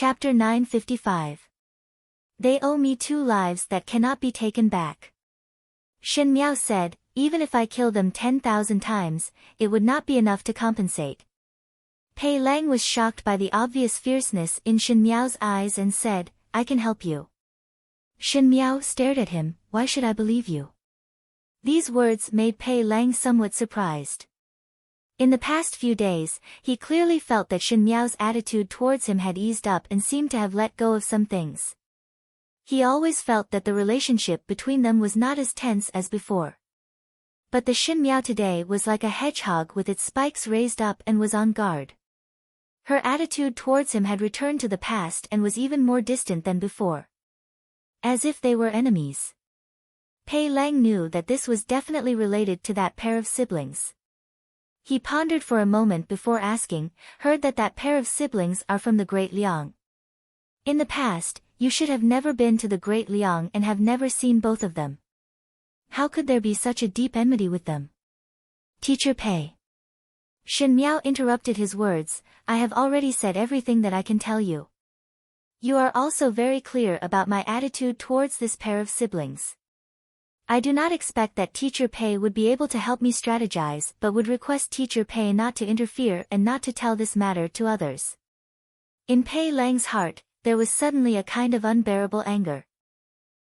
Chapter 955. They owe me 2 lives that cannot be taken back. Shen Miao said, even if I kill them 10,000 times, it would not be enough to compensate. Pei Lang was shocked by the obvious fierceness in Shen Miao's eyes and said, I can help you. Shen Miao stared at him, why should I believe you? These words made Pei Lang somewhat surprised. In the past few days, he clearly felt that Shen Miao's attitude towards him had eased up and seemed to have let go of some things. He always felt that the relationship between them was not as tense as before. But the Shen Miao today was like a hedgehog with its spikes raised up and was on guard. Her attitude towards him had returned to the past and was even more distant than before. As if they were enemies. Pei Lang knew that this was definitely related to that pair of siblings. He pondered for a moment before asking, heard that pair of siblings are from the Great Liang. In the past, you should have never been to the Great Liang and have never seen both of them. How could there be such a deep enmity with them? Teacher Pei. Shen Miao interrupted his words, I have already said everything that I can tell you. You are also very clear about my attitude towards this pair of siblings. I do not expect that Teacher Pei would be able to help me strategize but would request Teacher Pei not to interfere and not to tell this matter to others. In Pei Lang's heart, there was suddenly a kind of unbearable anger.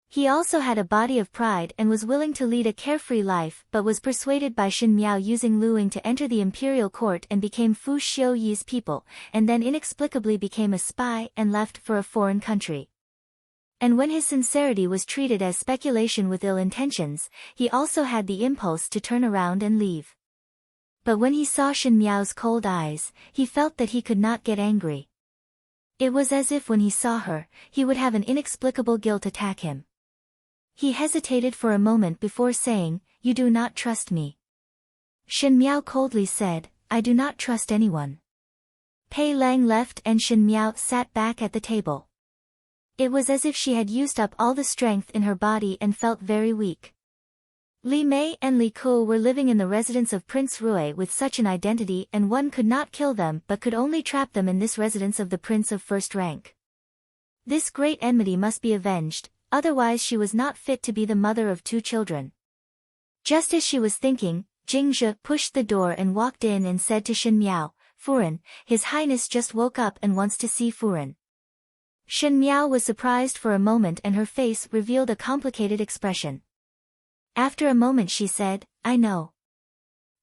He also had a body of pride and was willing to lead a carefree life but was persuaded by Shen Miao using Luing to enter the imperial court and became Fu Xiuyi's people, and then inexplicably became a spy and left for a foreign country. And when his sincerity was treated as speculation with ill intentions, he also had the impulse to turn around and leave. But when he saw Shen Miao's cold eyes, he felt that he could not get angry. It was as if when he saw her, he would have an inexplicable guilt attack him. He hesitated for a moment before saying, You do not trust me. Shen Miao coldly said, I do not trust anyone. Pei Lang left and Shen Miao sat back at the table. It was as if she had used up all the strength in her body and felt very weak. Li Mei and Li Ku were living in the residence of Prince Rui with such an identity, and one could not kill them but could only trap them in this residence of the prince of first rank. This great enmity must be avenged, otherwise she was not fit to be the mother of 2 children. Just as she was thinking, Jing Zhe pushed the door and walked in and said to Shen Miao, Furen, His Highness just woke up and wants to see Furen. Shen Miao was surprised for a moment and her face revealed a complicated expression. After a moment she said, I know.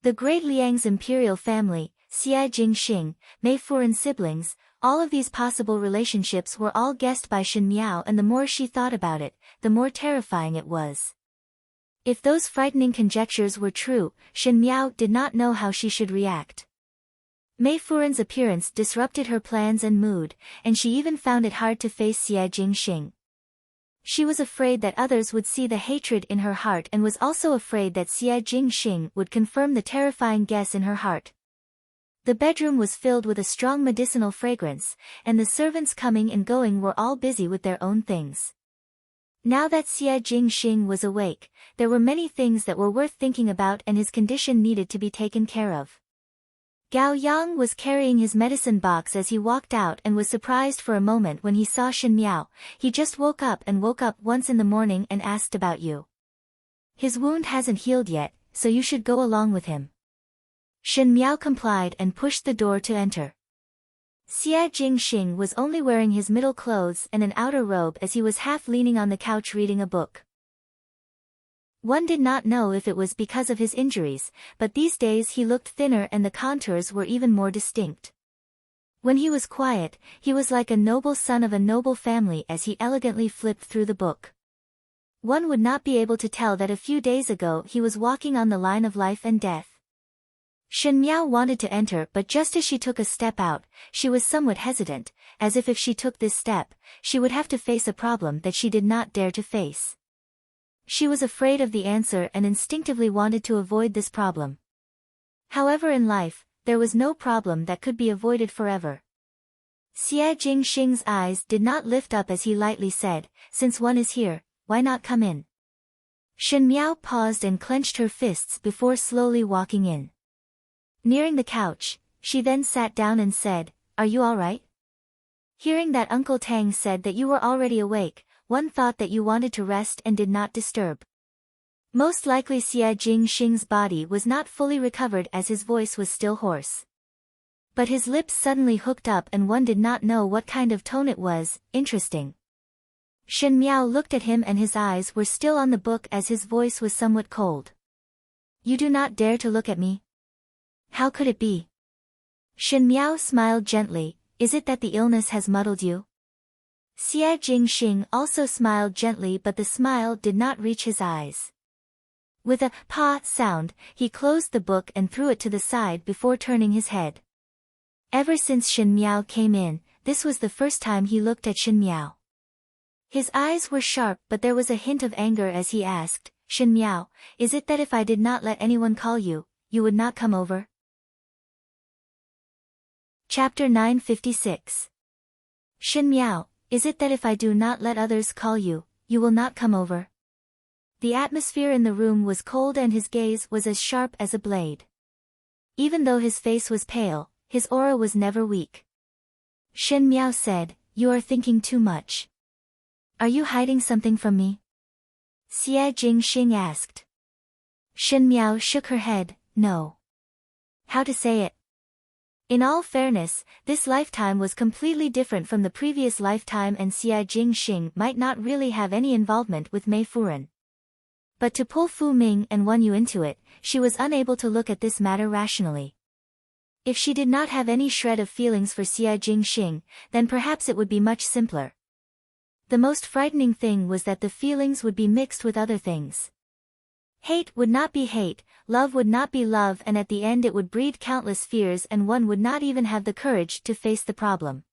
The Great Liang's imperial family, Xie Jingxing, Mei Furen siblings, all of these possible relationships were all guessed by Shen Miao, and the more she thought about it, the more terrifying it was. If those frightening conjectures were true, Shen Miao did not know how she should react. Mei Furen's appearance disrupted her plans and mood, and she even found it hard to face Xie Jingxing. She was afraid that others would see the hatred in her heart and was also afraid that Xie Jingxing would confirm the terrifying guess in her heart. The bedroom was filled with a strong medicinal fragrance, and the servants coming and going were all busy with their own things. Now that Xie Jingxing was awake, there were many things that were worth thinking about and his condition needed to be taken care of. Gao Yang was carrying his medicine box as he walked out and was surprised for a moment when he saw Shen Miao. He just woke up once in the morning and asked about you. His wound hasn't healed yet, so you should go along with him. Shen Miao complied and pushed the door to enter. Xie Jingxing was only wearing his middle clothes and an outer robe as he was half leaning on the couch reading a book. One did not know if it was because of his injuries, but these days he looked thinner and the contours were even more distinct. When he was quiet, he was like a noble son of a noble family as he elegantly flipped through the book. One would not be able to tell that a few days ago he was walking on the line of life and death. Shen Miao wanted to enter, but just as she took a step out, she was somewhat hesitant, as if she took this step, she would have to face a problem that she did not dare to face. She was afraid of the answer and instinctively wanted to avoid this problem. However, in life, there was no problem that could be avoided forever. Xie Jingxing's eyes did not lift up as he lightly said, Since one is here, why not come in? Shen Miao paused and clenched her fists before slowly walking in. Nearing the couch, she then sat down and said, Are you all right? Hearing that Uncle Tang said that you were already awake, one thought that you wanted to rest and did not disturb. Most likely Xie Jingxing's body was not fully recovered as his voice was still hoarse. But his lips suddenly hooked up and one did not know what kind of tone it was. Interesting. Shen Miao looked at him and his eyes were still on the book as his voice was somewhat cold. You do not dare to look at me? How could it be? Shen Miao smiled gently. Is it that the illness has muddled you? Xie Jingxing also smiled gently, but the smile did not reach his eyes. With a pa sound, he closed the book and threw it to the side before turning his head. Ever since Shen Miao came in, this was the first time he looked at Shen Miao. His eyes were sharp, but there was a hint of anger as he asked, Shen Miao, is it that if I did not let anyone call you, you would not come over? Chapter 956. Shen Miao, is it that if I do not let others call you, you will not come over? The atmosphere in the room was cold and his gaze was as sharp as a blade. Even though his face was pale, his aura was never weak. Shen Miao said, you are thinking too much. Are you hiding something from me? Xie Jingxing asked. Shen Miao shook her head, no. How to say it? In all fairness, this lifetime was completely different from the previous lifetime and Xie Jingxing might not really have any involvement with Mei Furen. But to pull Fu Ming and Wan Yu into it, she was unable to look at this matter rationally. If she did not have any shred of feelings for Xie Jingxing, then perhaps it would be much simpler. The most frightening thing was that the feelings would be mixed with other things. Hate would not be hate, love would not be love, and at the end it would breed countless fears and one would not even have the courage to face the problem.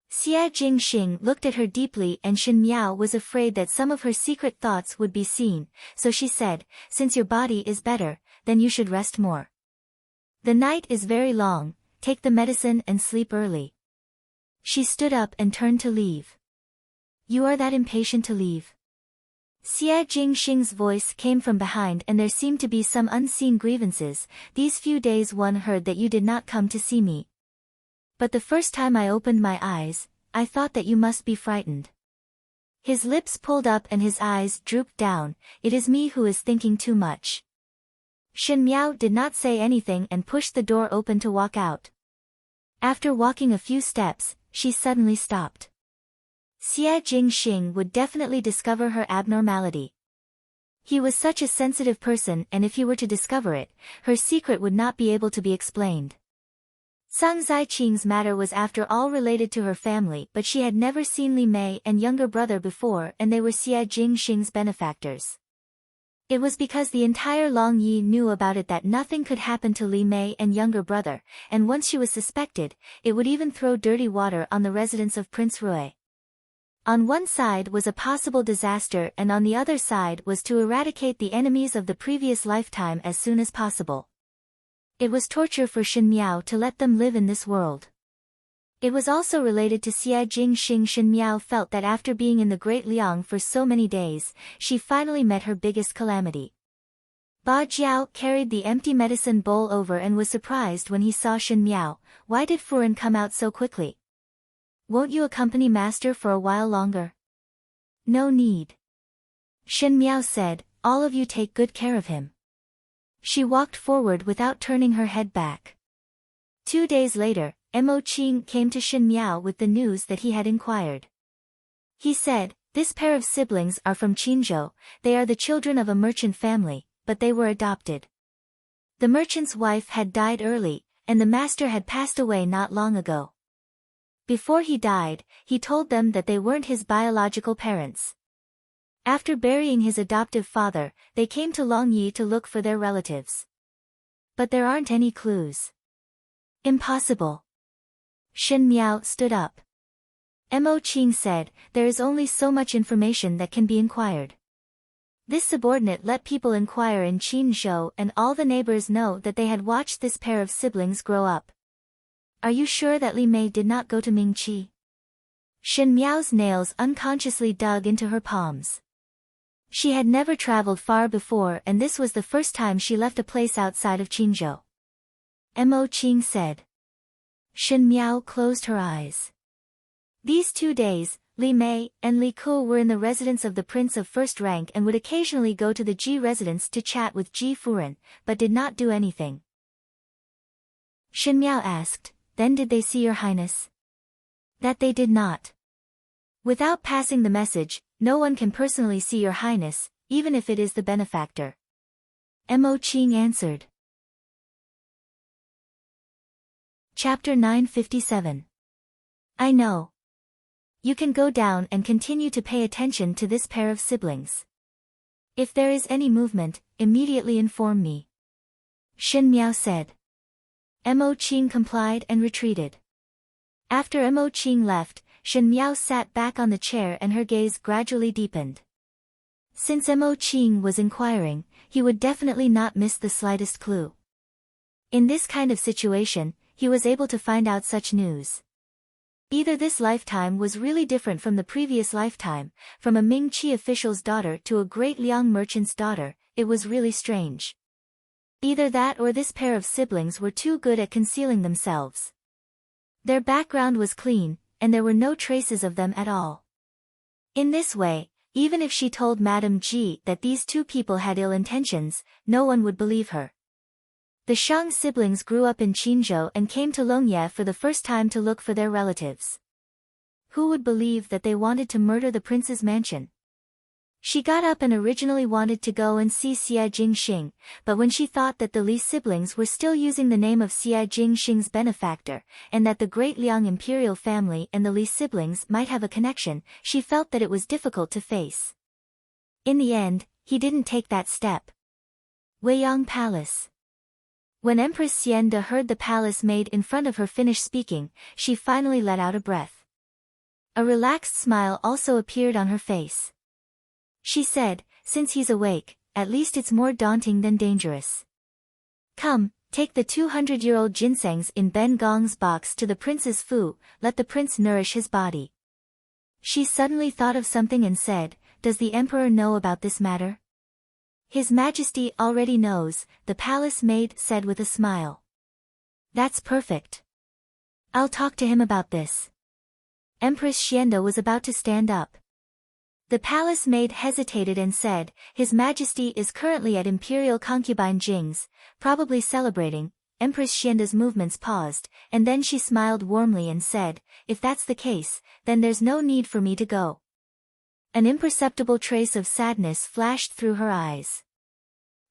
Xie Jingxing looked at her deeply and Shen Miao was afraid that some of her secret thoughts would be seen, so she said, since your body is better, then you should rest more. The night is very long, take the medicine and sleep early. She stood up and turned to leave. You are that impatient to leave? Xie Jingxing's voice came from behind and there seemed to be some unseen grievances. These few days one heard that you did not come to see me. But the first time I opened my eyes, I thought that you must be frightened. His lips pulled up and his eyes drooped down. It is me who is thinking too much. Shen Miao did not say anything and pushed the door open to walk out. After walking a few steps, she suddenly stopped. Xie Jingxing would definitely discover her abnormality. He was such a sensitive person and if he were to discover it, her secret would not be able to be explained. Sang Zaiqing's matter was after all related to her family, but she had never seen Li Mei and younger brother before and they were Xie Jingxing's benefactors. It was because the entire Long Yi knew about it that nothing could happen to Li Mei and younger brother, and once she was suspected, it would even throw dirty water on the residence of Prince Rui. On one side was a possible disaster and on the other side was to eradicate the enemies of the previous lifetime as soon as possible. It was torture for Shen Miao to let them live in this world. It was also related to Xie Jingxing. Shen Miao felt that after being in the Great Liang for so many days, she finally met her biggest calamity. Ba Jiao carried the empty medicine bowl over and was surprised when he saw Shen Miao. Why did Furen come out so quickly? Won't you accompany master for a while longer? No need. Shen Miao said, all of you take good care of him. She walked forward without turning her head back. 2 days later, Mo Qing came to Shen Miao with the news that he had inquired. He said, this pair of siblings are from Qinzhou, they are the children of a merchant family, but they were adopted. The merchant's wife had died early, and the master had passed away not long ago. Before he died, he told them that they weren't his biological parents. After burying his adoptive father, they came to Long Yi to look for their relatives. But there aren't any clues. Impossible. Shen Miao stood up. Mo Qing said, there is only so much information that can be inquired. This subordinate let people inquire in Qinzhou and all the neighbors know that they had watched this pair of siblings grow up. Are you sure that Li Mei did not go to Mingqi? Shen Miao's nails unconsciously dug into her palms. She had never traveled far before and this was the first time she left a place outside of Qinzhou. Mo Qing said. Shen Miao closed her eyes. These 2 days, Li Mei and Li Ke were in the residence of the prince of first rank and would occasionally go to the Ji residence to chat with Ji Furen, but did not do anything. Shen Miao asked, "Then did they see your highness?" "That they did not. Without passing the message, no one can personally see your highness, even if it is the benefactor." Mo Qing answered. Chapter 957. I know. You can go down and continue to pay attention to this pair of siblings. If there is any movement, immediately inform me. Shen Miao said. Mo Qing complied and retreated. After Mo Qing left, Shen Miao sat back on the chair and her gaze gradually deepened. Since Mo Qing was inquiring, he would definitely not miss the slightest clue. In this kind of situation, he was able to find out such news. Either this lifetime was really different from the previous lifetime, from a Ming Qi official's daughter to a great Liang merchant's daughter, it was really strange. Either that or this pair of siblings were too good at concealing themselves. Their background was clean, and there were no traces of them at all. In this way, even if she told Madame Ji that these two people had ill intentions, no one would believe her. The Shang siblings grew up in Qinzhou and came to Longye for the first time to look for their relatives. Who would believe that they wanted to murder the prince's mansion? She got up and originally wanted to go and see Xie Jingxing, but when she thought that the Li siblings were still using the name of Xie Jingxing's benefactor, and that the great Liang imperial family and the Li siblings might have a connection, she felt that it was difficult to face. In the end, he didn't take that step. Weiyang Palace. When Empress Xianda heard the palace maid in front of her finish speaking, she finally let out a breath. A relaxed smile also appeared on her face. She said, "Since he's awake, at least it's more daunting than dangerous. Come, take the 200-year-old ginsengs in Ben Gong's box to the prince's fu, let the prince nourish his body." She suddenly thought of something and said, "Does the emperor know about this matter?" "His Majesty already knows," the palace maid said with a smile. "That's perfect. I'll talk to him about this." Empress Xianda was about to stand up. The palace maid hesitated and said, "His Majesty is currently at Imperial concubine Jing's, probably celebrating." Empress Xianda's movements paused, and then she smiled warmly and said, "If that's the case, then there's no need for me to go." An imperceptible trace of sadness flashed through her eyes.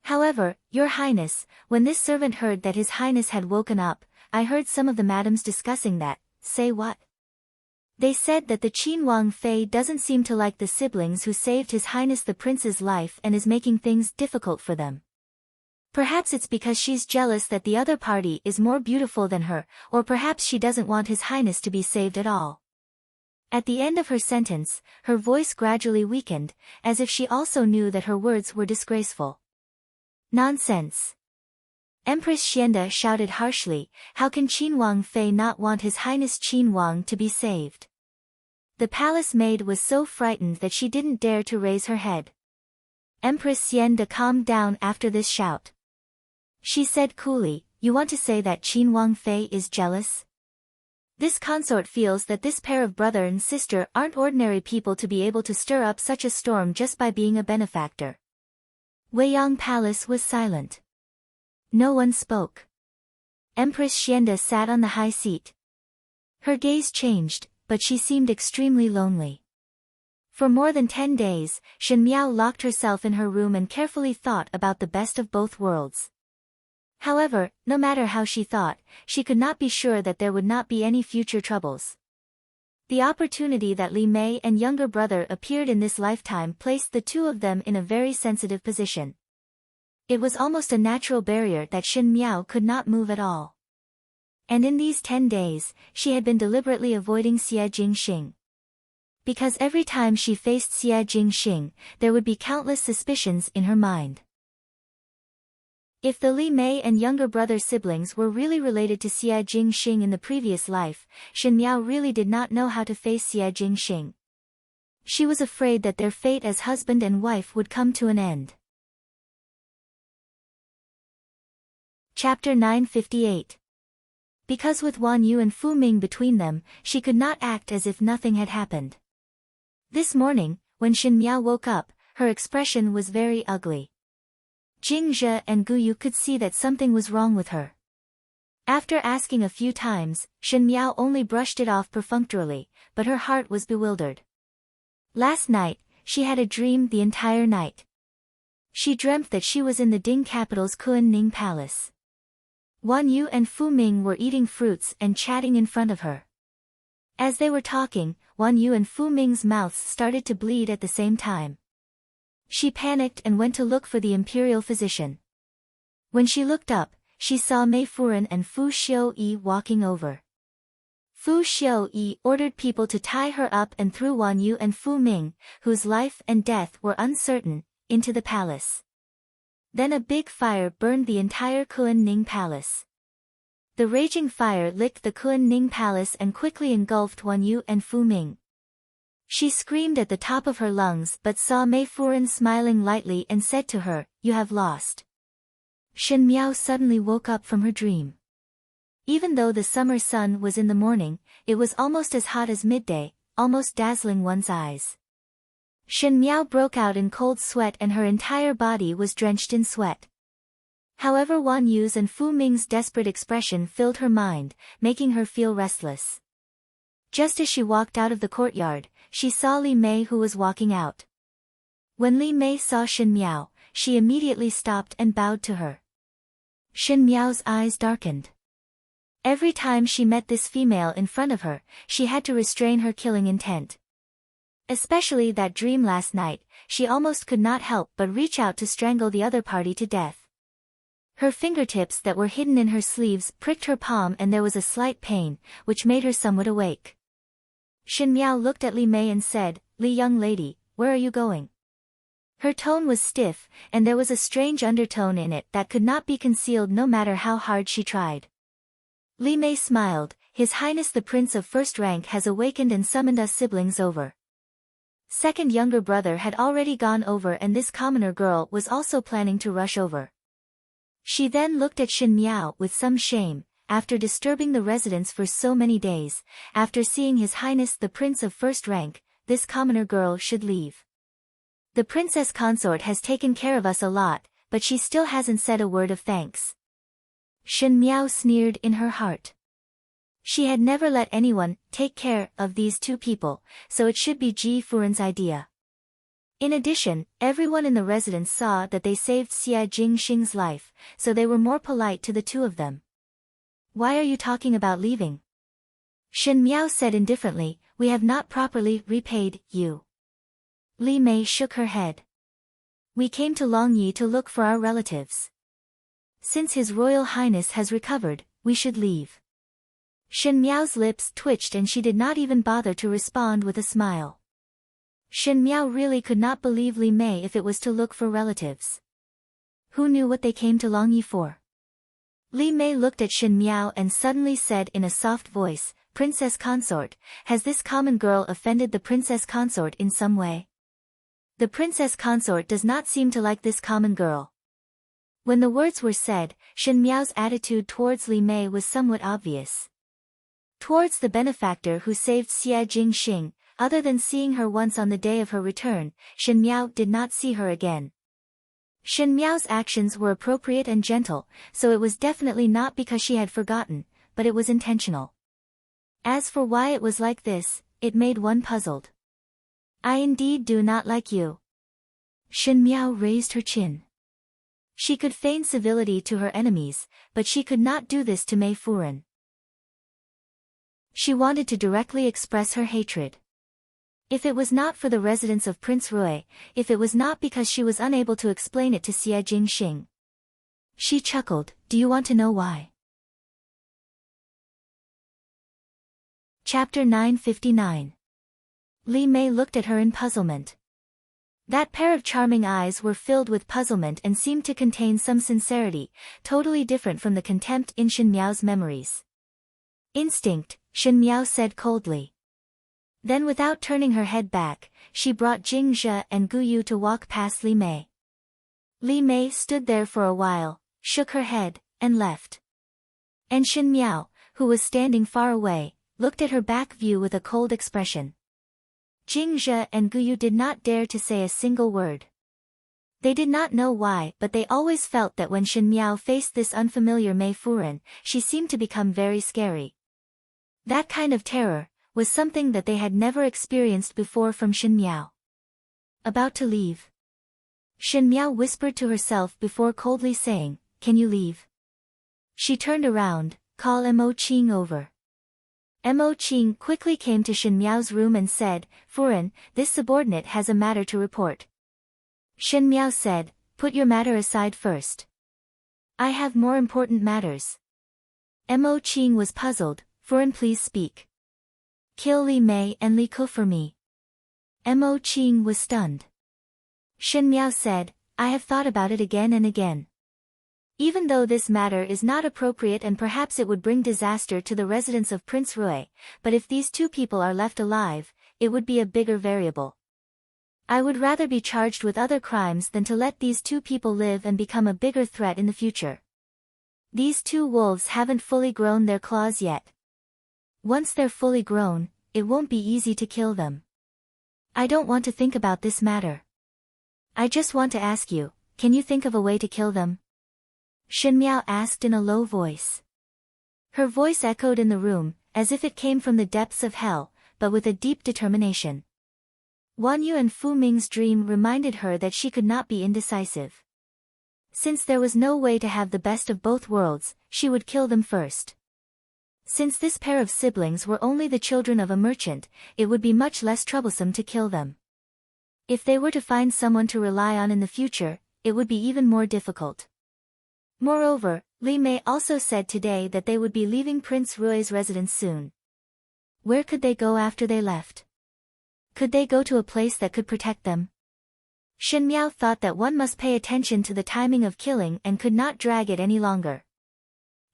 "However, Your Highness, when this servant heard that His Highness had woken up, I heard some of the madams discussing that." "Say what?" "They said that the Qin Wang Fei doesn't seem to like the siblings who saved His Highness the Prince's life and is making things difficult for them. Perhaps it's because she's jealous that the other party is more beautiful than her, or perhaps she doesn't want His Highness to be saved at all." At the end of her sentence, her voice gradually weakened, as if she also knew that her words were disgraceful. "Nonsense!" Empress Xianda shouted harshly, "How can Qin Wang Fei not want His Highness Qin Wang to be saved?" The palace maid was so frightened that she didn't dare to raise her head. Empress Xianda calmed down after this shout. She said coolly, "You want to say that Qin Wang Fei is jealous? This consort feels that this pair of brother and sister aren't ordinary people to be able to stir up such a storm just by being a benefactor." Weiyang Palace was silent. No one spoke. Empress Xianda sat on the high seat. Her gaze changed, but she seemed extremely lonely. For more than 10 days, Shen Miao locked herself in her room and carefully thought about the best of both worlds. However, no matter how she thought, she could not be sure that there would not be any future troubles. The opportunity that Li Mei and younger brother appeared in this lifetime placed the two of them in a very sensitive position. It was almost a natural barrier that Shen Miao could not move at all. And in these 10 days, she had been deliberately avoiding Xie Jingxing. Because every time she faced Xie Jingxing, there would be countless suspicions in her mind. If the Li Mei and younger brother siblings were really related to Xie Jingxing in the previous life, Shen Miao really did not know how to face Xie Jingxing. She was afraid that their fate as husband and wife would come to an end. Chapter 958. Because with Wan Yu and Fu Ming between them, she could not act as if nothing had happened. This morning, when Shin Miao woke up, her expression was very ugly. Jing Zhe and Gu Yu could see that something was wrong with her. After asking a few times, Shin Miao only brushed it off perfunctorily, but her heart was bewildered. Last night, she had a dream the entire night. She dreamt that she was in the Ding capital's Kuan Ning Palace. Wan Yu and Fu Ming were eating fruits and chatting in front of her. As they were talking, Wan Yu and Fu Ming's mouths started to bleed at the same time. She panicked and went to look for the imperial physician. When she looked up, she saw Mei Furen and Fu Xiu-yi walking over. Fu Xiu-yi ordered people to tie her up and threw Wan Yu and Fu Ming, whose life and death were uncertain, into the palace. Then a big fire burned the entire Kuan Ning Palace. The raging fire licked the Kuan Ning Palace and quickly engulfed Wan Yu and Fu Ming. She screamed at the top of her lungs but saw Mei Furen smiling lightly and said to her, "You have lost." Shin Miao suddenly woke up from her dream. Even though the summer sun was in the morning, it was almost as hot as midday, almost dazzling one's eyes. Shin Miao broke out in cold sweat and her entire body was drenched in sweat. However, Wan Yu's and Fu Ming's desperate expression filled her mind, making her feel restless. Just as she walked out of the courtyard, she saw Li Mei who was walking out. When Li Mei saw Shin Miao, she immediately stopped and bowed to her. Shin Miao's eyes darkened. Every time she met this female in front of her, she had to restrain her killing intent. Especially that dream last night, she almost could not help but reach out to strangle the other party to death. Her fingertips that were hidden in her sleeves pricked her palm and there was a slight pain, which made her somewhat awake. Shin Miao looked at Li Mei and said, "Li young lady, where are you going?" Her tone was stiff, and there was a strange undertone in it that could not be concealed no matter how hard she tried. Li Mei smiled, "His Highness the Prince of First Rank has awakened and summoned us siblings over." Second younger brother had already gone over and this commoner girl was also planning to rush over. She then looked at Shin Miao with some shame, after disturbing the residence for so many days, after seeing His Highness the Prince of First Rank, this commoner girl should leave. The princess consort has taken care of us a lot, but she still hasn't said a word of thanks. Shin Miao sneered in her heart. She had never let anyone take care of these two people, so it should be Ji Furen's idea. In addition, everyone in the residence saw that they saved Xia Jingxing's life, so they were more polite to the two of them. "Why are you talking about leaving?" Shin Miao said indifferently, "We have not properly repaid you." Li Mei shook her head. "We came to Longyi to look for our relatives. Since His Royal Highness has recovered, we should leave." Shin Miao's lips twitched and she did not even bother to respond with a smile. Shin Miao really could not believe Li Mei if it was to look for relatives. Who knew what they came to Longyi for? Li Mei looked at Shin Miao and suddenly said in a soft voice, "Princess consort, has this common girl offended the princess consort in some way?" The princess consort does not seem to like this common girl. When the words were said, Shin Miao's attitude towards Li Mei was somewhat obvious. Towards the benefactor who saved Xia Jingxing, other than seeing her once on the day of her return, Shin Miao did not see her again. Shin Miao's actions were appropriate and gentle, so it was definitely not because she had forgotten, but it was intentional. As for why it was like this, it made one puzzled. "I indeed do not like you." Shin Miao raised her chin. She could feign civility to her enemies, but she could not do this to Mei Furen. She wanted to directly express her hatred. If it was not for the residence of Prince Rui, if it was not because she was unable to explain it to Xia Jingxing. She chuckled, "Do you want to know why?" Chapter 959. Li Mei looked at her in puzzlement. That pair of charming eyes were filled with puzzlement and seemed to contain some sincerity, totally different from the contempt in Shin Miao's memories. "Instinct," Shin Miao said coldly. Then without turning her head back, she brought Jing Zhe and Gu Yu to walk past Li Mei. Li Mei stood there for a while, shook her head, and left. And Shin Miao, who was standing far away, looked at her back view with a cold expression. Jingzhe and Guyu did not dare to say a single word. They did not know why, but they always felt that when Shen Miao faced this unfamiliar Mei Furen, she seemed to become very scary. That kind of terror was something that they had never experienced before from Shen Miao. About to leave. Shen Miao whispered to herself before coldly saying, "Can you leave?" She turned around, "Call Mo Qing over." Mo Qing quickly came to Shen Miao's room and said, "Furen, this subordinate has a matter to report." Shen Miao said, "Put your matter aside first. I have more important matters." Mo Qing was puzzled. "Furen, please speak." "Kill Li Mei and Li Ke for me." Mo Qing was stunned. Shen Miao said, "I have thought about it again and again. Even though this matter is not appropriate and perhaps it would bring disaster to the residents of Prince Rui, but if these two people are left alive, it would be a bigger variable. I would rather be charged with other crimes than to let these two people live and become a bigger threat in the future. These two wolves haven't fully grown their claws yet. Once they're fully grown, it won't be easy to kill them. I don't want to think about this matter. I just want to ask you, can you think of a way to kill them?" Shen Miao asked in a low voice. Her voice echoed in the room, as if it came from the depths of hell, but with a deep determination. Wan Yu and Fu Ming's dream reminded her that she could not be indecisive. Since there was no way to have the best of both worlds, she would kill them first. Since this pair of siblings were only the children of a merchant, it would be much less troublesome to kill them. If they were to find someone to rely on in the future, it would be even more difficult. Moreover, Li Mei also said today that they would be leaving Prince Rui's residence soon. Where could they go after they left? Could they go to a place that could protect them? Shen Miao thought that one must pay attention to the timing of killing and could not drag it any longer.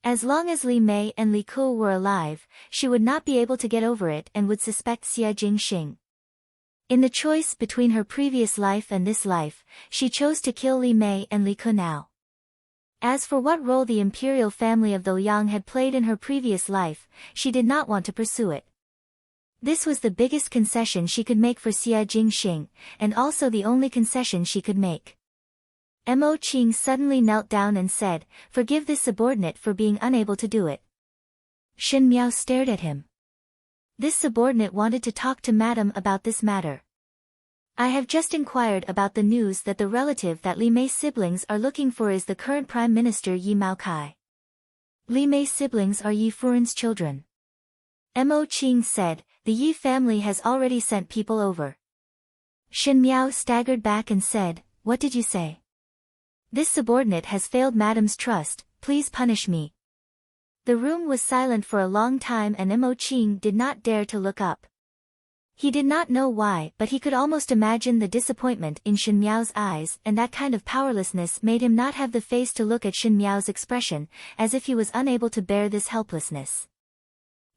As long as Li Mei and Li Ke were alive, she would not be able to get over it and would suspect Xia Jingxing. In the choice between her previous life and this life, she chose to kill Li Mei and Li Ke now. As for what role the imperial family of the Liang had played in her previous life, she did not want to pursue it. This was the biggest concession she could make for Xia Jingxing, and also the only concession she could make. Mo Qing suddenly knelt down and said, "Forgive this subordinate for being unable to do it." Shen Miao stared at him. This subordinate wanted to talk to Madam about this matter. "I have just inquired about the news that the relative that Li Mei's siblings are looking for is the current Prime Minister Yi Maokai. Li Mei's siblings are Yi Furen's children." Mo Qing said, "The Yi family has already sent people over." Shen Miao staggered back and said, "What did you say?" "This subordinate has failed Madam's trust, please punish me." The room was silent for a long time and Mo Qing did not dare to look up. He did not know why, but he could almost imagine the disappointment in Shen Miao's eyes, and that kind of powerlessness made him not have the face to look at Shen Miao's expression, as if he was unable to bear this helplessness.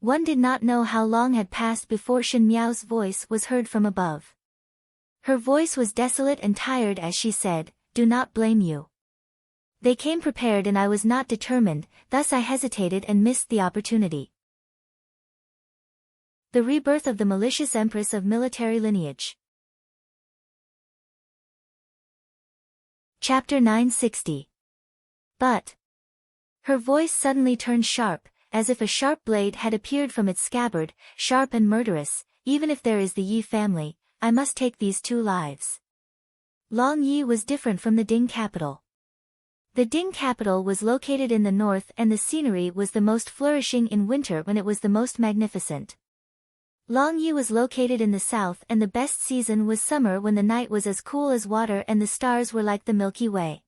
One did not know how long had passed before Shen Miao's voice was heard from above. Her voice was desolate and tired as she said, "Do not blame you. They came prepared and I was not determined, thus I hesitated and missed the opportunity." The rebirth of the malicious Empress of military lineage. Chapter 960. But. Her voice suddenly turned sharp, as if a sharp blade had appeared from its scabbard, sharp and murderous. "Even if there is the Yi family, I must take these two lives." Long Yi was different from the Ding capital. The Ding capital was located in the north and the scenery was the most flourishing in winter when it was the most magnificent. Long Yi was located in the south and the best season was summer when the night was as cool as water and the stars were like the Milky Way.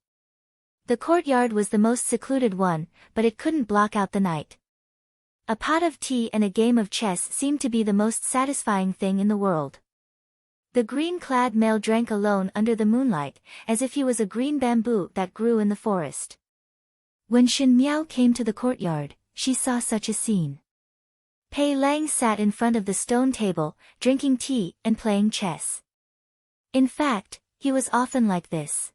The courtyard was the most secluded one, but it couldn't block out the night. A pot of tea and a game of chess seemed to be the most satisfying thing in the world. The green-clad male drank alone under the moonlight, as if he was a green bamboo that grew in the forest. When Shen Miao came to the courtyard, she saw such a scene. Pei Lang sat in front of the stone table, drinking tea and playing chess. In fact, he was often like this.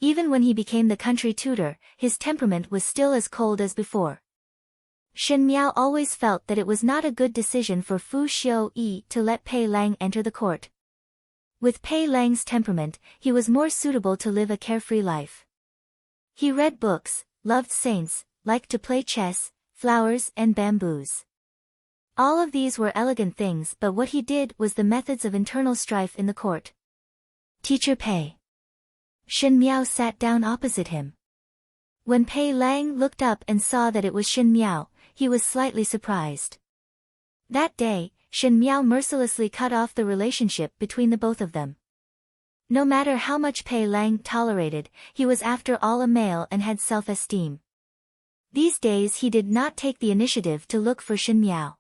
Even when he became the country tutor, his temperament was still as cold as before. Shen Miao always felt that it was not a good decision for Fu Xiu-yi to let Pei Lang enter the court. With Pei Lang's temperament, he was more suitable to live a carefree life. He read books, loved saints, liked to play chess, flowers and bamboos. All of these were elegant things, but what he did was the methods of internal strife in the court. Teacher Pei. Shen Miao sat down opposite him. When Pei Lang looked up and saw that it was Shen Miao, he was slightly surprised. That day, Shen Miao mercilessly cut off the relationship between the both of them. No matter how much Pei Lang tolerated, he was after all a male and had self-esteem. These days he did not take the initiative to look for Shen Miao.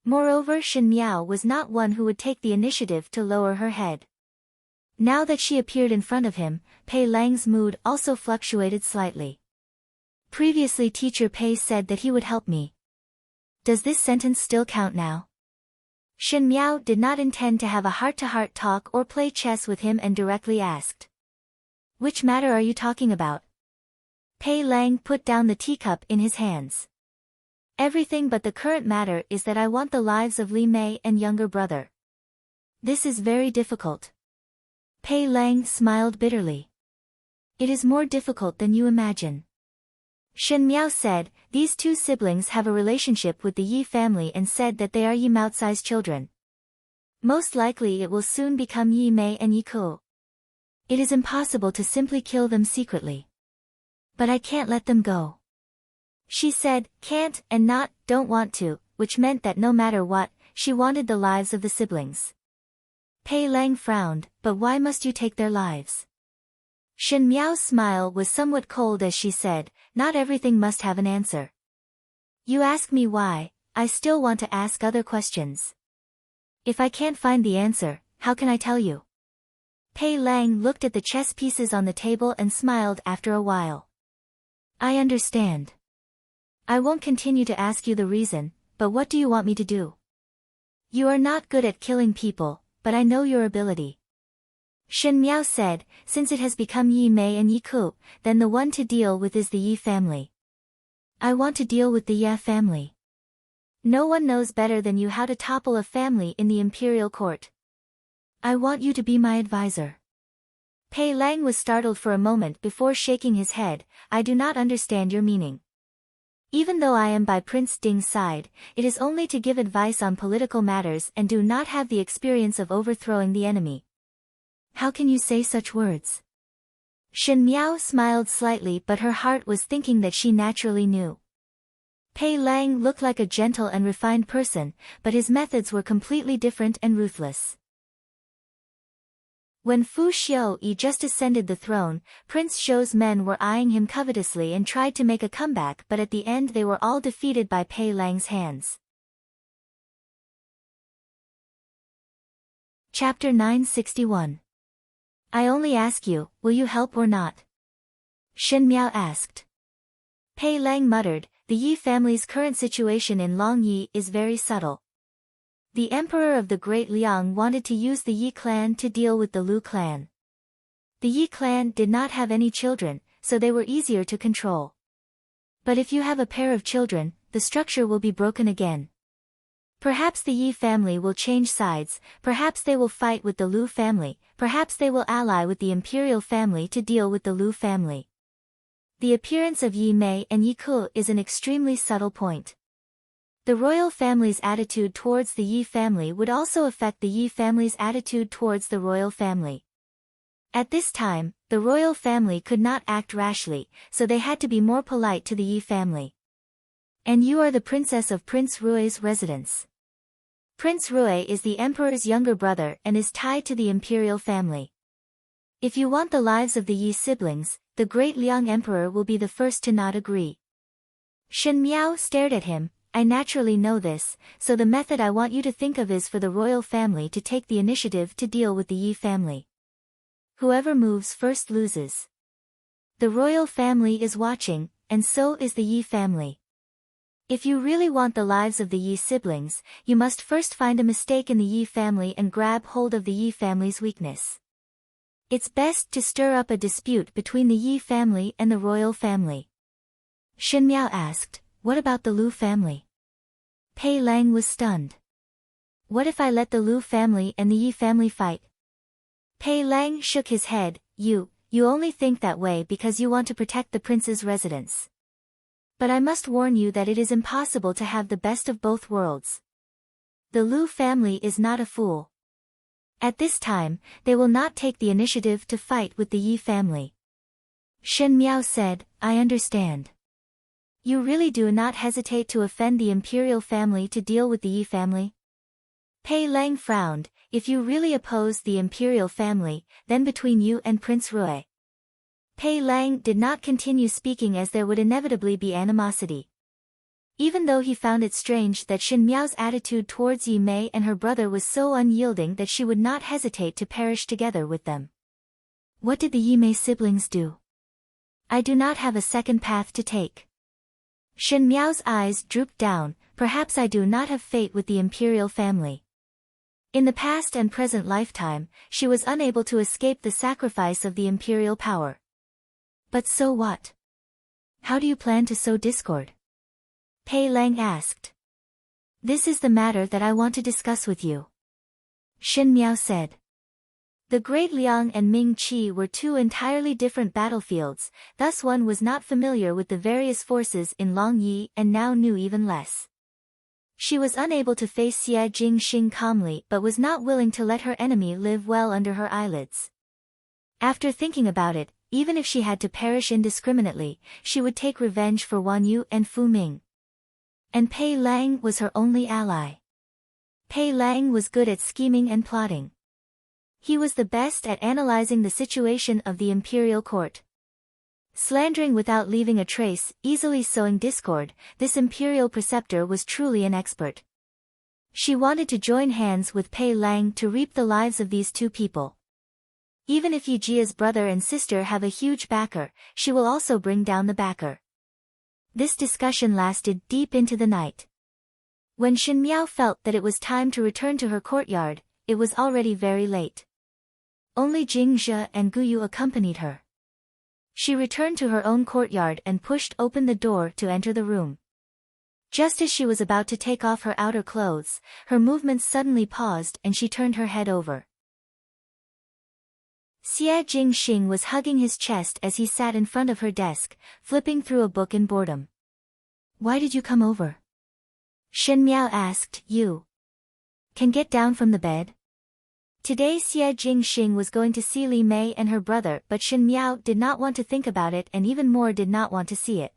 Moreover, Shen Miao was not one who would take the initiative to lower her head. Now that she appeared in front of him, Pei Lang's mood also fluctuated slightly. Previously Teacher Pei said that he would help me. Does this sentence still count now? Shen Miao did not intend to have a heart-to-heart talk or play chess with him and directly asked. Which matter are you talking about? Pei Lang put down the teacup in his hands. Everything but the current matter is that I want the lives of Li Mei and younger brother. This is very difficult. Pei Lang smiled bitterly. It is more difficult than you imagine. Shen Miao said, these two siblings have a relationship with the Yi family and said that they are Yi Maocai's children. Most likely it will soon become Yi Mei and Yi Ku. It is impossible to simply kill them secretly. But I can't let them go. She said, can't and not, don't want to, which meant that no matter what, she wanted the lives of the siblings. Pei Lang frowned, but why must you take their lives? Shen Miao's smile was somewhat cold as she said, not everything must have an answer. You ask me why, I still want to ask other questions. If I can't find the answer, how can I tell you? Pei Lang looked at the chess pieces on the table and smiled after a while. I understand. I won't continue to ask you the reason, but what do you want me to do? You are not good at killing people, but I know your ability. Shen Miao said, since it has become Yi Mei and Yi Ku, then the one to deal with is the Yi family. I want to deal with the Ye family. No one knows better than you how to topple a family in the imperial court. I want you to be my advisor. Pei Lang was startled for a moment before shaking his head, I do not understand your meaning. Even though I am by Prince Ding's side, it is only to give advice on political matters and do not have the experience of overthrowing the enemy. How can you say such words? Shen Miao smiled slightly, but her heart was thinking that she naturally knew. Pei Lang looked like a gentle and refined person, but his methods were completely different and ruthless. When Fu Xiu-yi just ascended the throne, Prince Shou's men were eyeing him covetously and tried to make a comeback, but at the end they were all defeated by Pei Lang's hands. Chapter 961. I only ask you, will you help or not? Shen Miao asked. Pei Lang muttered, the Yi family's current situation in Longyi is very subtle. The emperor of the Great Liang wanted to use the Yi clan to deal with the Lu clan. The Yi clan did not have any children, so they were easier to control. But if you have a pair of children, the structure will be broken again. Perhaps the Yi family will change sides, perhaps they will fight with the Lu family, perhaps they will ally with the imperial family to deal with the Lu family. The appearance of Yi Mei and Yi Ku is an extremely subtle point. The royal family's attitude towards the Yi family would also affect the Yi family's attitude towards the royal family. At this time, the royal family could not act rashly, so they had to be more polite to the Yi family. And you are the princess of Prince Rui's residence. Prince Rui is the emperor's younger brother and is tied to the imperial family. If you want the lives of the Yi siblings, the great Liang emperor will be the first to not agree. Shen Miao stared at him. I naturally know this, so the method I want you to think of is for the royal family to take the initiative to deal with the Yi family. Whoever moves first loses. The royal family is watching, and so is the Yi family. If you really want the lives of the Yi siblings, you must first find a mistake in the Yi family and grab hold of the Yi family's weakness. It's best to stir up a dispute between the Yi family and the royal family. Shen Miao asked, What about the Lu family? Pei Lang was stunned. What if I let the Lu family and the Yi family fight? Pei Lang shook his head. You only think that way because you want to protect the prince's residence. But I must warn you that it is impossible to have the best of both worlds. The Lu family is not a fool. At this time, they will not take the initiative to fight with the Yi family. Shen Miao said, I understand. You really do not hesitate to offend the imperial family to deal with the Yi family? Pei Lang frowned. If you really oppose the imperial family, then between you and Prince Rui. Pei Lang did not continue speaking as there would inevitably be animosity. Even though he found it strange that Shen Miao's attitude towards Yi Mei and her brother was so unyielding that she would not hesitate to perish together with them. What did the Yi Mei siblings do? I do not have a second path to take. Shen Miao's eyes drooped down. Perhaps I do not have fate with the imperial family. In the past and present lifetime, she was unable to escape the sacrifice of the imperial power. But so what? How do you plan to sow discord? Pei Lang asked. This is the matter that I want to discuss with you. Shen Miao said. The Great Liang and Ming Qi were two entirely different battlefields, thus one was not familiar with the various forces in Long Yi and now knew even less. She was unable to face Xie Jingxing calmly but was not willing to let her enemy live well under her eyelids. After thinking about it, even if she had to perish indiscriminately, she would take revenge for Wan Yu and Fu Ming. And Pei Lang was her only ally. Pei Lang was good at scheming and plotting. He was the best at analyzing the situation of the imperial court. Slandering without leaving a trace, easily sowing discord, this imperial preceptor was truly an expert. She wanted to join hands with Pei Lang to reap the lives of these two people. Even if Yi Jia's brother and sister have a huge backer, she will also bring down the backer. This discussion lasted deep into the night. When Shen Miao felt that it was time to return to her courtyard, it was already very late. Only Jing Zhe and Gu Yu accompanied her. She returned to her own courtyard and pushed open the door to enter the room. Just as she was about to take off her outer clothes, her movements suddenly paused and she turned her head over. Xie Jingxing was hugging his chest as he sat in front of her desk, flipping through a book in boredom. Why did you come over? Shen Miao asked. You can get down from the bed? Today Xie Jingxing was going to see Li Mei and her brother, but Shen Miao did not want to think about it and even more did not want to see it.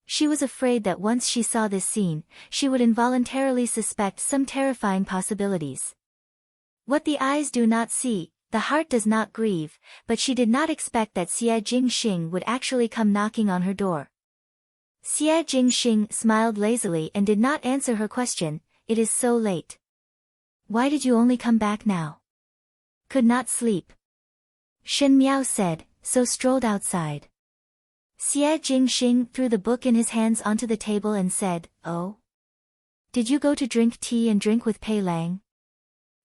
She was afraid that once she saw this scene, she would involuntarily suspect some terrifying possibilities. What the eyes do not see, the heart does not grieve, but she did not expect that Xie Jingxing would actually come knocking on her door. Xie Jingxing smiled lazily and did not answer her question. It is so late. Why did you only come back now? Could not sleep. Shen Miao said, so strolled outside. Xie Jingxing threw the book in his hands onto the table and said, Oh? Did you go to drink tea and drink with Pei Lang?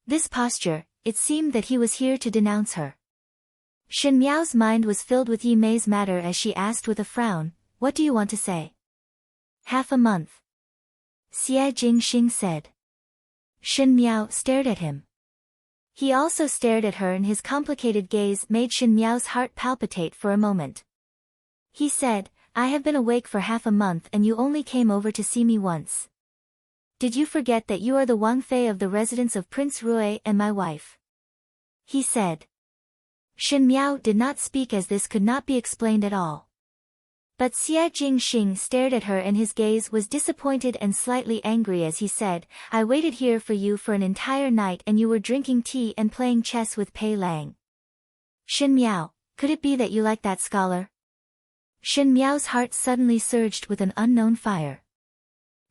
This posture, it seemed that he was here to denounce her. Shen Miao's mind was filled with Yi Mei's matter as she asked with a frown, What do you want to say? Half a month. Xie Jingxing said. Shen Miao stared at him. He also stared at her and his complicated gaze made Shen Miao's heart palpitate for a moment. He said, I have been awake for half a month and you only came over to see me once. Did you forget that you are the Wang Fei of the residence of Prince Rui and my wife? He said. Shen Miao did not speak as this could not be explained at all. But Xie Jingxing stared at her and his gaze was disappointed and slightly angry as he said, I waited here for you for an entire night and you were drinking tea and playing chess with Pei Lang. Shen Miao, could it be that you like that scholar? Shen Miao's heart suddenly surged with an unknown fire.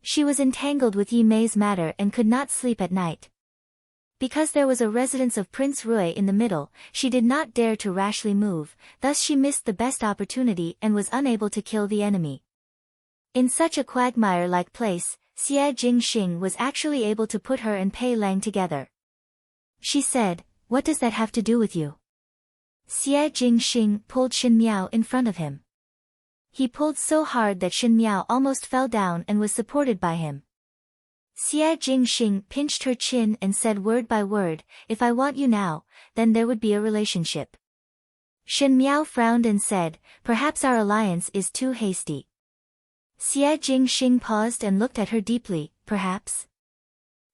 She was entangled with Yi Mei's matter and could not sleep at night. Because there was a residence of Prince Rui in the middle, she did not dare to rashly move, thus she missed the best opportunity and was unable to kill the enemy. In such a quagmire-like place, Xie Jingxing was actually able to put her and Pei Lang together. She said, What does that have to do with you? Xie Jingxing pulled Shen Miao in front of him. He pulled so hard that Shen Miao almost fell down and was supported by him. Xie Jingxing pinched her chin and said word by word, "If I want you now, then there would be a relationship." Shen Miao frowned and said, "Perhaps our alliance is too hasty." Xie Jingxing paused and looked at her deeply, "Perhaps?"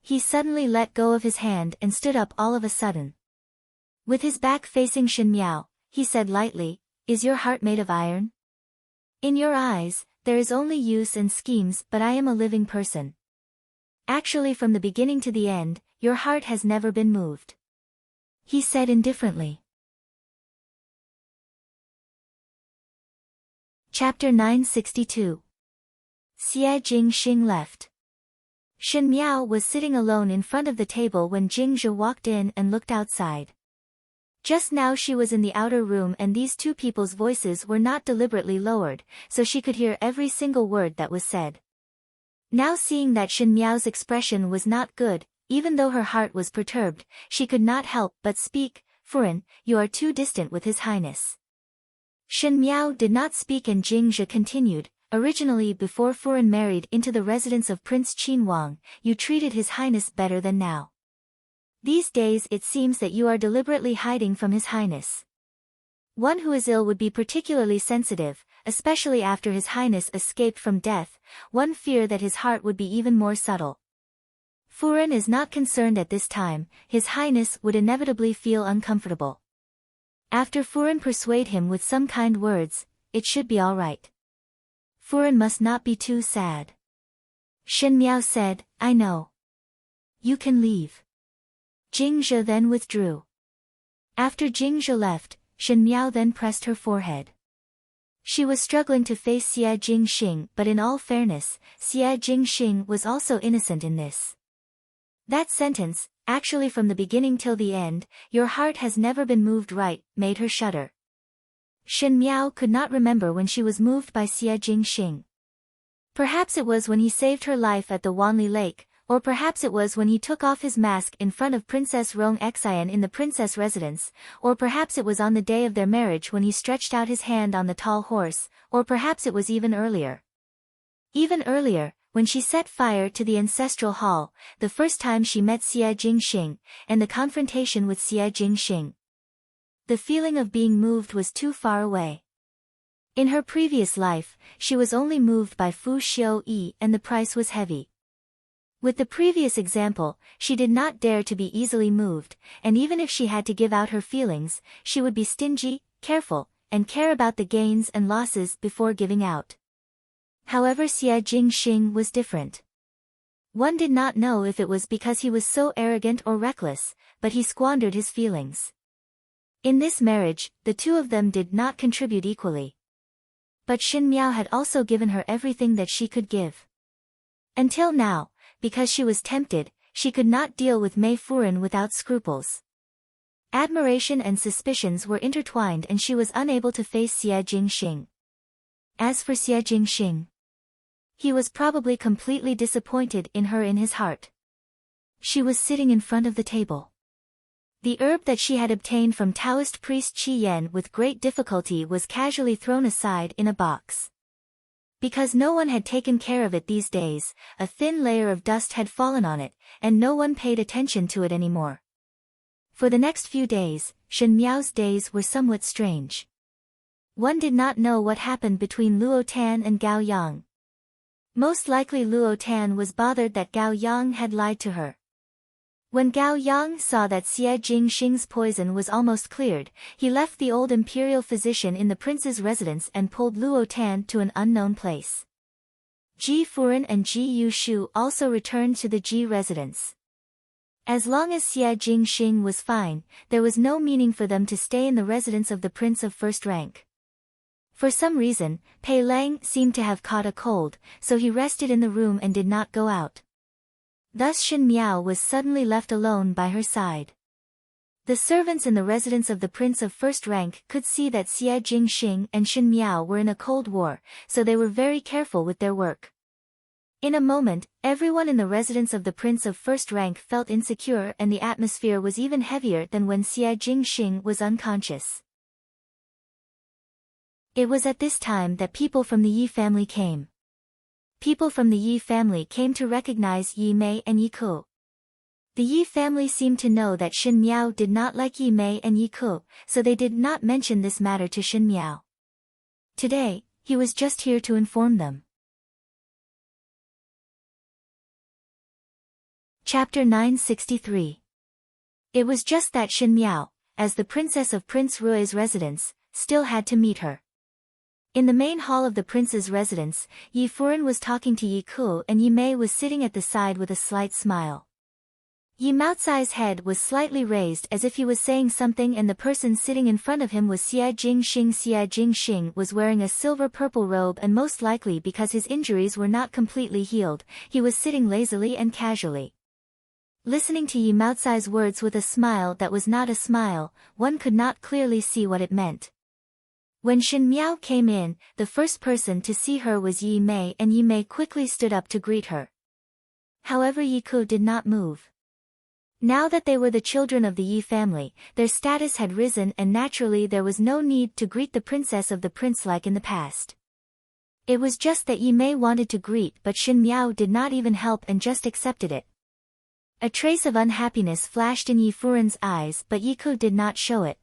He suddenly let go of his hand and stood up all of a sudden. With his back facing Shen Miao, he said lightly, "Is your heart made of iron? In your eyes, there is only use and schemes, but I am a living person. Actually, from the beginning to the end, your heart has never been moved," he said indifferently. Chapter 962. Xie Jingxing left. Shen Miao was sitting alone in front of the table when Jingzhe walked in and looked outside. Just now she was in the outer room and these two people's voices were not deliberately lowered, so she could hear every single word that was said. Now seeing that Shen Miao's expression was not good, even though her heart was perturbed, she could not help but speak, "Furen, you are too distant with His Highness." Shen Miao did not speak and Jingzhe continued, "Originally before Furen married into the residence of Prince Qin Wang, you treated His Highness better than now. These days it seems that you are deliberately hiding from His Highness. One who is ill would be particularly sensitive, especially after His Highness escaped from death, one fear that his heart would be even more subtle. Furen is not concerned at this time, His Highness would inevitably feel uncomfortable. After Furen persuade him with some kind words, it should be all right. Furen must not be too sad." Shen Miao said, "I know. You can leave." Jingzhe then withdrew. After Jingzhe left, Shen Miao then pressed her forehead. She was struggling to face Xie Jingxing, but in all fairness, Xie Jingxing was also innocent in this. That sentence, "Actually from the beginning till the end, your heart has never been moved right," made her shudder. Shen Miao could not remember when she was moved by Xie Jingxing. Perhaps it was when he saved her life at the Wanli Lake, or perhaps it was when he took off his mask in front of Princess Rong Xian in the princess residence, or perhaps it was on the day of their marriage when he stretched out his hand on the tall horse, or perhaps it was even earlier. Even earlier, when she set fire to the ancestral hall, the first time she met Xie Jingxing, and the confrontation with Xie Jingxing. The feeling of being moved was too far away. In her previous life, she was only moved by Fu Xiu-yi and the price was heavy. With the previous example, she did not dare to be easily moved, and even if she had to give out her feelings, she would be stingy, careful, and care about the gains and losses before giving out. However, Xie Jingxing was different. One did not know if it was because he was so arrogant or reckless, but he squandered his feelings. In this marriage, the two of them did not contribute equally. But Shen Miao had also given her everything that she could give. Until now, because she was tempted, she could not deal with Mei Furen without scruples. Admiration and suspicions were intertwined and she was unable to face Xie Jingxing. As for Xie Jingxing, he was probably completely disappointed in her in his heart. She was sitting in front of the table. The herb that she had obtained from Taoist priest Qi Yan with great difficulty was casually thrown aside in a box. Because no one had taken care of it these days, a thin layer of dust had fallen on it, and no one paid attention to it anymore. For the next few days, Shen Miao's days were somewhat strange. One did not know what happened between Luo Tan and Gao Yang. Most likely Luo Tan was bothered that Gao Yang had lied to her. When Gao Yang saw that Xie Jingxing's poison was almost cleared, he left the old imperial physician in the prince's residence and pulled Luo Tan to an unknown place. Ji Furen and Ji Yushu also returned to the Ji residence. As long as Xie Jingxing was fine, there was no meaning for them to stay in the residence of the prince of first rank. For some reason, Pei Lang seemed to have caught a cold, so he rested in the room and did not go out. Thus Shen Miao was suddenly left alone by her side. The servants in the residence of the prince of first rank could see that Xie Jingxing and Shen Miao were in a cold war, so they were very careful with their work. In a moment, everyone in the residence of the prince of first rank felt insecure and the atmosphere was even heavier than when Xie Jingxing was unconscious. It was at this time that people from the Yi family came. People from the Yi family came to recognize Yi Mei and Yi Ku. The Yi family seemed to know that Shin Miao did not like Yi Mei and Yi Ku, so they did not mention this matter to Shin Miao. Today, he was just here to inform them. Chapter 963. It was just that Shin Miao, as the princess of Prince Rui's residence, still had to meet her. In the main hall of the prince's residence, Yi Furen was talking to Yi Ku and Yi Mei was sitting at the side with a slight smile. Yi Maocai's head was slightly raised as if he was saying something, and the person sitting in front of him was Xia Jingxing. Xia Jingxing was wearing a silver-purple robe, and most likely because his injuries were not completely healed, he was sitting lazily and casually. Listening to Yi Maocai's words with a smile that was not a smile, one could not clearly see what it meant. When Shin Miao came in, the first person to see her was Yi Mei, and Yi Mei quickly stood up to greet her. However, Yi Ku did not move. Now that they were the children of the Yi family, their status had risen, and naturally there was no need to greet the princess of the prince like in the past. It was just that Yi Mei wanted to greet, but Shin Miao did not even help and just accepted it. A trace of unhappiness flashed in Yi Furen's eyes, but Yi Ku did not show it.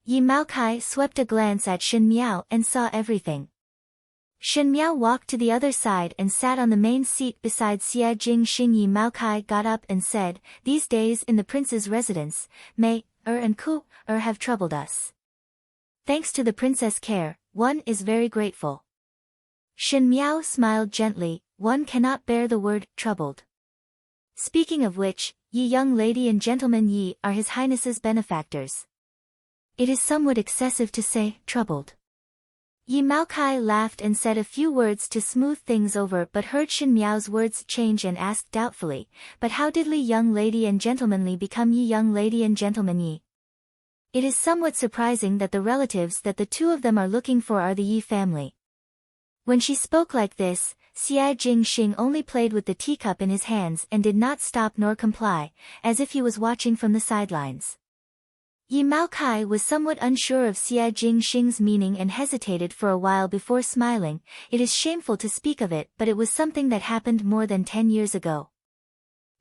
Yi Maocai swept a glance at Shin Miao and saw everything. Shin Miao walked to the other side and sat on the main seat beside Xia Jingxing. Yi Maocai got up and said, "These days in the prince's residence, Mei, and Ku, have troubled us. Thanks to the princess' care, one is very grateful." Shin Miao smiled gently. "One cannot bear the word troubled. Speaking of which, Yi young lady and gentleman Yi are His Highness's benefactors. It is somewhat excessive to say troubled." Yi Maocai laughed and said a few words to smooth things over, but heard Shin Miao's words change and asked doubtfully, "But how did Li young lady and gentleman Li become Yi young lady and gentleman Yi? It is somewhat surprising that the relatives that the two of them are looking for are the Yi family." When she spoke like this, Xia Jingxing only played with the teacup in his hands and did not stop nor comply, as if he was watching from the sidelines. Yi Maocai was somewhat unsure of Xia Jingxing's meaning and hesitated for a while before smiling. "It is shameful to speak of it, but it was something that happened more than 10 years ago.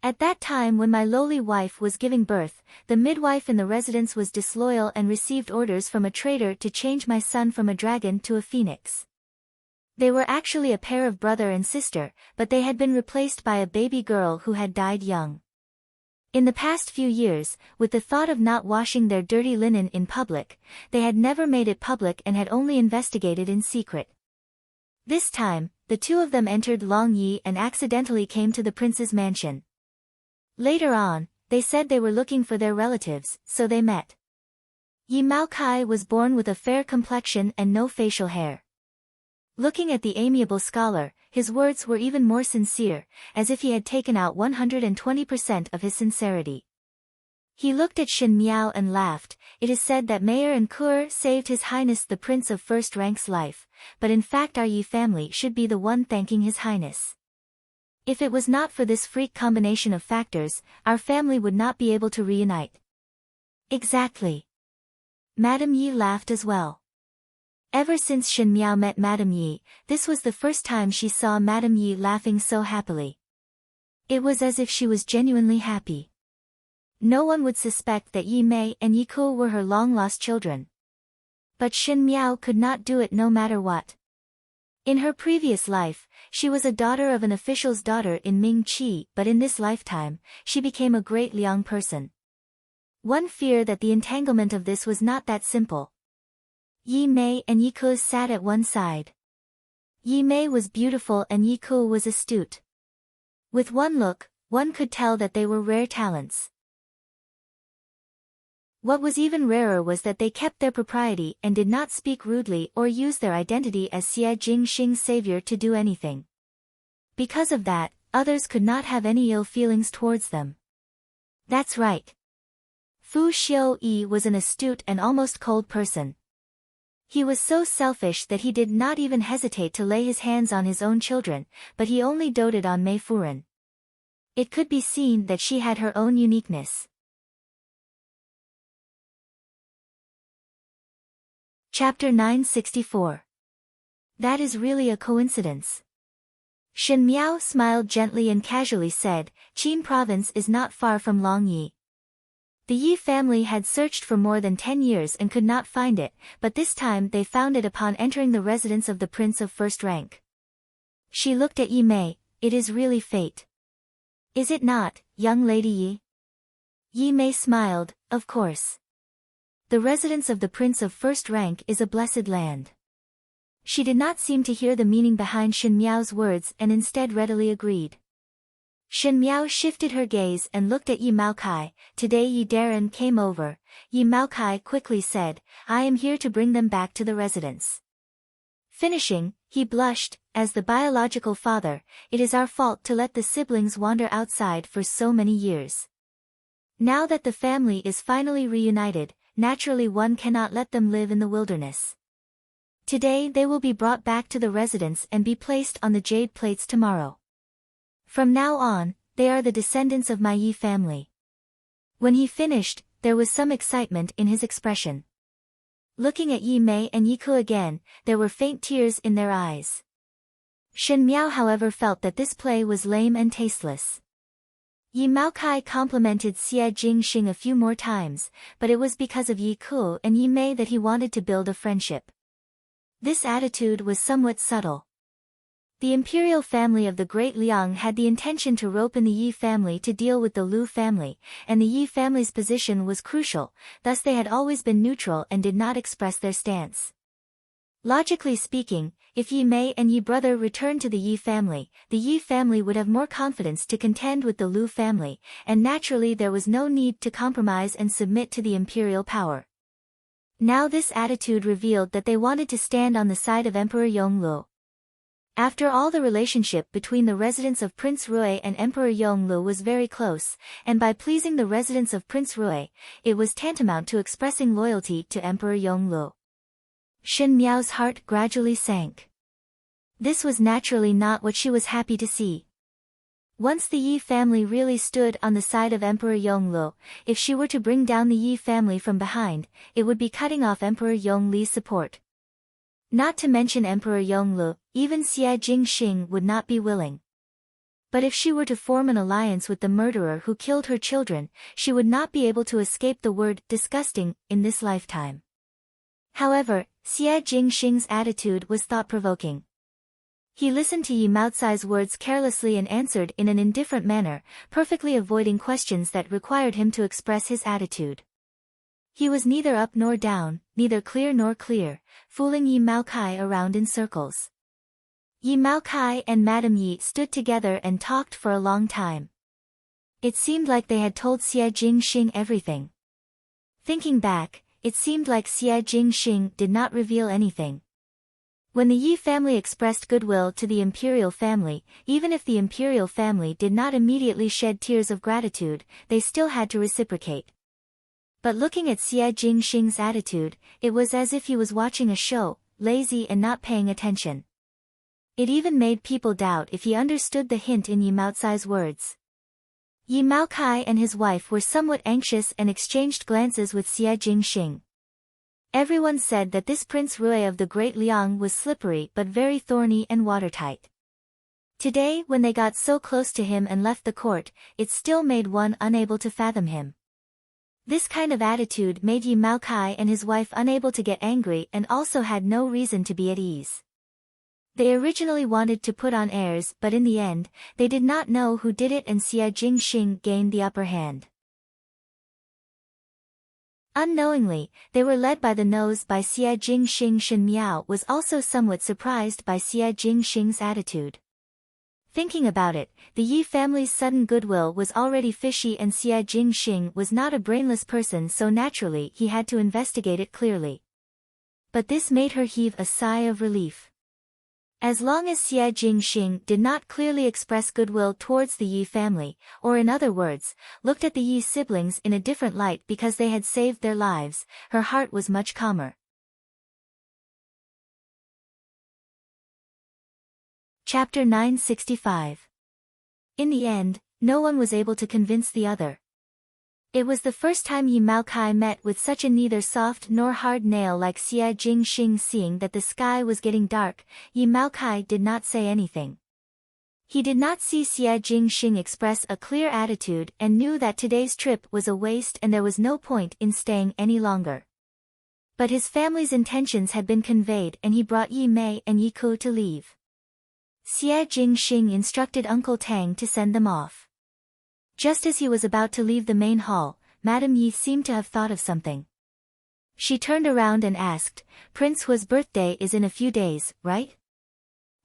At that time when my lowly wife was giving birth, the midwife in the residence was disloyal and received orders from a traitor to change my son from a dragon to a phoenix. They were actually a pair of brother and sister, but they had been replaced by a baby girl who had died young. In the past few years, with the thought of not washing their dirty linen in public, they had never made it public and had only investigated in secret. This time, the two of them entered Long Yi and accidentally came to the prince's mansion. Later on, they said they were looking for their relatives, so they met. Yi Maocai was born with a fair complexion and no facial hair. Looking at the amiable scholar, his words were even more sincere, as if he had taken out 120% of his sincerity. He looked at Shin Miao and laughed. "It is said that Mayor and Kur saved His Highness the Prince of First Rank's life, but in fact our Yi family should be the one thanking His Highness. If it was not for this freak combination of factors, our family would not be able to reunite." "Exactly." Madame Yi laughed as well. Ever since Shin Miao met Madame Yi, this was the first time she saw Madame Yi laughing so happily. It was as if she was genuinely happy. No one would suspect that Yi Mei and Yi Ku were her long-lost children. But Shin Miao could not do it no matter what. In her previous life, she was a daughter of an official's daughter in Ming Qi, but in this lifetime, she became a great Liang person. One feared that the entanglement of this was not that simple. Yi Mei and Yi Ku sat at one side. Yi Mei was beautiful and Yi Ku was astute. With one look, one could tell that they were rare talents. What was even rarer was that they kept their propriety and did not speak rudely or use their identity as Xia Jingxing's savior to do anything. Because of that, others could not have any ill feelings towards them. That's right. Fu Xiu-yi was an astute and almost cold person. He was so selfish that he did not even hesitate to lay his hands on his own children, but he only doted on Mei Furen. It could be seen that she had her own uniqueness. Chapter 964. That is really a coincidence. Shen Miao smiled gently and casually said, Qin province is not far from Longyi. The Yi family had searched for more than 10 years and could not find it, but this time they found it upon entering the residence of the prince of first rank. She looked at Yi Mei. It is really fate. Is it not, young lady Yi? Yi Mei smiled, of course. The residence of the prince of first rank is a blessed land. She did not seem to hear the meaning behind Shen Miao's words and instead readily agreed. Shen Miao shifted her gaze and looked at Yi Maokai. Today Yi Darren came over. Yi Maokai quickly said, I am here to bring them back to the residence. Finishing, he blushed, as the biological father, it is our fault to let the siblings wander outside for so many years. Now that the family is finally reunited, naturally one cannot let them live in the wilderness. Today they will be brought back to the residence and be placed on the jade plates tomorrow. From now on, they are the descendants of my Yi family. When he finished, there was some excitement in his expression. Looking at Yi Mei and Yi Ku again, there were faint tears in their eyes. Shen Miao however felt that this play was lame and tasteless. Yi Maokai complimented Xie Jingxing a few more times, but it was because of Yi Ku and Yi Mei that he wanted to build a friendship. This attitude was somewhat subtle. The imperial family of the Great Liang had the intention to rope in the Yi family to deal with the Lu family, and the Yi family's position was crucial, thus they had always been neutral and did not express their stance. Logically speaking, if Yi Mei and Yi brother returned to the Yi family would have more confidence to contend with the Lu family, and naturally there was no need to compromise and submit to the imperial power. Now this attitude revealed that they wanted to stand on the side of Emperor Yonglu. After all, the relationship between the residents of Prince Rui and Emperor Yonglu was very close, and by pleasing the residents of Prince Rui, it was tantamount to expressing loyalty to Emperor Yonglu. Shen Miao's heart gradually sank. This was naturally not what she was happy to see. Once the Yi family really stood on the side of Emperor Yonglu, if she were to bring down the Yi family from behind, it would be cutting off Emperor Yongli's support. Not to mention Emperor Yonglu, even Xie Jingxing would not be willing. But if she were to form an alliance with the murderer who killed her children, she would not be able to escape the word disgusting in this lifetime. However, Xie Jingxing's attitude was thought-provoking. He listened to Yi Maocai's words carelessly and answered in an indifferent manner, perfectly avoiding questions that required him to express his attitude. He was neither up nor down, neither clear nor clear, fooling Yi Maokai around in circles. Yi Maokai and Madame Yi stood together and talked for a long time. It seemed like they had told Xie Jingxing everything. Thinking back, it seemed like Xie Jingxing did not reveal anything. When the Yi family expressed goodwill to the imperial family, even if the imperial family did not immediately shed tears of gratitude, they still had to reciprocate. But looking at Xie Jingxing's attitude, it was as if he was watching a show, lazy and not paying attention. It even made people doubt if he understood the hint in Yi Maocai's words. Yi Maokai and his wife were somewhat anxious and exchanged glances with Xie Jingxing. Everyone said that this Prince Rui of the Great Liang was slippery but very thorny and watertight. Today, when they got so close to him and left the court, it still made one unable to fathom him. This kind of attitude made Yi Maokai and his wife unable to get angry and also had no reason to be at ease. They originally wanted to put on airs, but in the end, they did not know who did it and Xie Jingxing gained the upper hand. Unknowingly, they were led by the nose by Xie Jingxing. Shen Miao was also somewhat surprised by Xie Jingxing's attitude. Thinking about it, the Yi family's sudden goodwill was already fishy and Xie Jingxing was not a brainless person, so naturally he had to investigate it clearly. But this made her heave a sigh of relief. As long as Xie Jingxing did not clearly express goodwill towards the Yi family, or in other words, looked at the Yi siblings in a different light because they had saved their lives, her heart was much calmer. Chapter 965. In the end, no one was able to convince the other. It was the first time Yi Maokai met with such a neither soft nor hard nail like Xie Jingxing. Seeing that the sky was getting dark, Yi Maokai did not say anything. He did not see Xie Jingxing express a clear attitude and knew that today's trip was a waste and there was no point in staying any longer. But his family's intentions had been conveyed and he brought Yi Mei and Yi Ku to leave. Xie Jingxing instructed Uncle Tang to send them off. Just as he was about to leave the main hall, Madame Yi seemed to have thought of something. She turned around and asked, "Prince Hua's birthday is in a few days, right?"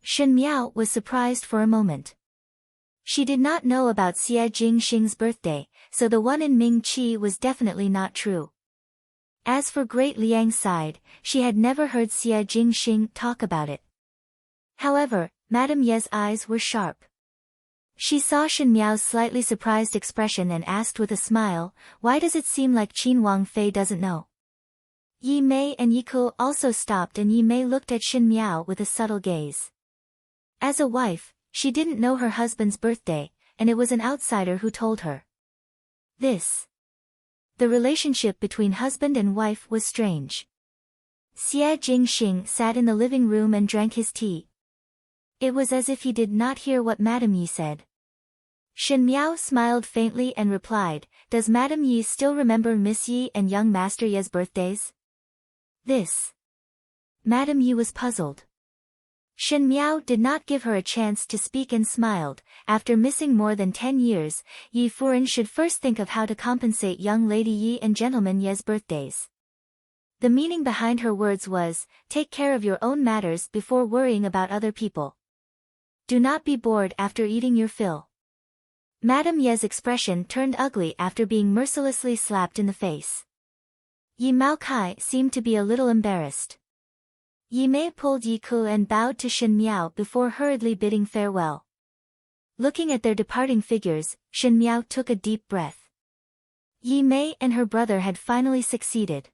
Shen Miao was surprised for a moment. She did not know about Xie Jingxing's birthday, so the one in Ming Qi was definitely not true. As for Great Liang's side, she had never heard Xie Jingxing talk about it. However, Madame Ye's eyes were sharp. She saw Shen Miao's slightly surprised expression and asked with a smile, "Why does it seem like Qin Wangfei doesn't know?" Yi Mei and Yi Ku also stopped and Yi Mei looked at Shen Miao with a subtle gaze. As a wife, she didn't know her husband's birthday, and it was an outsider who told her this. The relationship between husband and wife was strange. Xie Jingxing sat in the living room and drank his tea. It was as if he did not hear what Madame Yi said. Shen Miao smiled faintly and replied, "Does Madame Yi still remember Miss Yi and young Master Ye's birthdays?" This. Madame Yi was puzzled. Shen Miao did not give her a chance to speak and smiled. After missing more than 10 years, Yi Furen should first think of how to compensate young Lady Yi and Gentleman Ye's birthdays. The meaning behind her words was, take care of your own matters before worrying about other people. Do not be bored after eating your fill. Madame Ye's expression turned ugly after being mercilessly slapped in the face. Yi Maokai seemed to be a little embarrassed. Yi Mei pulled Yi Ku and bowed to Shen Miao before hurriedly bidding farewell. Looking at their departing figures, Shen Miao took a deep breath. Yi Mei and her brother had finally succeeded.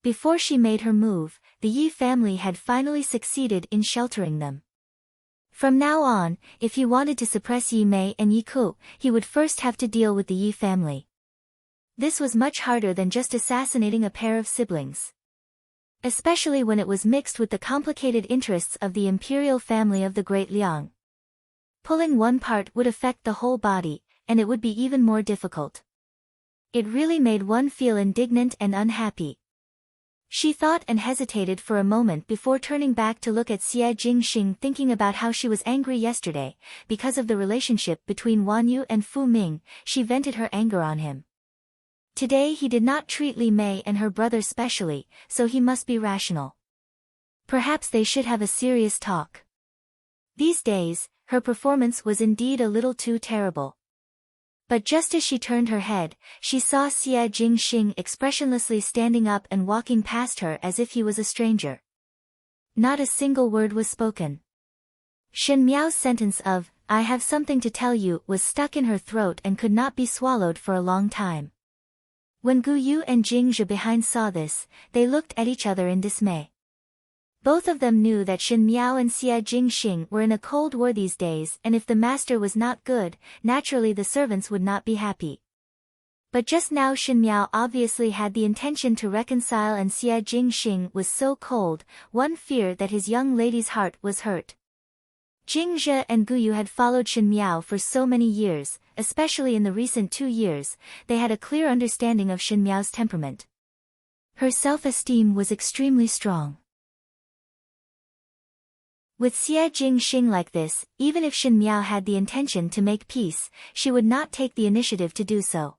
Before she made her move, the Yi family had finally succeeded in sheltering them. From now on, if he wanted to suppress Yi Mei and Yi Ku, he would first have to deal with the Yi family. This was much harder than just assassinating a pair of siblings. Especially when it was mixed with the complicated interests of the imperial family of the Great Liang. Pulling one part would affect the whole body, and it would be even more difficult. It really made one feel indignant and unhappy. She thought and hesitated for a moment before turning back to look at Xie Jingxing, thinking about how she was angry yesterday. Because of the relationship between Wan Yu and Fu Ming, she vented her anger on him. Today he did not treat Li Mei and her brother specially, so he must be rational. Perhaps they should have a serious talk. These days, her performance was indeed a little too terrible. But just as she turned her head, she saw Xie Jingxing expressionlessly standing up and walking past her as if he was a stranger. Not a single word was spoken. Shen Miao's sentence of, "I have something to tell you," was stuck in her throat and could not be swallowed for a long time. When Gu Yu and Jing Zhe behind saw this, they looked at each other in dismay. Both of them knew that Shen Miao and Xie Jingxing were in a cold war these days, and if the master was not good, naturally the servants would not be happy. But just now Shen Miao obviously had the intention to reconcile, and Xie Jingxing was so cold, one feared that his young lady's heart was hurt. Jing Zhe and Gu Yu had followed Shen Miao for so many years, especially in the recent 2 years, they had a clear understanding of Shen Miao's temperament. Her self-esteem was extremely strong. With Xie Jingxing like this, even if Shen Miao had the intention to make peace, she would not take the initiative to do so.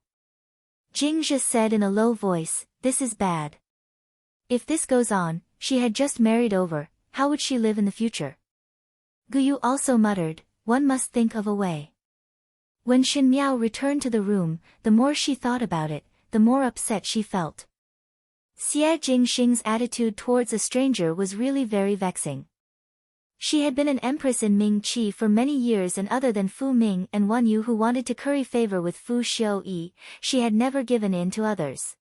Jing Zhe said in a low voice, "This is bad. If this goes on," she had just married over, "how would she live in the future?" Gu Yu also muttered, "One must think of a way." When Shen Miao returned to the room, the more she thought about it, the more upset she felt. Xie Jingxing's attitude towards a stranger was really very vexing. She had been an empress in Ming Qi for many years, and other than Fu Ming and Wan Yu who wanted to curry favor with Fu Xiuyi, she had never given in to others.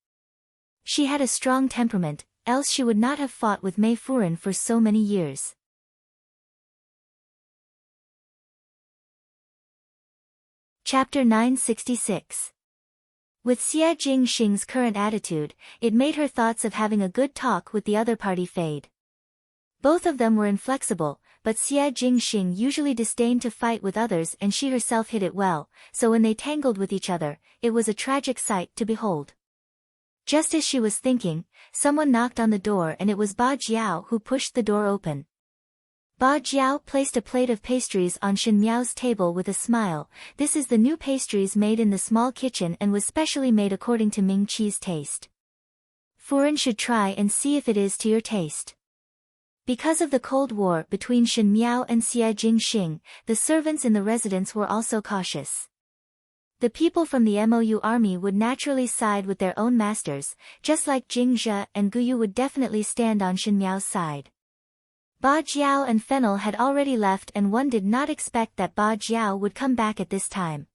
She had a strong temperament, else she would not have fought with Mei Furen for so many years. Chapter 966. With Xie Jingxing's current attitude, it made her thoughts of having a good talk with the other party fade. Both of them were inflexible, but Xie Jingxing usually disdained to fight with others and she herself hid it well, so when they tangled with each other, it was a tragic sight to behold. Just as she was thinking, someone knocked on the door and it was Ba Jiao who pushed the door open. Ba Jiao placed a plate of pastries on Shen Miao's table with a smile. This is the new pastries made in the small kitchen and was specially made according to Ming Qi's taste. Furen should try and see if it is to your taste. Because of the Cold War between Shen Miao and Xie Jingxing, the servants in the residence were also cautious. The people from the MOU army would naturally side with their own masters, just like Jing Zhe and Guyu would definitely stand on Shen Miao's side. Ba Jiao and Fennel had already left and one did not expect that Ba Jiao would come back at this time.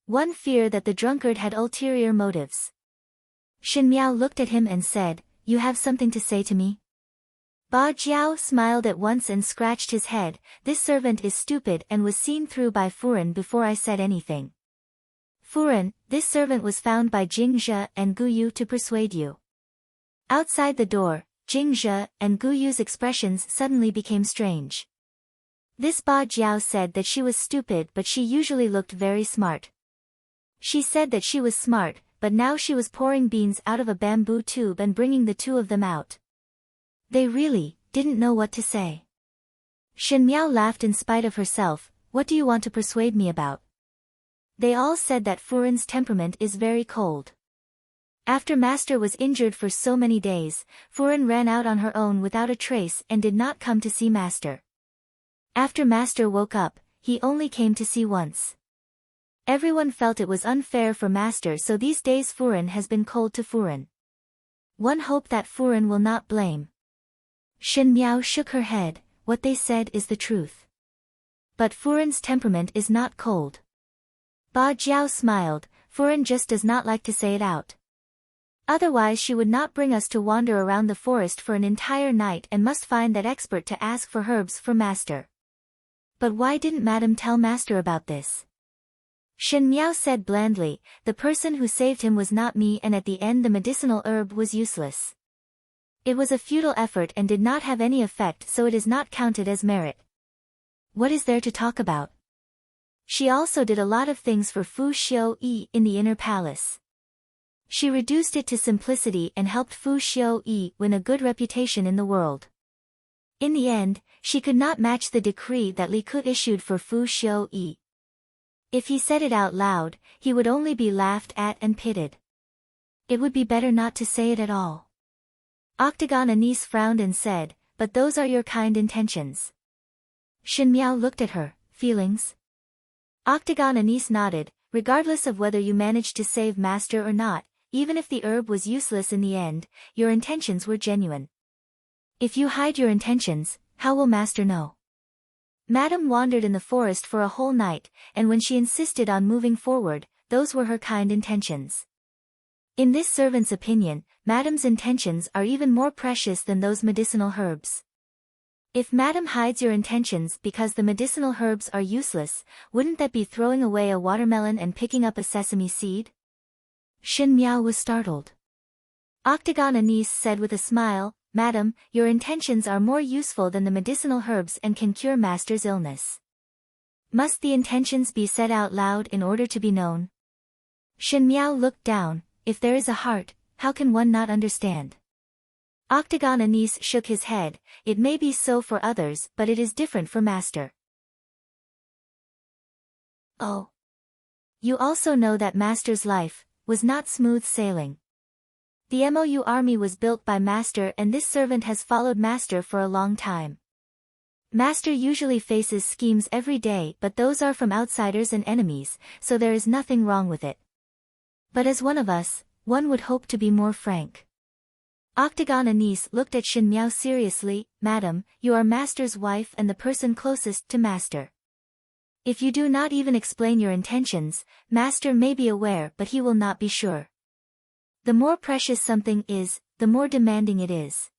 One feared that the drunkard had ulterior motives. Shen Miao looked at him and said, "You have something to say to me?" Ba Jiao smiled at once and scratched his head. "This servant is stupid and was seen through by Furen before I said anything." "Furen, this servant was found by Jing Zhe and Guyu to persuade you." Outside the door, Jing Zhe and Guyu's expressions suddenly became strange. This Ba Jiao said that she was stupid but she usually looked very smart. She said that she was smart, but now she was pouring beans out of a bamboo tube and bringing the two of them out. They really didn't know what to say. Shen Miao laughed in spite of herself. "What do you want to persuade me about?" They all said that Furen's temperament is very cold. After Master was injured for so many days, Furen ran out on her own without a trace and did not come to see Master. After Master woke up, he only came to see once. Everyone felt it was unfair for Master, so these days Furen has been cold to Furen. One hoped that Furen will not blame. Shen Miao shook her head. "What they said is the truth. But Furen's temperament is not cold." Ba Jiao smiled. "Furen just does not like to say it out. Otherwise she would not bring us to wander around the forest for an entire night and must find that expert to ask for herbs for Master." "But why didn't Madam tell Master about this?" Shen Miao said blandly. "The person who saved him was not me and at the end the medicinal herb was useless. It was a futile effort and did not have any effect, so it is not counted as merit. What is there to talk about? She also did a lot of things for Fu Xiu-yi in the inner palace. She reduced it to simplicity and helped Fu Xiu-yi win a good reputation in the world. In the end, she could not match the decree that Li Ku issued for Fu Xiu-yi. If he said it out loud, he would only be laughed at and pitted. It would be better not to say it at all." Octagon Anise frowned and said, "But those are your kind intentions." Shen Miao looked at her. "Feelings?" Octagon Anise nodded. "Regardless of whether you managed to save Master or not, even if the herb was useless in the end, your intentions were genuine. If you hide your intentions, how will Master know?" Madam wandered in the forest for a whole night, and when she insisted on moving forward, those were her kind intentions. In this servant's opinion, Madam's intentions are even more precious than those medicinal herbs. If Madam hides your intentions because the medicinal herbs are useless, wouldn't that be throwing away a watermelon and picking up a sesame seed? Shen Miao was startled. Octagon Anise said with a smile, "Madam, your intentions are more useful than the medicinal herbs and can cure Master's illness. Must the intentions be said out loud in order to be known?" Shen Miao looked down. "If there is a heart, how can one not understand?" Octagon Anise shook his head. "It may be so for others, but it is different for Master." "Oh. You also know that Master's life was not smooth sailing. The MOU army was built by Master and this servant has followed Master for a long time. Master usually faces schemes every day, but those are from outsiders and enemies, so there is nothing wrong with it. But as one of us, one would hope to be more frank." Octagon Anise looked at Shen Miao seriously. "Madam, you are Master's wife and the person closest to Master. If you do not even explain your intentions, Master may be aware but he will not be sure. The more precious something is, the more demanding it is.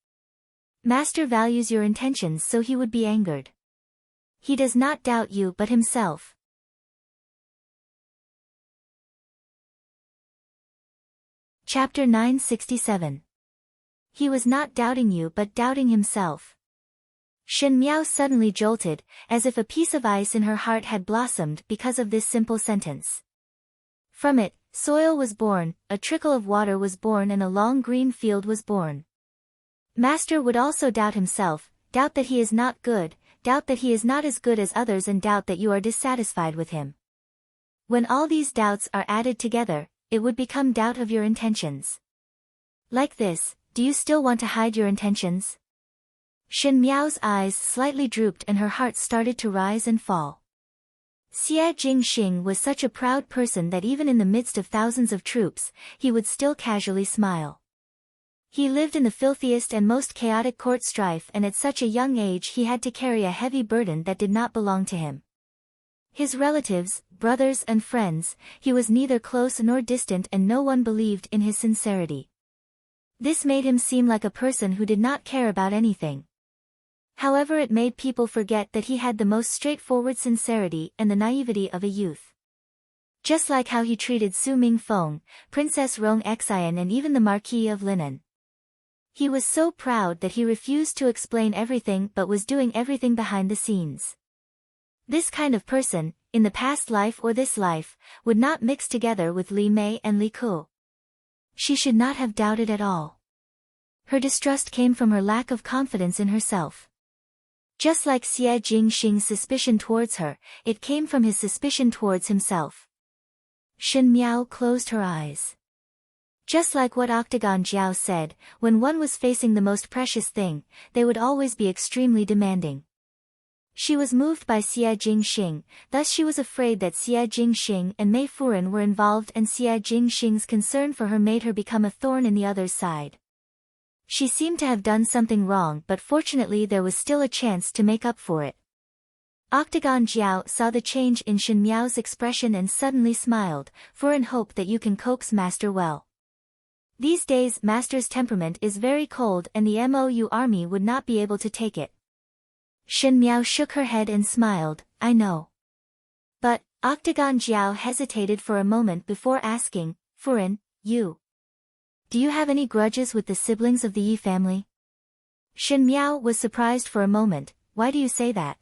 Master values your intentions so he would be angered. He does not doubt you but himself. Chapter 967. He was not doubting you but doubting himself. Shen Miao suddenly jolted, as if a piece of ice in her heart had blossomed because of this simple sentence. From it, soil was born, a trickle of water was born, and a long green field was born. Master would also doubt himself, doubt that he is not good, doubt that he is not as good as others, and doubt that you are dissatisfied with him. When all these doubts are added together, it would become doubt of your intentions. Like this, do you still want to hide your intentions? Shen Miao's eyes slightly drooped and her heart started to rise and fall. Xie Jingxing was such a proud person that even in the midst of thousands of troops, he would still casually smile. He lived in the filthiest and most chaotic court strife, and at such a young age he had to carry a heavy burden that did not belong to him. His relatives, brothers and friends, he was neither close nor distant, and no one believed in his sincerity. This made him seem like a person who did not care about anything. However, it made people forget that he had the most straightforward sincerity and the naivety of a youth. Just like how he treated Su Mingfeng, Princess Rong Xian, and even the Marquis of Linan. He was so proud that he refused to explain everything but was doing everything behind the scenes. This kind of person, in the past life or this life, would not mix together with Li Mei and Li Ku. She should not have doubted at all. Her distrust came from her lack of confidence in herself. Just like Xie Jingxing's suspicion towards her, it came from his suspicion towards himself. Shen Miao closed her eyes. Just like what Octagon Jiao said, when one was facing the most precious thing, they would always be extremely demanding. She was moved by Xie Jingxing, thus she was afraid that Xie Jingxing and Mei Furan were involved, and Xie Jingxing's concern for her made her become a thorn in the other's side. She seemed to have done something wrong, but fortunately there was still a chance to make up for it. Octagon Jiao saw the change in Shen Miao's expression and suddenly smiled, Furan, hope that you can coax Master well. These days Master's temperament is very cold and the Mou army would not be able to take it. Shen Miao shook her head and smiled, I know. But, Octagon Jiao hesitated for a moment before asking, Furan, do you have any grudges with the siblings of the Yi family? Shen Miao was surprised for a moment, why do you say that?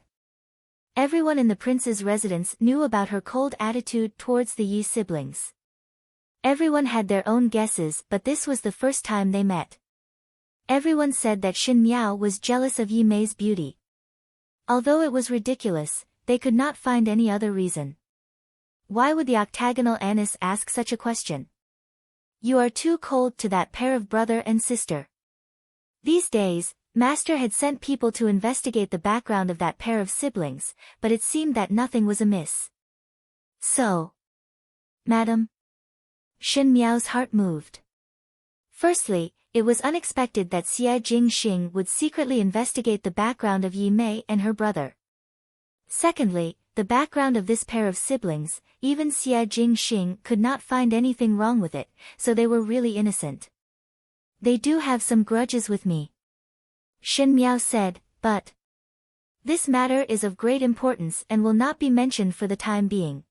Everyone in the prince's residence knew about her cold attitude towards the Yi siblings. Everyone had their own guesses, but this was the first time they met. Everyone said that Shen Miao was jealous of Yi Mei's beauty. Although it was ridiculous, they could not find any other reason. Why would the octagonal Anis ask such a question? You are too cold to that pair of brother and sister. These days, Master had sent people to investigate the background of that pair of siblings, but it seemed that nothing was amiss. So, Madam? Shen Miao's heart moved. Firstly, it was unexpected that Xie Jingxing would secretly investigate the background of Yi Mei and her brother. Secondly, the background of this pair of siblings, even Xie Jingxing could not find anything wrong with it, so they were really innocent. They do have some grudges with me. Shen Miao said, but this matter is of great importance and will not be mentioned for the time being.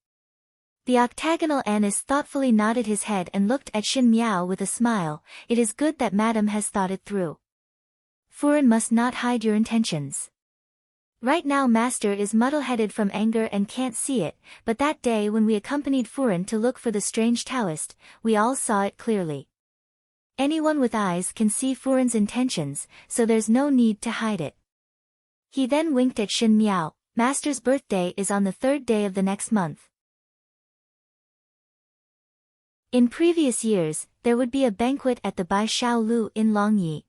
The octagonal Anis thoughtfully nodded his head and looked at Shen Miao with a smile, it is good that Madam has thought it through. Furan must not hide your intentions. Right now Master is muddle-headed from anger and can't see it, but that day when we accompanied Furan to look for the strange Taoist, we all saw it clearly. Anyone with eyes can see Furan's intentions, so there's no need to hide it. He then winked at Shen Miao, Master's birthday is on the 3rd day of the next month. In previous years, there would be a banquet at the Bai Shao Lu in Longyi.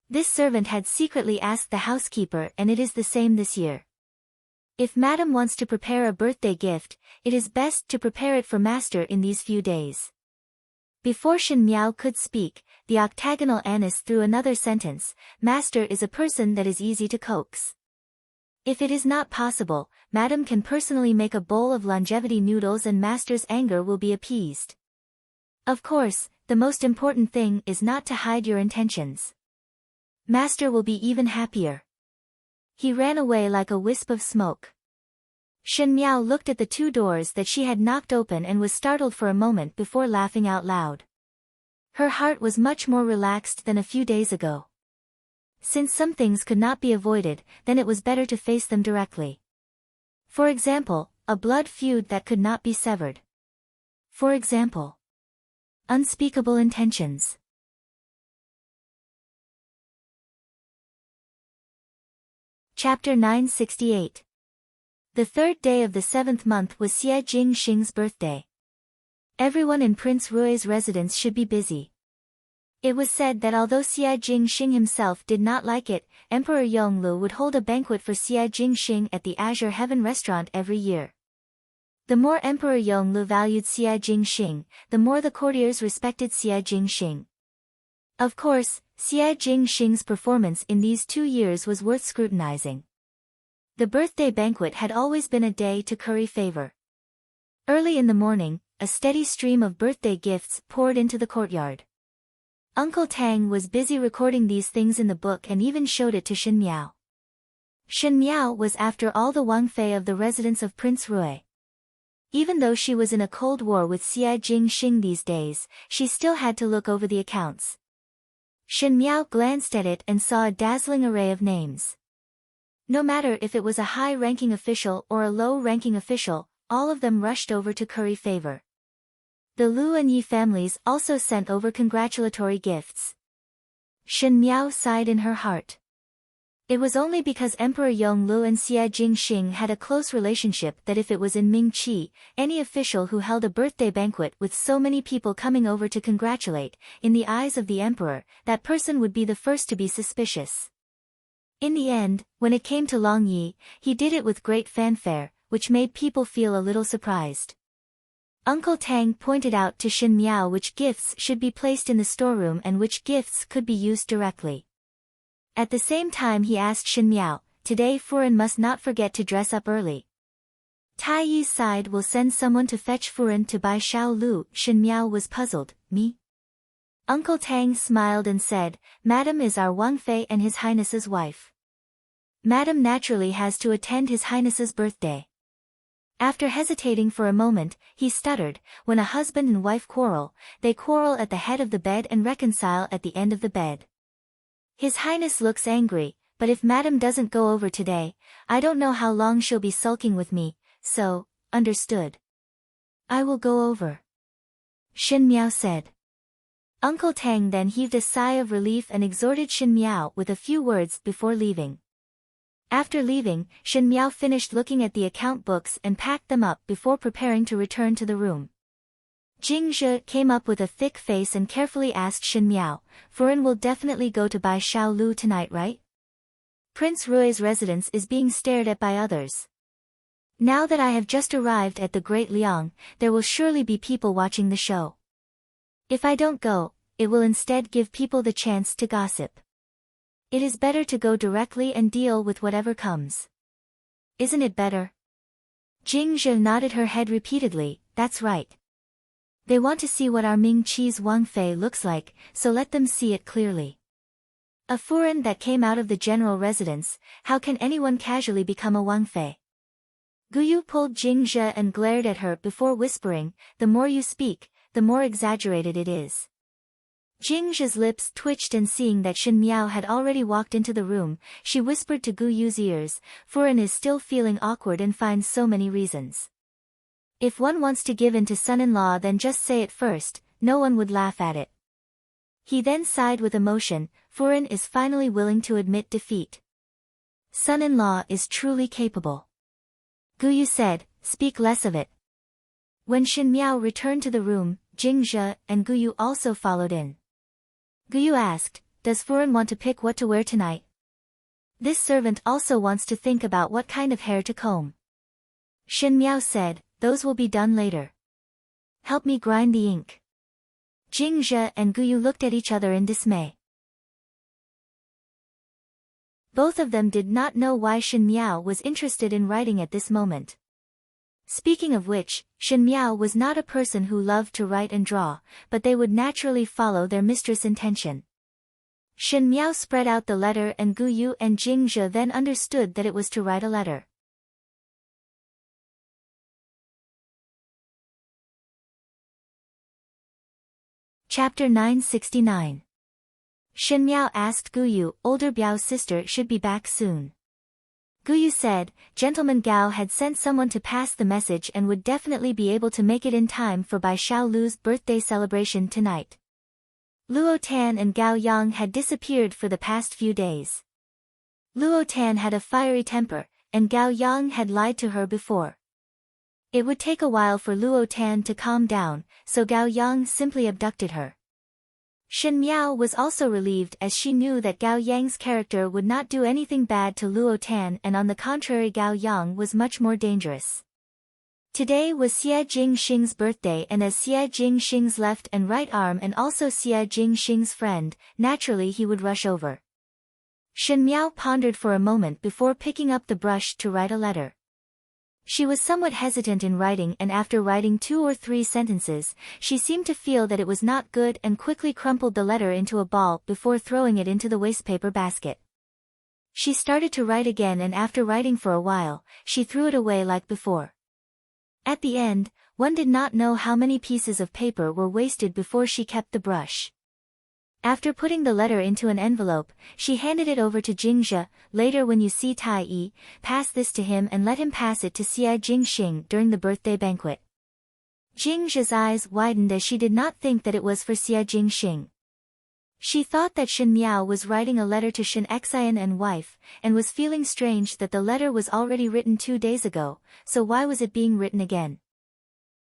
This servant had secretly asked the housekeeper, and it is the same this year. If Madam wants to prepare a birthday gift, it is best to prepare it for Master in these few days. Before Shen Miao could speak, the octagonal Anis threw another sentence, Master is a person that is easy to coax. If it is not possible, Madam can personally make a bowl of longevity noodles and Master's anger will be appeased. Of course, the most important thing is not to hide your intentions. Master will be even happier. He ran away like a wisp of smoke. Shen Miao looked at the 2 doors that she had knocked open and was startled for a moment before laughing out loud. Her heart was much more relaxed than a few days ago. Since some things could not be avoided, then it was better to face them directly. For example, a blood feud that could not be severed. For example, unspeakable intentions. Chapter 968. The third day of the 7th month was Xie Jingxing's birthday. Everyone in Prince Rui's residence should be busy. It was said that although Xie Jingxing himself did not like it, Emperor Yonglu would hold a banquet for Xie Jingxing at the Azure Heaven restaurant every year. The more Emperor Yonglu valued Xie Jingxing, the more the courtiers respected Xie Jingxing. Of course, Xie Jingxing's performance in these 2 years was worth scrutinizing. The birthday banquet had always been a day to curry favor. Early in the morning, a steady stream of birthday gifts poured into the courtyard. Uncle Tang was busy recording these things in the book and even showed it to Shen Miao. Shen Miao was after all the Wang Fei of the residence of Prince Rui. Even though she was in a cold war with Xie Jingxing these days, she still had to look over the accounts. Shen Miao glanced at it and saw a dazzling array of names. No matter if it was a high-ranking official or a low-ranking official, all of them rushed over to curry favor. The Lu and Yi families also sent over congratulatory gifts. Shen Miao sighed in her heart. It was only because Emperor Yonglu and Xie Jingxing had a close relationship that if it was in Mingqi, any official who held a birthday banquet with so many people coming over to congratulate, in the eyes of the emperor, that person would be the first to be suspicious. In the end, when it came to Long Yi, he did it with great fanfare, which made people feel a little surprised. Uncle Tang pointed out to Shen Miao which gifts should be placed in the storeroom and which gifts could be used directly. At the same time he asked Shen Miao, "Today Furen must not forget to dress up early." Tai Yi's side will send someone to fetch Furen to buy Xiao Lu. Shen Miao was puzzled. Me? Uncle Tang smiled and said, "Madam is our Wang Fei and His Highness's wife. Madam naturally has to attend His Highness's birthday." After hesitating for a moment, he stuttered, "When a husband and wife quarrel, they quarrel at the head of the bed and reconcile at the end of the bed. His Highness looks angry, but if Madam doesn't go over today, I don't know how long she'll be sulking with me, so, understood. I will go over," Shen Miao said. Uncle Tang then heaved a sigh of relief and exhorted Shen Miao with a few words before leaving. After leaving, Shen Miao finished looking at the account books and packed them up before preparing to return to the room. Jing Zhe came up with a thick face and carefully asked Shen Miao, "Furen will definitely go to buy Xiao Lu tonight, right? Prince Rui's residence is being stared at by others. Now that I have just arrived at the Great Liang, there will surely be people watching the show. If I don't go, it will instead give people the chance to gossip. It is better to go directly and deal with whatever comes. Isn't it better?" Jing Zhe nodded her head repeatedly. "That's right. They want to see what our Mingqi's Wang Fei looks like, so let them see it clearly. A Furen that came out of the general residence, how can anyone casually become a Wang Fei?" Guyu pulled Jing Zhe and glared at her before whispering, "The more you speak, the more exaggerated it is." Jing Zhe's lips twitched and seeing that Shen Miao had already walked into the room, she whispered to Guyu's ears, "Furen is still feeling awkward and finds so many reasons. If one wants to give in to son-in-law then just say it first, no one would laugh at it." He then sighed with emotion, Furen is finally willing to admit defeat. Son-in-law is truly capable. Guyu said, "Speak less of it." When Shen Miao returned to the room, Jing Zhe and Guyu also followed in. Guyu asked, "Does Furen want to pick what to wear tonight? This servant also wants to think about what kind of hair to comb." Shen Miao said, "Those will be done later. Help me grind the ink." Jing Zhe and Guyu looked at each other in dismay. Both of them did not know why Shen Miao was interested in writing at this moment. Speaking of which, Shen Miao was not a person who loved to write and draw, but they would naturally follow their mistress' intention. Shen Miao spread out the letter and Guyu and Jing Zhe then understood that it was to write a letter. Chapter 969. Shen Miao asked Guyu, older Biao's sister, should be back soon. Guyu said, Gentleman Gao had sent someone to pass the message and would definitely be able to make it in time for Bai Xiaolu's birthday celebration tonight. Luo Tan and Gao Yang had disappeared for the past few days. Luo Tan had a fiery temper, and Gao Yang had lied to her before. It would take a while for Luo Tan to calm down, so Gao Yang simply abducted her. Shen Miao was also relieved as she knew that Gao Yang's character would not do anything bad to Luo Tan, and on the contrary Gao Yang was much more dangerous. Today was Xie Jingxing's birthday, and as Xie Jingxing's left and right arm and also Xie Jingxing's friend, naturally he would rush over. Shen Miao pondered for a moment before picking up the brush to write a letter. She was somewhat hesitant in writing, and after writing 2 or 3 sentences, she seemed to feel that it was not good and quickly crumpled the letter into a ball before throwing it into the wastepaper basket. She started to write again, and after writing for a while, she threw it away like before. At the end, one did not know how many pieces of paper were wasted before she kept the brush. After putting the letter into an envelope, she handed it over to Jingzhe. Later when you see Tai Yi, pass this to him and let him pass it to Xie Jingxing during the birthday banquet. Jingzhe's eyes widened as she did not think that it was for Xie Jingxing. She thought that Shen Miao was writing a letter to Shen Xian and wife, and was feeling strange that the letter was already written 2 days ago, so why was it being written again?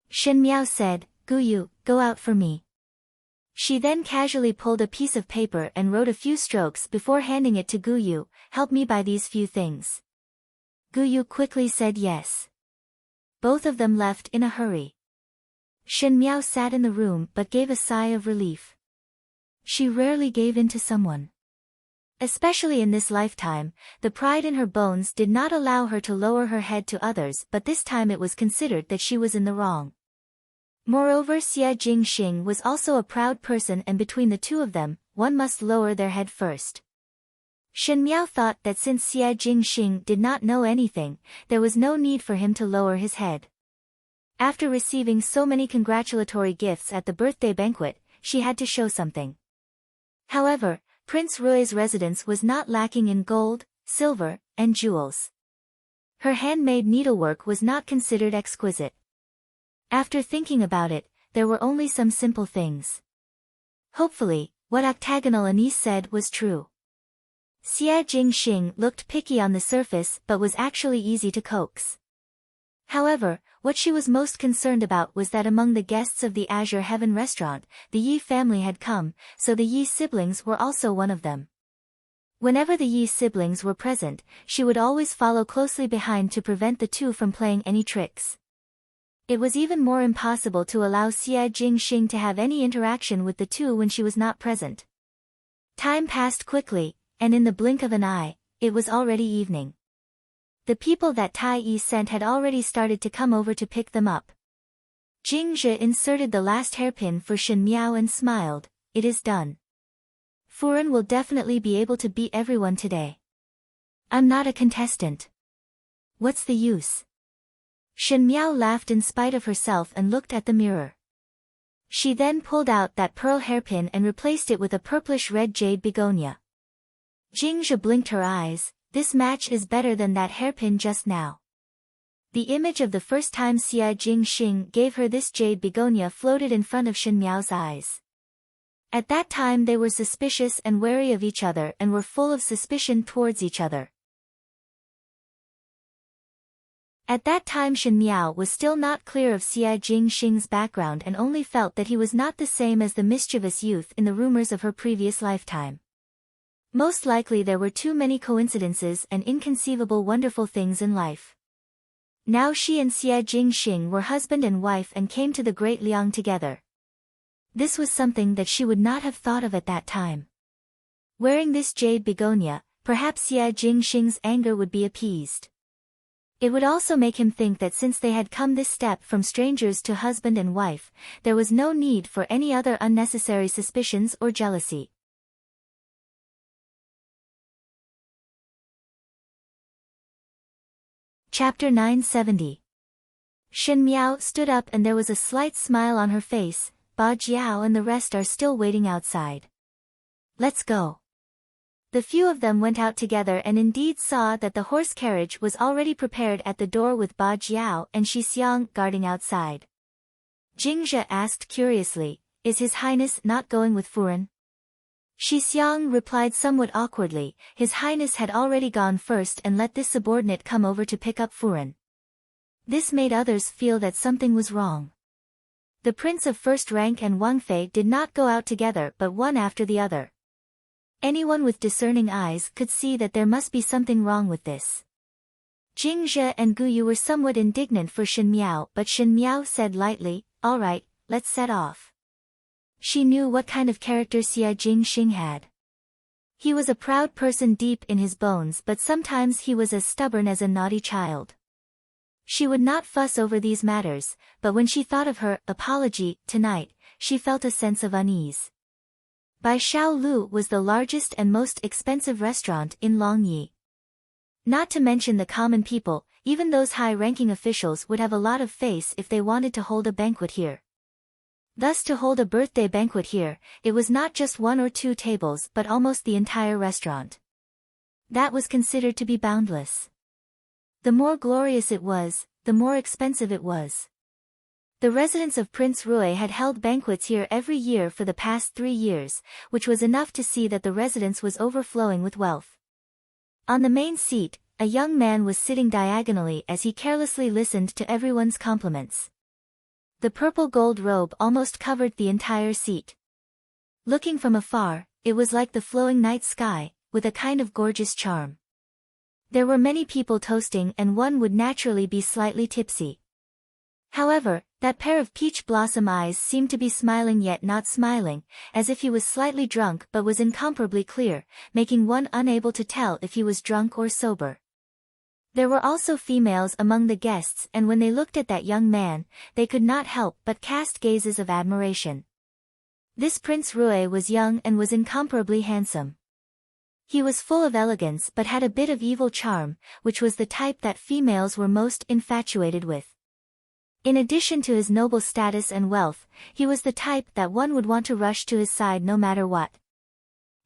Shen Miao said, Guyu, go out for me. She then casually pulled a piece of paper and wrote a few strokes before handing it to Guyu, help me buy these few things. Guyu quickly said yes. Both of them left in a hurry. Shen Miao sat in the room but gave a sigh of relief. She rarely gave in to someone. Especially in this lifetime, the pride in her bones did not allow her to lower her head to others, but this time it was considered that she was in the wrong. Moreover, Xie Jingxing was also a proud person, and between the two of them, one must lower their head first. Shen Miao thought that since Xie Jingxing did not know anything, there was no need for him to lower his head. After receiving so many congratulatory gifts at the birthday banquet, she had to show something. However, Prince Rui's residence was not lacking in gold, silver, and jewels. Her handmade needlework was not considered exquisite. After thinking about it, there were only some simple things. Hopefully, what octagonal Anise said was true. Xie Jingxing looked picky on the surface but was actually easy to coax. However, what she was most concerned about was that among the guests of the Azure Heaven restaurant, the Yi family had come, so the Yi siblings were also one of them. Whenever the Yi siblings were present, she would always follow closely behind to prevent the two from playing any tricks. It was even more impossible to allow Xie Jingxing to have any interaction with the two when she was not present. Time passed quickly, and in the blink of an eye, it was already evening. The people that Tai Yi sent had already started to come over to pick them up. Jingzhe inserted the last hairpin for Shen Miao and smiled, it is done. Furen will definitely be able to beat everyone today. I'm not a contestant. What's the use? Shen Miao laughed in spite of herself and looked at the mirror. She then pulled out that pearl hairpin and replaced it with a purplish-red jade begonia. Jingzhe blinked her eyes, this match is better than that hairpin just now. The image of the first time Xie Jingxing gave her this jade begonia floated in front of Shen Miao's eyes. At that time they were suspicious and wary of each other and were full of suspicion towards each other. At that time Shen Miao was still not clear of Xie Jingxing's background and only felt that he was not the same as the mischievous youth in the rumors of her previous lifetime. Most likely there were too many coincidences and inconceivable wonderful things in life. Now she and Xie Jingxing were husband and wife and came to the Great Liang together. This was something that she would not have thought of at that time. Wearing this jade begonia, perhaps Xie Jingxing's anger would be appeased. It would also make him think that since they had come this step from strangers to husband and wife, there was no need for any other unnecessary suspicions or jealousy. Chapter 970. Shen Miao stood up and there was a slight smile on her face. Ba Jiao and the rest are still waiting outside. Let's go. The few of them went out together and indeed saw that the horse carriage was already prepared at the door with Ba Jiao and Shi Xiang guarding outside. Jingzhe asked curiously, "Is His Highness not going with Furen?" Shi Xiang replied somewhat awkwardly, "His Highness had already gone first and let this subordinate come over to pick up Furen." This made others feel that something was wrong. The prince of first rank and Wang Fei did not go out together but one after the other. Anyone with discerning eyes could see that there must be something wrong with this. Jingzhe and Gu Yu were somewhat indignant for Shen Miao, but Shen Miao said lightly, "All right, let's set off." She knew what kind of character Xia Jingxing had. He was a proud person deep in his bones, but sometimes he was as stubborn as a naughty child. She would not fuss over these matters, but when she thought of her apology tonight, she felt a sense of unease. Bai Xiaolu was the largest and most expensive restaurant in Longyi. Not to mention the common people, even those high-ranking officials would have a lot of face if they wanted to hold a banquet here. Thus to hold a birthday banquet here, it was not just one or two tables but almost the entire restaurant. That was considered to be boundless. The more glorious it was, the more expensive it was. The residence of Prince Rui had held banquets here every year for the past 3 years, which was enough to see that the residence was overflowing with wealth. On the main seat, a young man was sitting diagonally as he carelessly listened to everyone's compliments. The purple gold robe almost covered the entire seat. Looking from afar, it was like the flowing night sky, with a kind of gorgeous charm. There were many people toasting and one would naturally be slightly tipsy. However, that pair of peach blossom eyes seemed to be smiling yet not smiling, as if he was slightly drunk but was incomparably clear, making one unable to tell if he was drunk or sober. There were also females among the guests, and when they looked at that young man, they could not help but cast gazes of admiration. This Prince Rui was young and was incomparably handsome. He was full of elegance but had a bit of evil charm, which was the type that females were most infatuated with. In addition to his noble status and wealth, he was the type that one would want to rush to his side no matter what.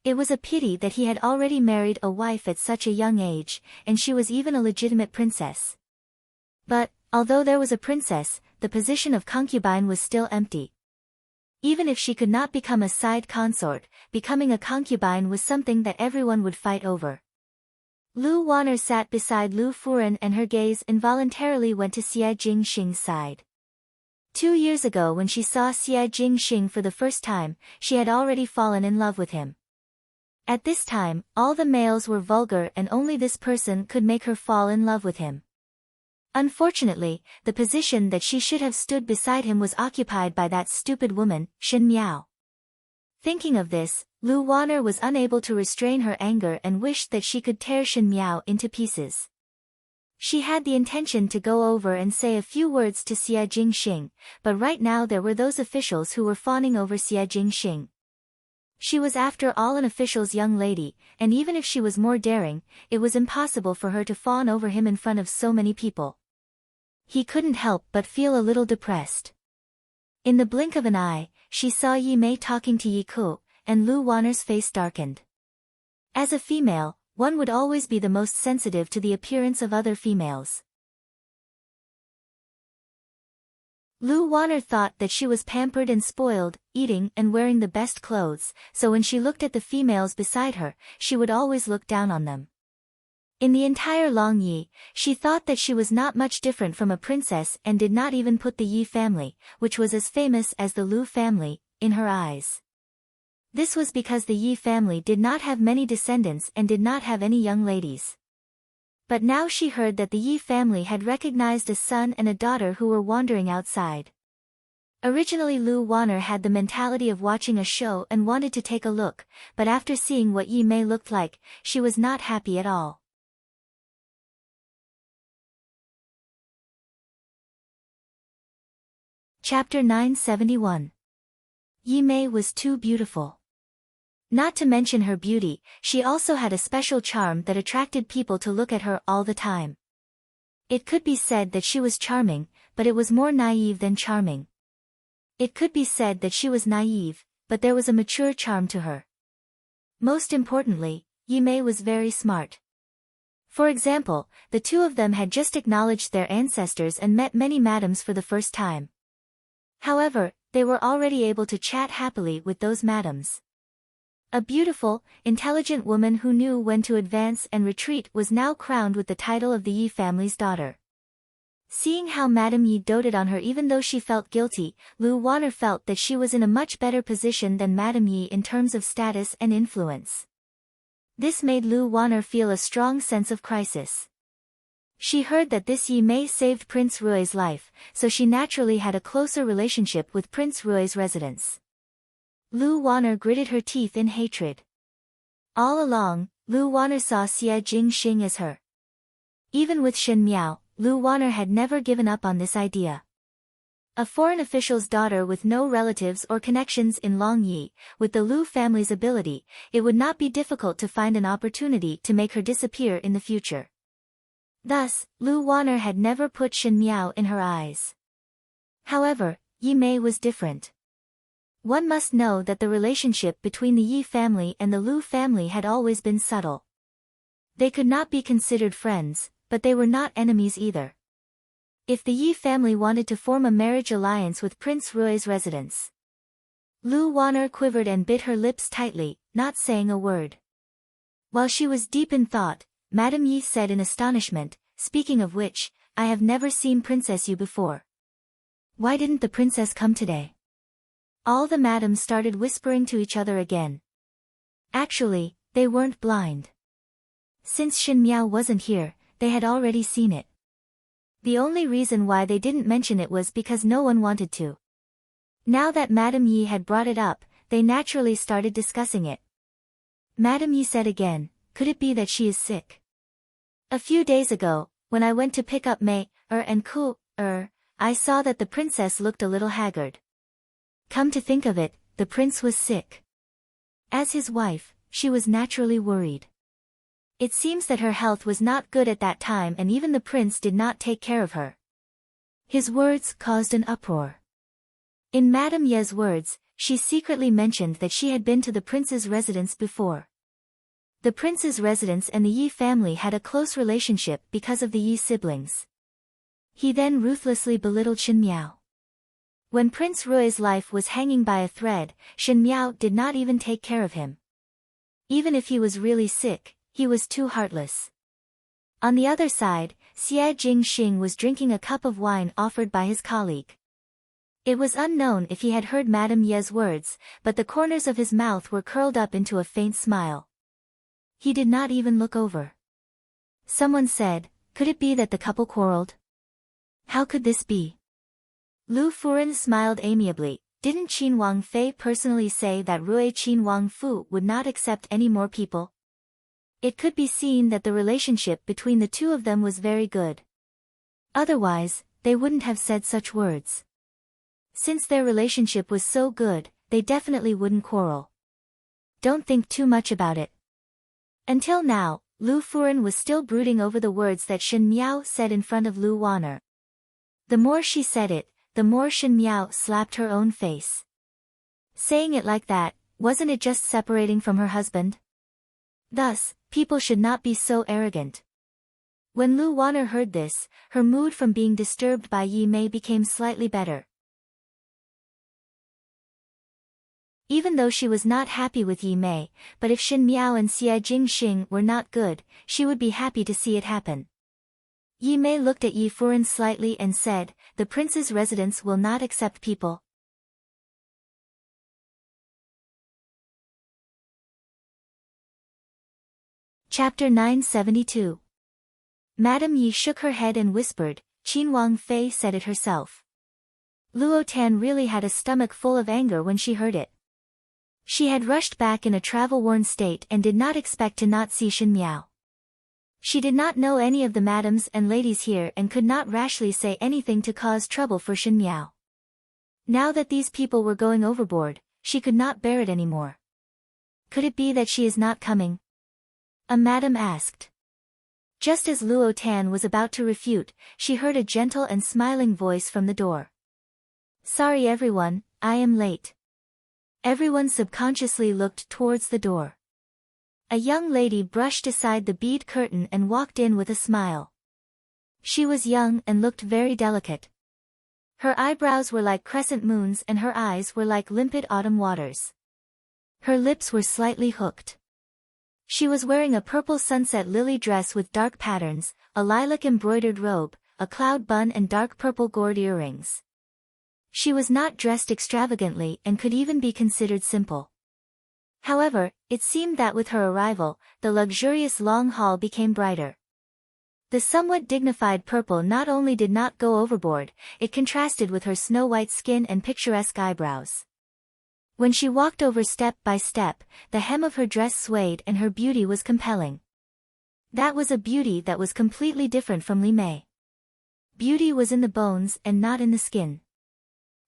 It was a pity that he had already married a wife at such a young age, and she was even a legitimate princess. But, although there was a princess, the position of concubine was still empty. Even if she could not become a side consort, becoming a concubine was something that everyone would fight over. Lu Wanner sat beside Lu Furen and her gaze involuntarily went to Xia Jingxing's side. 2 years ago when she saw Xia Jingxing for the first time, she had already fallen in love with him. At this time, all the males were vulgar and only this person could make her fall in love with him. Unfortunately, the position that she should have stood beside him was occupied by that stupid woman, Shen Miao. Thinking of this, Lu Wanner was unable to restrain her anger and wished that she could tear Shen Miao into pieces. She had the intention to go over and say a few words to Xia Jingxing, but right now there were those officials who were fawning over Xia Jingxing. She was after all an official's young lady, and even if she was more daring, it was impossible for her to fawn over him in front of so many people. He couldn't help but feel a little depressed. In the blink of an eye, she saw Yi Mei talking to Yi Ku, and Lu Wanner's face darkened. As a female, one would always be the most sensitive to the appearance of other females. Lu Wanner thought that she was pampered and spoiled, eating and wearing the best clothes, so when she looked at the females beside her, she would always look down on them. In the entire Longyi, she thought that she was not much different from a princess and did not even put the Yi family, which was as famous as the Lu family, in her eyes. This was because the Yi family did not have many descendants and did not have any young ladies. But now she heard that the Yi family had recognized a son and a daughter who were wandering outside. Originally Lu Wanner had the mentality of watching a show and wanted to take a look, but after seeing what Yi Mei looked like, she was not happy at all. Chapter 971. Yi Mei was too beautiful. Not to mention her beauty, she also had a special charm that attracted people to look at her all the time. It could be said that she was charming, but it was more naive than charming. It could be said that she was naive, but there was a mature charm to her. Most importantly, Yi Mei was very smart. For example, the two of them had just acknowledged their ancestors and met many madams for the first time. However, they were already able to chat happily with those madams. A beautiful, intelligent woman who knew when to advance and retreat was now crowned with the title of the Yi family's daughter. Seeing how Madame Yi doted on her even though she felt guilty, Lu Wanner felt that she was in a much better position than Madame Yi in terms of status and influence. This made Lu Wanner feel a strong sense of crisis. She heard that this Yi Mei saved Prince Rui's life, so she naturally had a closer relationship with Prince Rui's residence. Lu Wanner gritted her teeth in hatred. All along, Lu Wanner saw Xie Jingxing as her. Even with Shen Miao, Lu Wanner had never given up on this idea. A foreign official's daughter with no relatives or connections in Longyi, with the Lu family's ability, it would not be difficult to find an opportunity to make her disappear in the future. Thus, Lu Wanner had never put Shen Miao in her eyes. However, Yi Mei was different. One must know that the relationship between the Yi family and the Lu family had always been subtle. They could not be considered friends, but they were not enemies either. If the Yi family wanted to form a marriage alliance with Prince Rui's residence, Lu Wanner quivered and bit her lips tightly, not saying a word. While she was deep in thought, Madame Yi said in astonishment, "Speaking of which, I have never seen Princess Yu before. Why didn't the princess come today?" All the madams started whispering to each other again. Actually, they weren't blind. Since Shen Miao wasn't here, they had already seen it. The only reason why they didn't mention it was because no one wanted to. Now that Madame Yi had brought it up, they naturally started discussing it. Madame Yi said again, "Could it be that she is sick? A few days ago, when I went to pick up Mei, and Ku, I saw that the princess looked a little haggard. Come to think of it, the prince was sick." As his wife, she was naturally worried. It seems that her health was not good at that time and even the prince did not take care of her. His words caused an uproar. In Madame Ye's words, she secretly mentioned that she had been to the prince's residence before. The prince's residence and the Yi family had a close relationship because of the Yi siblings. He then ruthlessly belittled Shen Miao. When Prince Rui's life was hanging by a thread, Shen Miao did not even take care of him. Even if he was really sick, he was too heartless. On the other side, Xie Jingxing was drinking a cup of wine offered by his colleague. It was unknown if he had heard Madame Ye's words, but the corners of his mouth were curled up into a faint smile. He did not even look over. Someone said, "Could it be that the couple quarreled? How could this be?" Lu Furen smiled amiably. Didn't Qin Wangfei personally say that Rui Qin Wangfu would not accept any more people? It could be seen that the relationship between the two of them was very good. Otherwise, they wouldn't have said such words. Since their relationship was so good, they definitely wouldn't quarrel. Don't think too much about it. Until now, Lu Furen was still brooding over the words that Shen Miao said in front of Lu Wanner. The more she said it, the more Shen Miao slapped her own face. Saying it like that, wasn't it just separating from her husband? Thus, people should not be so arrogant. When Lu Wanner heard this, her mood from being disturbed by Yi Mei became slightly better. Even though she was not happy with Yi Mei, but if Shen Miao and Xie Jingxing were not good, she would be happy to see it happen. Yi Mei looked at Yi Furen slightly and said, "The prince's residence will not accept people." Chapter 972. Madame Yi shook her head and whispered, "Qin Wangfei said it herself." Luo Tan really had a stomach full of anger when she heard it. She had rushed back in a travel-worn state and did not expect to not see Shen Miao. She did not know any of the madams and ladies here and could not rashly say anything to cause trouble for Shen Miao. Now that these people were going overboard, she could not bear it anymore. "Could it be that she is not coming?" a madam asked. Just as Luo Tan was about to refute, she heard a gentle and smiling voice from the door. "Sorry everyone, I am late. Everyone subconsciously looked towards the door. A young lady brushed aside the bead curtain and walked in with a smile. She was young and looked very delicate. Her eyebrows were like crescent moons and her eyes were like limpid autumn waters. Her lips were slightly hooked. She was wearing a purple sunset lily dress with dark patterns, a lilac embroidered robe, a cloud bun and dark purple gourd earrings. She was not dressed extravagantly and could even be considered simple. However, it seemed that with her arrival, the luxurious long hall became brighter. The somewhat dignified purple not only did not go overboard, it contrasted with her snow-white skin and picturesque eyebrows. When she walked over step by step, the hem of her dress swayed and her beauty was compelling. That was a beauty that was completely different from Li Mei. Beauty was in the bones and not in the skin.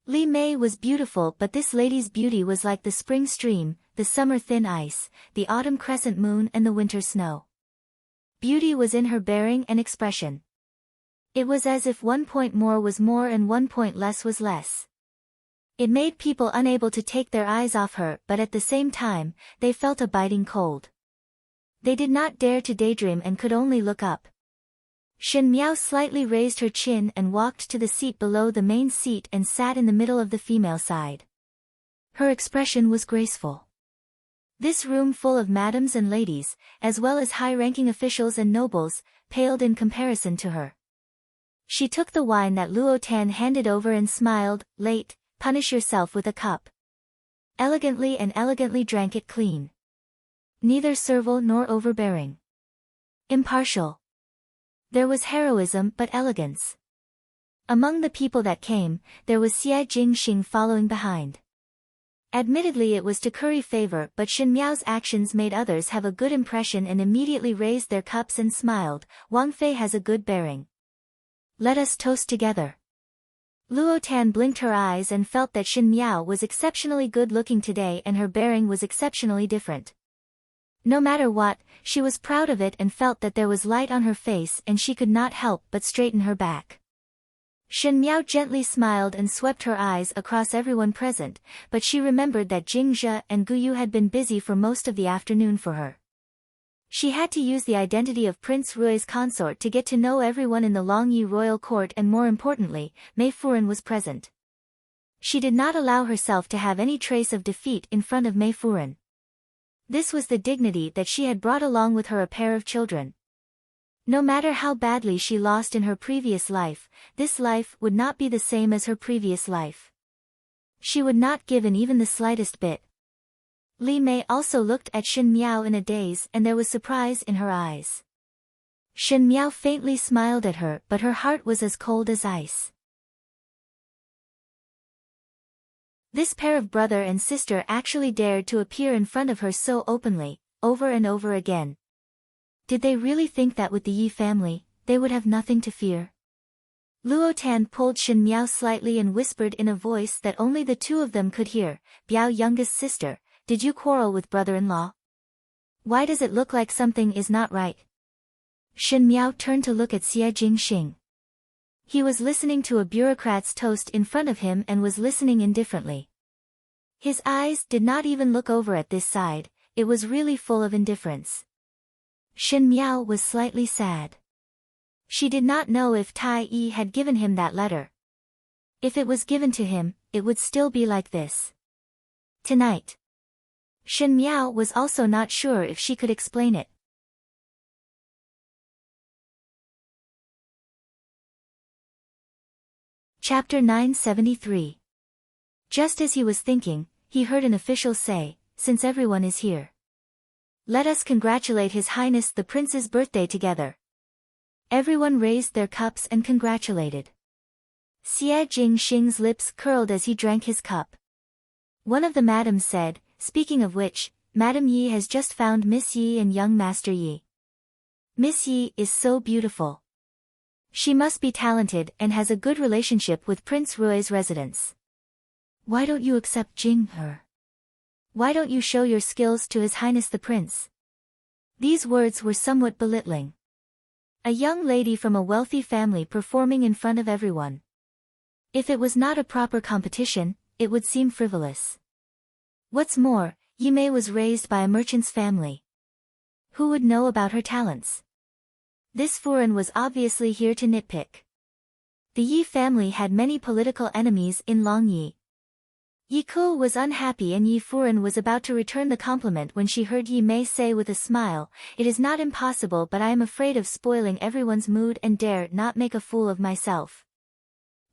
Li Mei was beautiful, but this lady's beauty was like the spring stream, the summer thin ice, the autumn crescent moon and the winter snow. Beauty was in her bearing and expression. It was as if 1 point more was more and 1 point less was less. It made people unable to take their eyes off her, but at the same time, they felt a biting cold. They did not dare to daydream and could only look up. Shen Miao slightly raised her chin and walked to the seat below the main seat and sat in the middle of the female side. Her expression was graceful. This room full of madams and ladies, as well as high-ranking officials and nobles, paled in comparison to her. She took the wine that Luo Tan handed over and smiled, "Late, punish yourself with a cup." Elegantly drank it clean. Neither servile nor overbearing. Impartial. There was heroism but elegance. Among the people that came, there was Xie Jingxing following behind. Admittedly it was to curry favor, but Shen Miao's actions made others have a good impression and immediately raised their cups and smiled. Wang Fei has a good bearing. Let us toast together. Luo Tan blinked her eyes and felt that Shen Miao was exceptionally good-looking today and her bearing was exceptionally different. No matter what, she was proud of it and felt that there was light on her face and she could not help but straighten her back. Shen Miao gently smiled and swept her eyes across everyone present, but she remembered that Jing Zhe and Gu Yu had been busy for most of the afternoon for her. She had to use the identity of Prince Rui's consort to get to know everyone in the Longyi royal court, and more importantly, Mei Furen was present. She did not allow herself to have any trace of defeat in front of Mei Furen. This was the dignity that she had brought along with her, a pair of children. No matter how badly she lost in her previous life, this life would not be the same as her previous life. She would not give in even the slightest bit. Li Mei also looked at Shen Miao in a daze and there was surprise in her eyes. Shen Miao faintly smiled at her, but her heart was as cold as ice. This pair of brother and sister actually dared to appear in front of her so openly, over and over again. Did they really think that with the Yi family, they would have nothing to fear? Luo Tan pulled Shen Miao slightly and whispered in a voice that only the two of them could hear, "Biao, youngest sister, did you quarrel with brother-in-law? Why does it look like something is not right?" Shen Miao turned to look at Xie Jingxing. He was listening to a bureaucrat's toast in front of him and was listening indifferently. His eyes did not even look over at this side, it was really full of indifference. Shen Miao was slightly sad. She did not know if Tai Yi had given him that letter. If it was given to him, it would still be like this. Tonight. Shen Miao was also not sure if she could explain it. Chapter 973. Just as he was thinking, he heard an official say, "Since everyone is here, let us congratulate His Highness the Prince's birthday together." Everyone raised their cups and congratulated. Xie Jingxing's lips curled as he drank his cup. One of the madams said, "Speaking of which, Madam Yi has just found Miss Yi and young Master Yi. Miss Yi is so beautiful. She must be talented and has a good relationship with Prince Rui's residence. Why don't you accept Jing her? Why don't you show your skills to His Highness the Prince?" These words were somewhat belittling. A young lady from a wealthy family performing in front of everyone. If it was not a proper competition, it would seem frivolous. What's more, Yi Mei was raised by a merchant's family. Who would know about her talents? This Furen was obviously here to nitpick. The Yi family had many political enemies in Longyi. Yi Ke was unhappy and Yi Furen was about to return the compliment when she heard Yi Mei say with a smile, "It is not impossible, but I am afraid of spoiling everyone's mood and dare not make a fool of myself."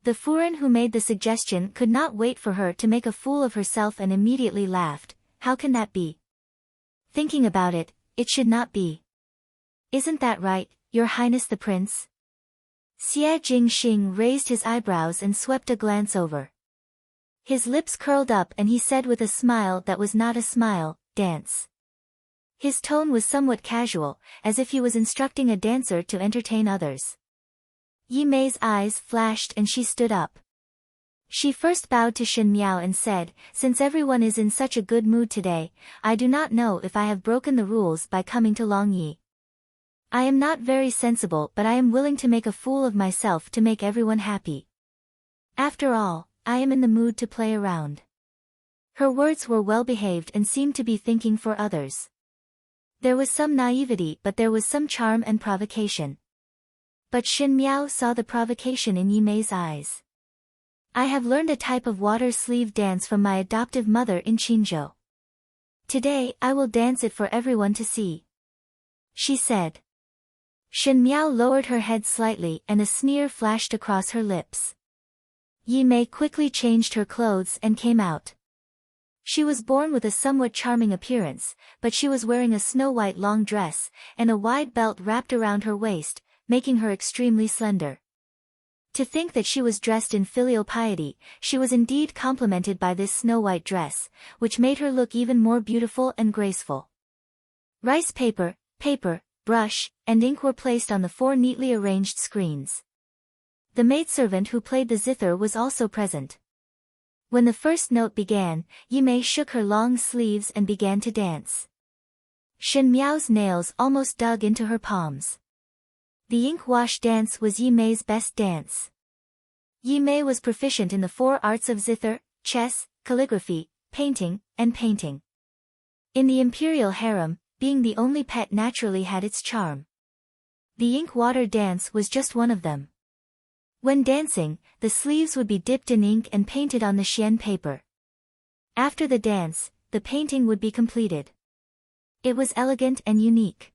The Furen who made the suggestion could not wait for her to make a fool of herself and immediately laughed. "How can that be? Thinking about it, it should not be. Isn't that right, Your Highness the Prince?" Xie Jingxing raised his eyebrows and swept a glance over. His lips curled up and he said with a smile that was not a smile, "Dance." His tone was somewhat casual, as if he was instructing a dancer to entertain others. Yi Mei's eyes flashed and she stood up. She first bowed to Shen Miao and said, "Since everyone is in such a good mood today, I do not know if I have broken the rules by coming to Longyi. I am not very sensible, but I am willing to make a fool of myself to make everyone happy. After all, I am in the mood to play around." Her words were well behaved and seemed to be thinking for others. There was some naivety, but there was some charm and provocation. But Shen Miao saw the provocation in Yi Mei's eyes. "I have learned a type of water sleeve dance from my adoptive mother in Qinzhou. Today I will dance it for everyone to see," she said. Shen Miao lowered her head slightly and a sneer flashed across her lips. Yi Mei quickly changed her clothes and came out. She was born with a somewhat charming appearance, but she was wearing a snow-white long dress, and a wide belt wrapped around her waist, making her extremely slender. To think that she was dressed in filial piety, she was indeed complimented by this snow-white dress, which made her look even more beautiful and graceful. Rice paper, brush, and ink were placed on the 4 neatly arranged screens. The maidservant who played the zither was also present. When the first note began, Yi Mei shook her long sleeves and began to dance. Shen Miao's nails almost dug into her palms. The ink wash dance was Yi Mei's best dance. Yi Mei was proficient in the 4 arts of zither, chess, calligraphy, painting, and painting. In the imperial harem, being the only pet naturally had its charm. The ink water dance was just one of them. When dancing, the sleeves would be dipped in ink and painted on the xian paper. After the dance, the painting would be completed. It was elegant and unique.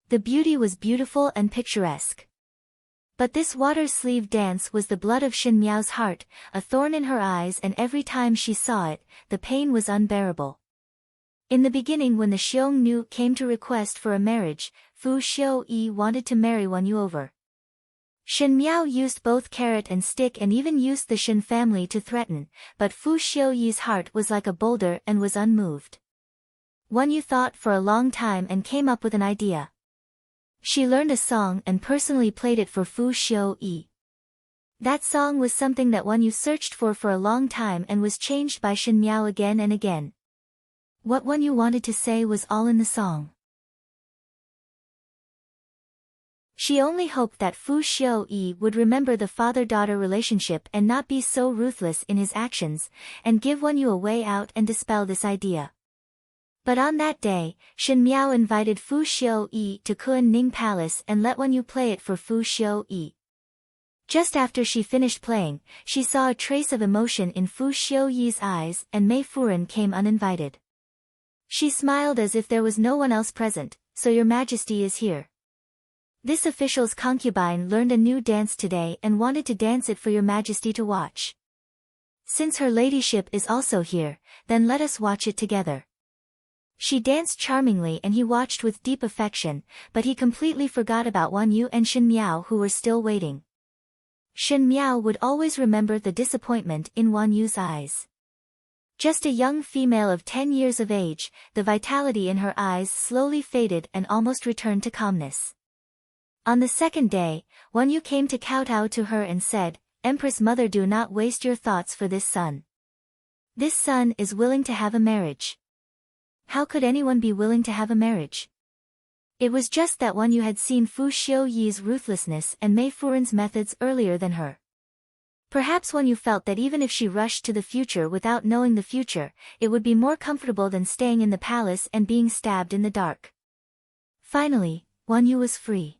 The beauty was beautiful and picturesque. But this water sleeve dance was the blood of Shen Miao's heart, a thorn in her eyes, and every time she saw it, the pain was unbearable. In the beginning, when the Xiong Nu came to request for a marriage, Fu Xiu-yi wanted to marry Wan Yu over. Shen Miao used both carrot and stick and even used the Shen family to threaten, but Fu Xiu-yi's heart was like a boulder and was unmoved. Wan Yu thought for a long time and came up with an idea. She learned a song and personally played it for Fu Xiu-yi. That song was something that Wan Yu searched for a long time and was changed by Shen Miao again and again. What Wan Yu wanted to say was all in the song. She only hoped that Fu Xiu-yi would remember the father-daughter relationship and not be so ruthless in his actions, and give Wan Yu a way out and dispel this idea. But on that day, Shen Miao invited Fu Xiu-yi to Kuan-ning Palace and let Wan Yu play it for Fu Xiu-yi. Just after she finished playing, she saw a trace of emotion in Fu Xiu-yi's eyes and Mei Furen came uninvited. She smiled as if there was no one else present. "So your majesty is here. This official's concubine learned a new dance today and wanted to dance it for your majesty to watch. Since her ladyship is also here, then let us watch it together." She danced charmingly and he watched with deep affection, but he completely forgot about Wan Yu and Shen Miao who were still waiting. Shen Miao would always remember the disappointment in Wan Yu's eyes. Just a young female of 10 years of age, the vitality in her eyes slowly faded and almost returned to calmness. On the second day, Wan Yu came to kowtow to her and said, "Empress mother, do not waste your thoughts for this son. This son is willing to have a marriage." How could anyone be willing to have a marriage? It was just that Wan Yu had seen Fu Xiu-yi's ruthlessness and Mei Furen's methods earlier than her. Perhaps Wan Yu felt that even if she rushed to the future without knowing the future, it would be more comfortable than staying in the palace and being stabbed in the dark. Finally, Wan Yu was free.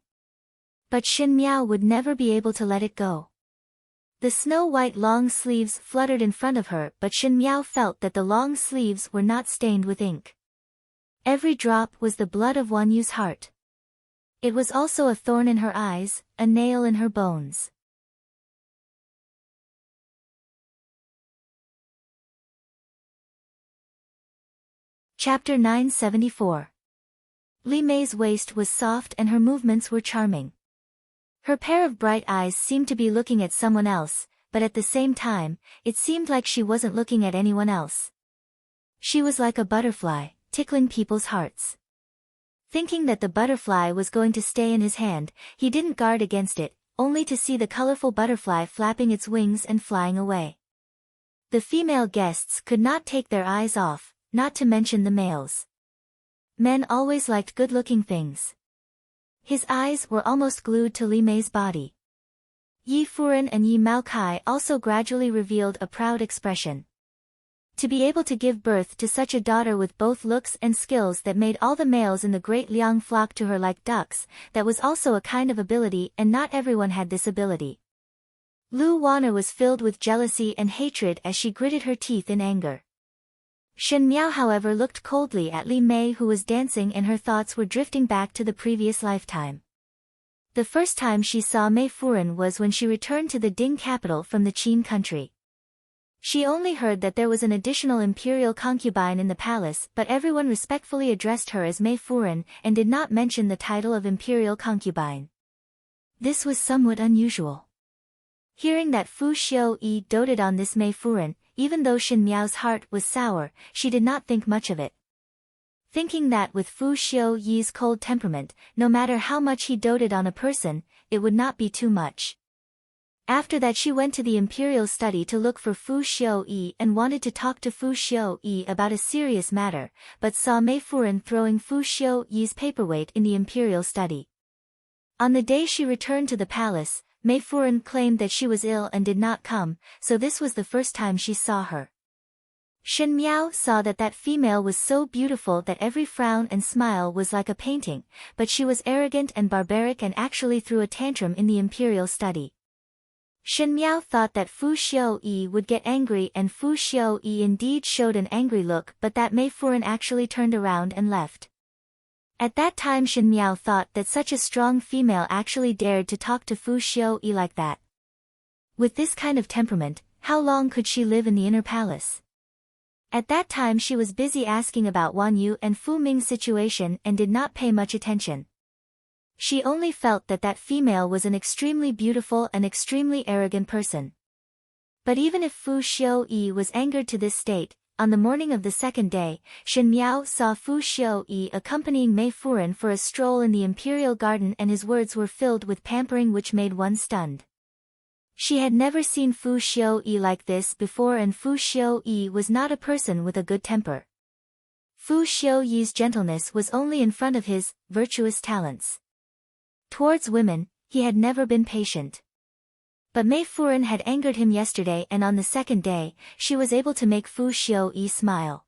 But Xin Miao would never be able to let it go. The snow-white long sleeves fluttered in front of her, but Xin Miao felt that the long sleeves were not stained with ink. Every drop was the blood of Wan Yu's heart. It was also a thorn in her eyes, a nail in her bones. Chapter 974. Li Mei's waist was soft and her movements were charming. Her pair of bright eyes seemed to be looking at someone else, but at the same time, it seemed like she wasn't looking at anyone else. She was like a butterfly, tickling people's hearts. Thinking that the butterfly was going to stay in his hand, he didn't guard against it, only to see the colorful butterfly flapping its wings and flying away. The female guests could not take their eyes off, not to mention the males. Men always liked good-looking things. His eyes were almost glued to Li Mei's body. Yi Furen and Yi Maokai also gradually revealed a proud expression. To be able to give birth to such a daughter with both looks and skills that made all the males in the great Liang flock to her like ducks, that was also a kind of ability, and not everyone had this ability. Lu Wana was filled with jealousy and hatred as she gritted her teeth in anger. Shen Miao however looked coldly at Li Mei, who was dancing, and her thoughts were drifting back to the previous lifetime. The first time she saw Mei Furen was when she returned to the Ding capital from the Qin country. She only heard that there was an additional imperial concubine in the palace, but everyone respectfully addressed her as Mei Furen, and did not mention the title of imperial concubine. This was somewhat unusual. Hearing that Fu Xiu-yi doted on this Mei Furen, even though Shen Miao's heart was sour, she did not think much of it. Thinking that with Fu Xiu-yi's cold temperament, no matter how much he doted on a person, it would not be too much. After that she went to the imperial study to look for Fu Xiu-yi and wanted to talk to Fu Xiu-yi about a serious matter, but saw Mei Furen throwing Fu Xiu-yi's paperweight in the imperial study. On the day she returned to the palace, Mei Furen claimed that she was ill and did not come, so this was the first time she saw her. Shen Miao saw that that female was so beautiful that every frown and smile was like a painting, but she was arrogant and barbaric and actually threw a tantrum in the imperial study. Shen Miao thought that Fu Xiu-yi would get angry, and Fu Xiu-yi indeed showed an angry look, but that Mei Furen actually turned around and left. At that time Shen Miao thought that such a strong female actually dared to talk to Fu Xiu-yi like that. With this kind of temperament, how long could she live in the inner palace? At that time she was busy asking about Wan Yu and Fu Ming's situation and did not pay much attention. She only felt that that female was an extremely beautiful and extremely arrogant person. But even if Fu Xiu-yi was angered to this state, on the morning of the second day, Shen Miao saw Fu Xiu-yi accompanying Mei Furen for a stroll in the imperial garden, and his words were filled with pampering which made one stunned. She had never seen Fu Xiu-yi like this before, and Fu Xiu-yi was not a person with a good temper. Fu Xiu-yi's gentleness was only in front of his virtuous talents. Towards women, he had never been patient. But Mei Furen had angered him yesterday, and on the second day, she was able to make Fu Xiu-yi smile.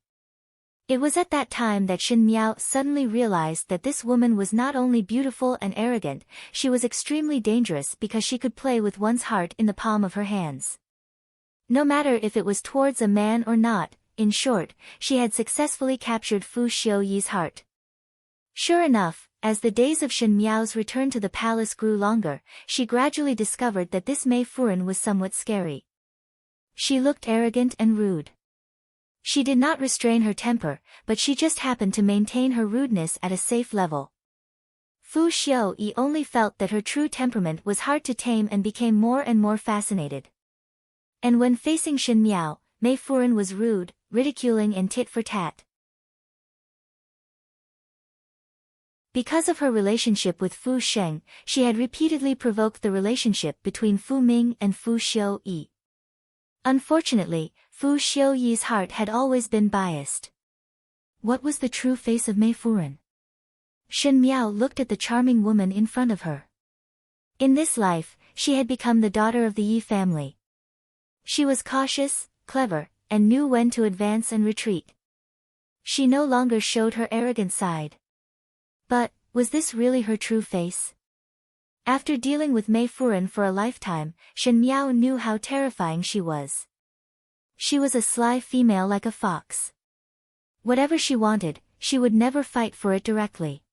It was at that time that Shen Miao suddenly realized that this woman was not only beautiful and arrogant, she was extremely dangerous because she could play with one's heart in the palm of her hands. No matter if it was towards a man or not, in short, she had successfully captured Fu Xiu-yi's heart. Sure enough, as the days of Shen Miao's return to the palace grew longer, she gradually discovered that this Mei Furen was somewhat scary. She looked arrogant and rude. She did not restrain her temper, but she just happened to maintain her rudeness at a safe level. Fu Xiu-yi only felt that her true temperament was hard to tame and became more and more fascinated. And when facing Shen Miao, Mei Furen was rude, ridiculing and tit for tat. Because of her relationship with Fu Sheng, she had repeatedly provoked the relationship between Fu Ming and Fu Xiu-yi. Unfortunately, Fu Xiu-yi's heart had always been biased. What was the true face of Mei Furen? Shen Miao looked at the charming woman in front of her. In this life, she had become the daughter of the Yi family. She was cautious, clever, and knew when to advance and retreat. She no longer showed her arrogant side. But, was this really her true face? After dealing with Mei Furen for a lifetime, Shen Miao knew how terrifying she was. She was a sly female like a fox. Whatever she wanted, she would never fight for it directly.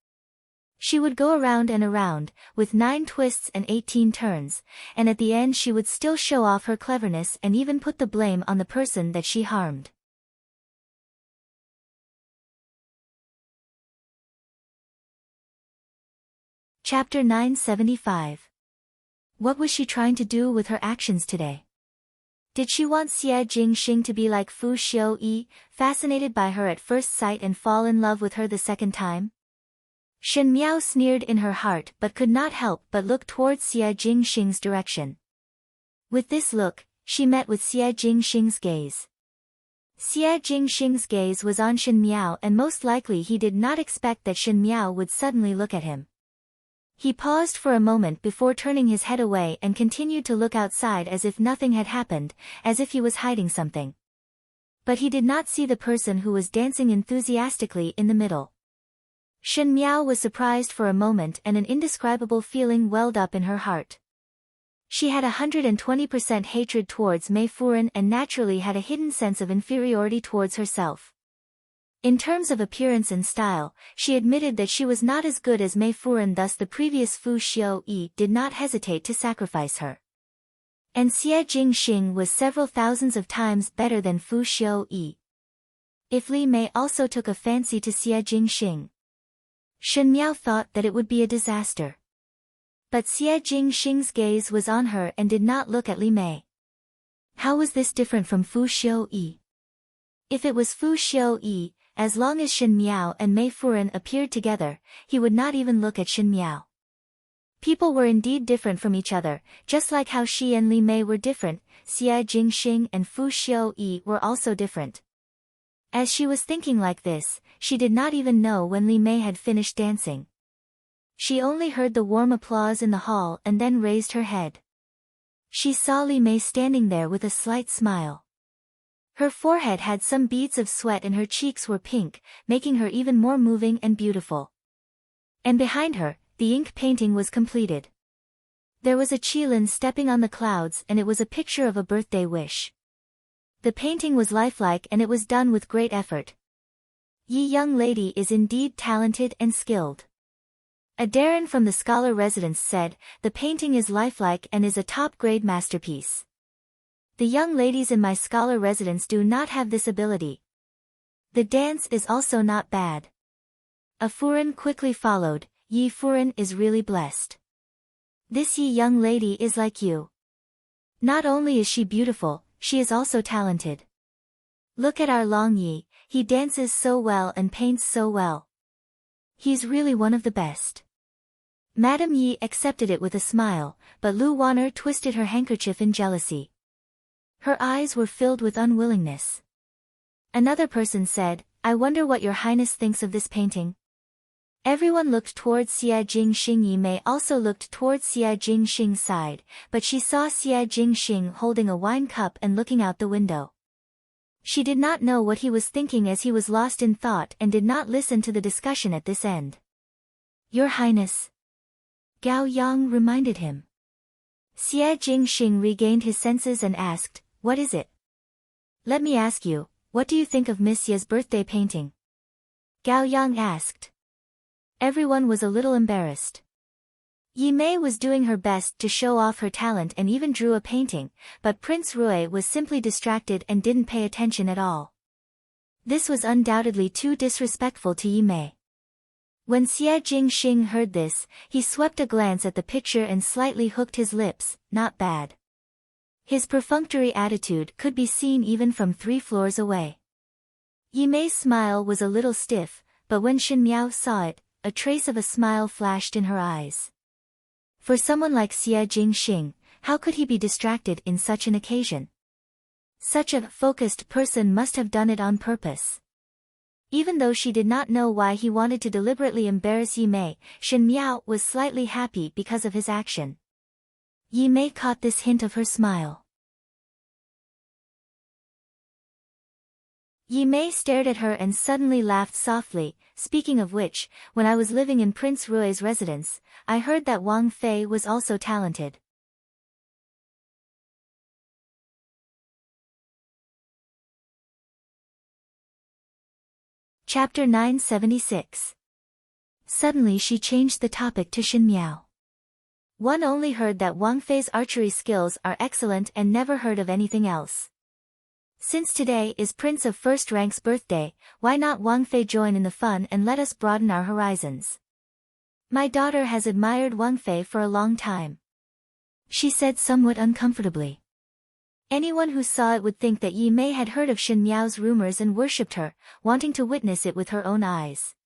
She would go around and around, with 9 twists and 18 turns, and at the end she would still show off her cleverness and even put the blame on the person that she harmed. Chapter 975. What was she trying to do with her actions today? Did she want Xie Jingxing to be like Fu Xiuyi, fascinated by her at first sight and fall in love with her the second time? Shen Miao sneered in her heart but could not help but look towards Xie Jingxing's direction. With this look, she met with Xie Jingxing's gaze. Xie Jingxing's gaze was on Shen Miao and most likely he did not expect that Shen Miao would suddenly look at him. He paused for a moment before turning his head away and continued to look outside as if nothing had happened, as if he was hiding something. But he did not see the person who was dancing enthusiastically in the middle. Shen Miao was surprised for a moment and an indescribable feeling welled up in her heart. She had 120% hatred towards Mei Furen and naturally had a hidden sense of inferiority towards herself. In terms of appearance and style, she admitted that she was not as good as Mei Furen, thus the previous Fu Xiuyi did not hesitate to sacrifice her. And Xie Jingxing was several thousands of times better than Fu Xiuyi. If Li Mei also took a fancy to Xie Jingxing, Shen Miao thought that it would be a disaster. But Xie Jingxing's gaze was on her and did not look at Li Mei. How was this different from Fu Xiuyi? If it was Fu Xiuyi, as long as Shen Miao and Mei Furen appeared together, he would not even look at Shen Miao. People were indeed different from each other, just like how she and Li Mei were different, Xie Jingxing and Fu Xiuyi were also different. As she was thinking like this, she did not even know when Li Mei had finished dancing. She only heard the warm applause in the hall and then raised her head. She saw Li Mei standing there with a slight smile. Her forehead had some beads of sweat and her cheeks were pink, making her even more moving and beautiful. And behind her, the ink painting was completed. There was a Qilin stepping on the clouds and it was a picture of a birthday wish. The painting was lifelike and it was done with great effort. Yi young lady is indeed talented and skilled. A Darren from the scholar residence said, the painting is lifelike and is a top-grade masterpiece. The young ladies in my scholar residence do not have this ability. The dance is also not bad. A Furen quickly followed, Yi Furen is really blessed. This Yi young lady is like you. Not only is she beautiful, she is also talented. Look at our Long Yi, he dances so well and paints so well. He's really one of the best. Madame Yi accepted it with a smile, but Lu Wanner twisted her handkerchief in jealousy. Her eyes were filled with unwillingness. Another person said, I wonder what your highness thinks of this painting. Everyone looked towards Xie Jingxing. Yi Mei also looked towards Xie Jingxing's side, but she saw Xie Jingxing holding a wine cup and looking out the window. She did not know what he was thinking as he was lost in thought and did not listen to the discussion at this end. Your highness. Gao Yang reminded him. Xie Jingxing regained his senses and asked, what is it? Let me ask you, what do you think of Miss Ye's birthday painting? Gao Yang asked. Everyone was a little embarrassed. Yi Mei was doing her best to show off her talent and even drew a painting, but Prince Rui was simply distracted and didn't pay attention at all. This was undoubtedly too disrespectful to Yi Mei. When Xie Jingxing heard this, he swept a glance at the picture and slightly hooked his lips, not bad. His perfunctory attitude could be seen even from 3 floors away. Yi Mei's smile was a little stiff, but when Shen Miao saw it, a trace of a smile flashed in her eyes. For someone like Xie Jingxing, how could he be distracted in such an occasion? Such a focused person must have done it on purpose. Even though she did not know why he wanted to deliberately embarrass Yi Mei, Shen Miao was slightly happy because of his action. Yi Mei caught this hint of her smile. Yi Mei stared at her and suddenly laughed softly. Speaking of which, when I was living in Prince Rui's residence, I heard that Wang Fei was also talented. Chapter 976. Suddenly she changed the topic to Xin Miao. One only heard that Wang Fei's archery skills are excellent and never heard of anything else. Since today is Prince of First Rank's birthday, why not Wang Fei join in the fun and let us broaden our horizons? My daughter has admired Wang Fei for a long time, she said somewhat uncomfortably. Anyone who saw it would think that Yi Mei had heard of Xin Miao's rumors and worshipped her, wanting to witness it with her own eyes.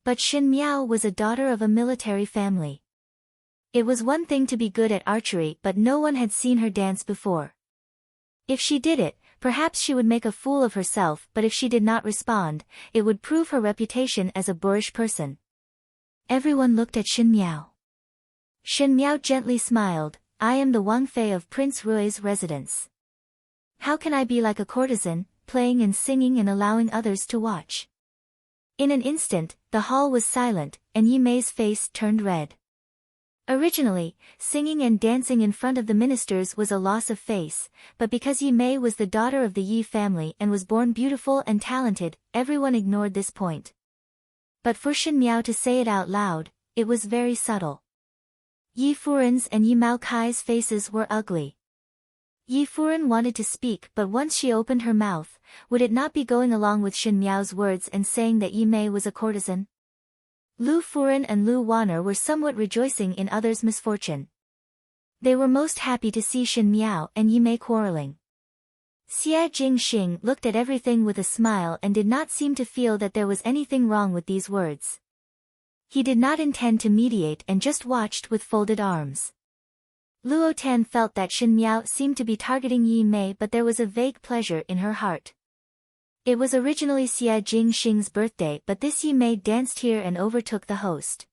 But Xin Miao was a daughter of a military family. It was one thing to be good at archery, but no one had seen her dance before. If she did it, perhaps she would make a fool of herself, but if she did not respond, it would prove her reputation as a boorish person. Everyone looked at Xin Miao. Xin Miao gently smiled. I am the Wang Fei of Prince Rui's residence. How can I be like a courtesan, playing and singing and allowing others to watch? In an instant, the hall was silent, and Yi Mei's face turned red. Originally, singing and dancing in front of the ministers was a loss of face, but because Yi Mei was the daughter of the Yi family and was born beautiful and talented, everyone ignored this point. But for Xin Miao to say it out loud, it was very subtle. Yi Furen's and Yi Mao Kai's faces were ugly. Yi Furen wanted to speak, but once she opened her mouth, would it not be going along with Xin Miao's words and saying that Yi Mei was a courtesan? Lu Furen and Lu Wan'er were somewhat rejoicing in others' misfortune. They were most happy to see Xin Miao and Yi Mei quarreling. Xia Jingxing looked at everything with a smile and did not seem to feel that there was anything wrong with these words. He did not intend to mediate and just watched with folded arms. Luo Tan felt that Xin Miao seemed to be targeting Yi Mei, but there was a vague pleasure in her heart. It was originally Xia Jingxing's birthday, but this Yi Mei danced here and overtook the host.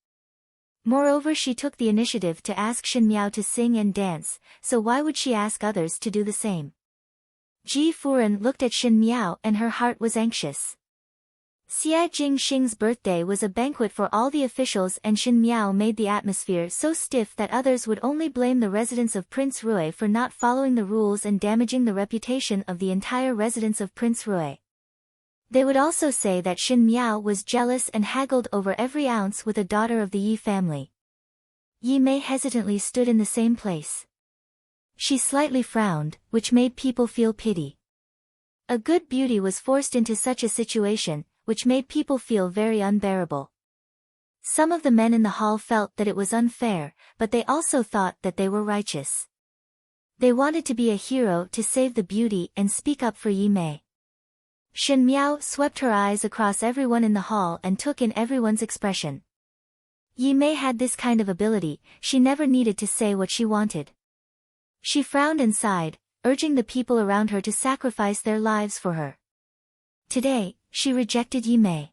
Moreover, she took the initiative to ask Xin Miao to sing and dance, so why would she ask others to do the same? Ji Furen looked at Xin Miao and her heart was anxious. Xia Jingxing's birthday was a banquet for all the officials, and Xin Miao made the atmosphere so stiff that others would only blame the residents of Prince Rui for not following the rules and damaging the reputation of the entire residents of Prince Rui. They would also say that Xin Miao was jealous and haggled over every ounce with a daughter of the Yi family. Yi Mei hesitantly stood in the same place. She slightly frowned, which made people feel pity. A good beauty was forced into such a situation, which made people feel very unbearable. Some of the men in the hall felt that it was unfair, but they also thought that they were righteous. They wanted to be a hero to save the beauty and speak up for Yi Mei. Xin Miao swept her eyes across everyone in the hall and took in everyone's expression. Yi Mei had this kind of ability, she never needed to say what she wanted. She frowned and sighed, urging the people around her to sacrifice their lives for her. Today, she rejected Yi Mei.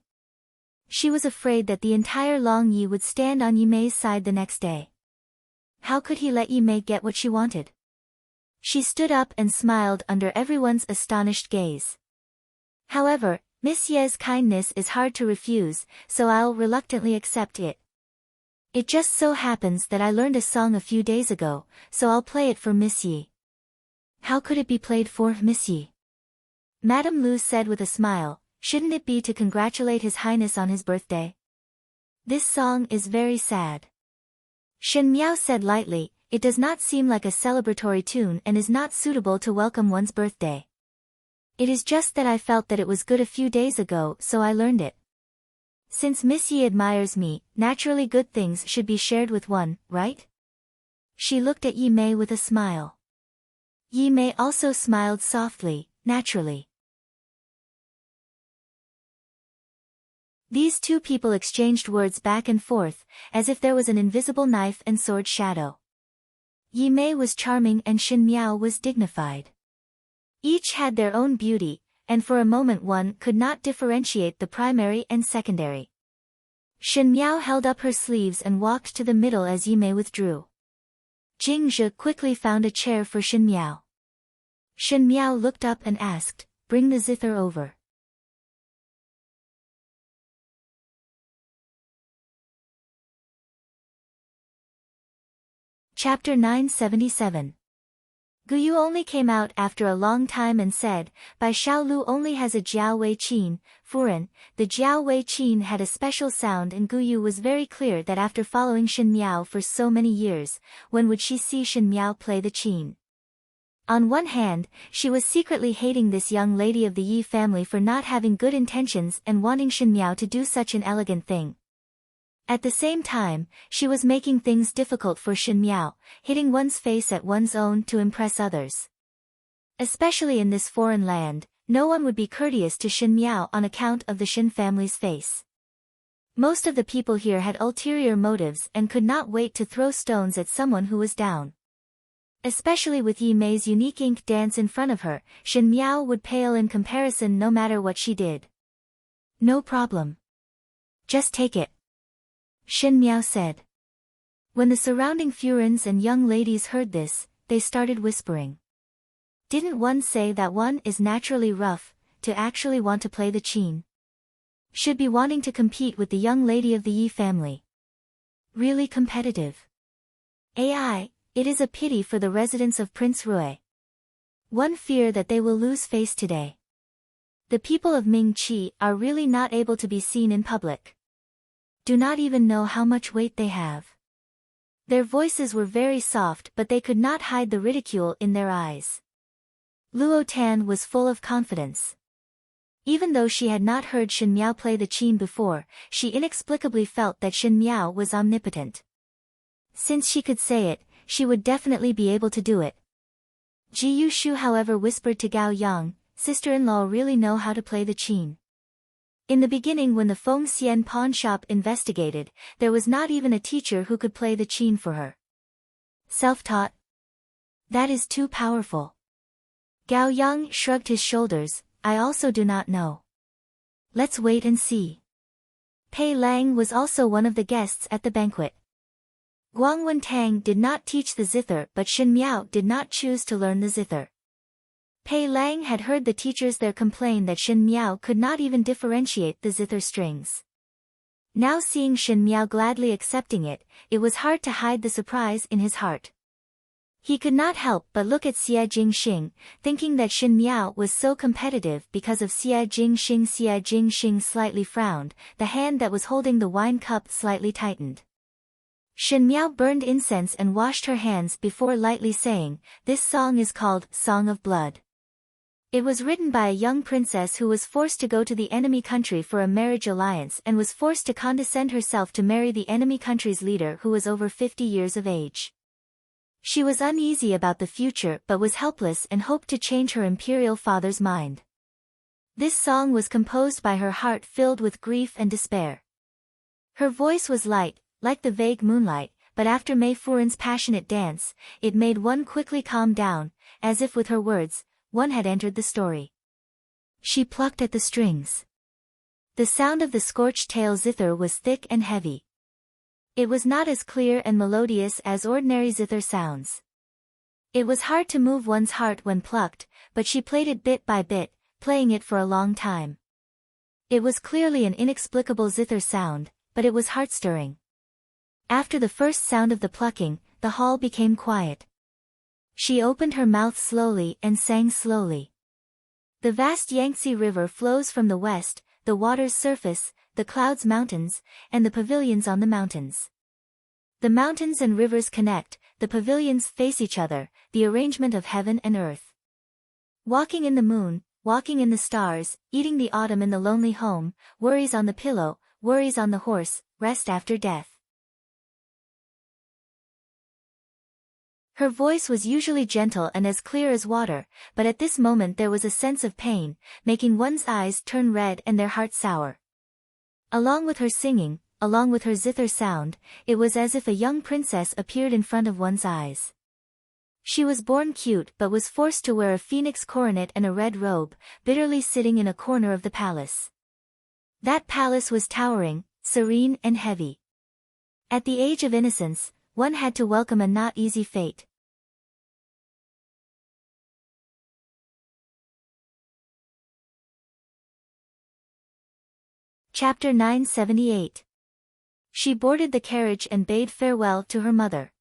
She was afraid that the entire Long Yi would stand on Yi Mei's side the next day. How could he let Yi Mei get what she wanted? She stood up and smiled under everyone's astonished gaze. However, Miss Ye's kindness is hard to refuse, so I'll reluctantly accept it. It just so happens that I learned a song a few days ago, so I'll play it for Miss Yi. How could it be played for Miss Yi? Madame Lu said with a smile, shouldn't it be to congratulate His Highness on his birthday? This song is very sad. Xin Miao said lightly, it does not seem like a celebratory tune and is not suitable to welcome one's birthday. It is just that I felt that it was good a few days ago, so I learned it. Since Miss Yi admires me, naturally good things should be shared with one, right? She looked at Yi Mei with a smile. Yi Mei also smiled softly, naturally. These two people exchanged words back and forth, as if there was an invisible knife and sword shadow. Yi Mei was charming and Xin Miao was dignified. Each had their own beauty, and for a moment one could not differentiate the primary and secondary. Xin Miao held up her sleeves and walked to the middle as Yi Mei withdrew. Jing Zhe quickly found a chair for Xin Miao. Xin Miao looked up and asked, bring the zither over. Chapter 977. Guyu only came out after a long time and said, "Bai Xiao Lu only has a Jiao Wei Qin, Furen." The Jiao Wei Qin had a special sound, and Guyu was very clear that after following Shen Miao for so many years, when would she see Shen Miao play the qin? On one hand, she was secretly hating this young lady of the Yi family for not having good intentions and wanting Shen Miao to do such an elegant thing. At the same time, she was making things difficult for Shen Miao, hitting one's face at one's own to impress others. Especially in this foreign land, no one would be courteous to Shen Miao on account of the Shen family's face. Most of the people here had ulterior motives and could not wait to throw stones at someone who was down. Especially with Yi Mei's unique ink dance in front of her, Shen Miao would pale in comparison no matter what she did. "No problem. Just take it," Shen Miao said. When the surrounding Furens and young ladies heard this, they started whispering. Didn't one say that one is naturally rough, to actually want to play the qin? Should be wanting to compete with the young lady of the Yi family. Really competitive. Ai, it is a pity for the residents of Prince Rui. One fear that they will lose face today. The people of Ming Qi are really not able to be seen in public. Do not even know how much weight they have. Their voices were very soft, but they could not hide the ridicule in their eyes. Luo Tan was full of confidence. Even though she had not heard Shen Miao play the qin before, she inexplicably felt that Shen Miao was omnipotent. Since she could say it, she would definitely be able to do it. Ji Yushu however whispered to Gao Yang, "Sister-in-law really know how to play the qin." In the beginning, when the Feng Xian pawn shop investigated, there was not even a teacher who could play the qin for her. Self-taught? That is too powerful. Gao Yang shrugged his shoulders. "I also do not know. Let's wait and see." Pei Lang was also one of the guests at the banquet. Guang Wentang did not teach the zither, but Shen Miao did not choose to learn the zither. Pei Lang had heard the teachers there complain that Shen Miao could not even differentiate the zither strings. Now seeing Shen Miao gladly accepting it, it was hard to hide the surprise in his heart. He could not help but look at Xie Jingxing, thinking that Shen Miao was so competitive because of Xie Jingxing. Xie Jingxing slightly frowned, the hand that was holding the wine cup slightly tightened. Shen Miao burned incense and washed her hands before lightly saying, "This song is called Song of Blood." It was written by a young princess who was forced to go to the enemy country for a marriage alliance and was forced to condescend herself to marry the enemy country's leader who was over 50 years of age. She was uneasy about the future but was helpless and hoped to change her imperial father's mind. This song was composed by her heart filled with grief and despair. Her voice was light, like the vague moonlight, but after Mei Furen's passionate dance, it made one quickly calm down, as if with her words, one had entered the story. She plucked at the strings. The sound of the scorched tail zither was thick and heavy. It was not as clear and melodious as ordinary zither sounds. It was hard to move one's heart when plucked, but she played it bit by bit, playing it for a long time. It was clearly an inexplicable zither sound, but it was heart-stirring. After the first sound of the plucking, the hall became quiet. She opened her mouth slowly and sang slowly. The vast Yangtze River flows from the west, the water's surface, the clouds mountains, and the pavilions on the mountains. The mountains and rivers connect, the pavilions face each other, the arrangement of heaven and earth. Walking in the moon, walking in the stars, eating the autumn in the lonely home, worries on the pillow, worries on the horse, rest after death. Her voice was usually gentle and as clear as water, but at this moment there was a sense of pain, making one's eyes turn red and their heart sour. Along with her singing, along with her zither sound, it was as if a young princess appeared in front of one's eyes. She was born cute but was forced to wear a phoenix coronet and a red robe, bitterly sitting in a corner of the palace. That palace was towering, serene and heavy. At the age of innocence, one had to welcome a not easy fate. Chapter 978. She boarded the carriage and bade farewell to her mother.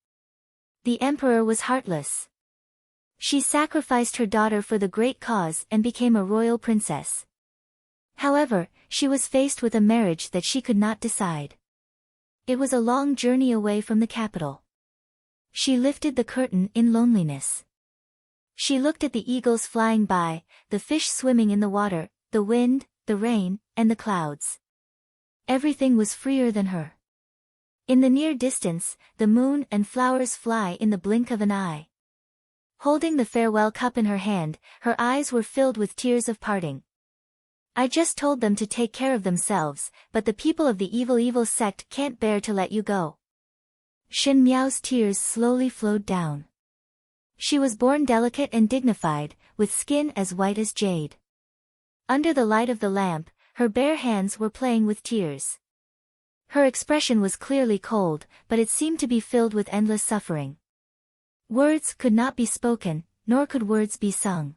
The emperor was heartless. She sacrificed her daughter for the great cause and became a royal princess. However, she was faced with a marriage that she could not decide. It was a long journey away from the capital. She lifted the curtain in loneliness. She looked at the eagles flying by, the fish swimming in the water, the wind, the rain, and the clouds. Everything was freer than her. In the near distance, the moon and flowers fly in the blink of an eye. Holding the farewell cup in her hand, her eyes were filled with tears of parting. I just told them to take care of themselves, but the people of the evil sect can't bear to let you go. Shen Miao's tears slowly flowed down. She was born delicate and dignified, with skin as white as jade. Under the light of the lamp, her bare hands were playing with tears. Her expression was clearly cold, but it seemed to be filled with endless suffering. Words could not be spoken, nor could words be sung.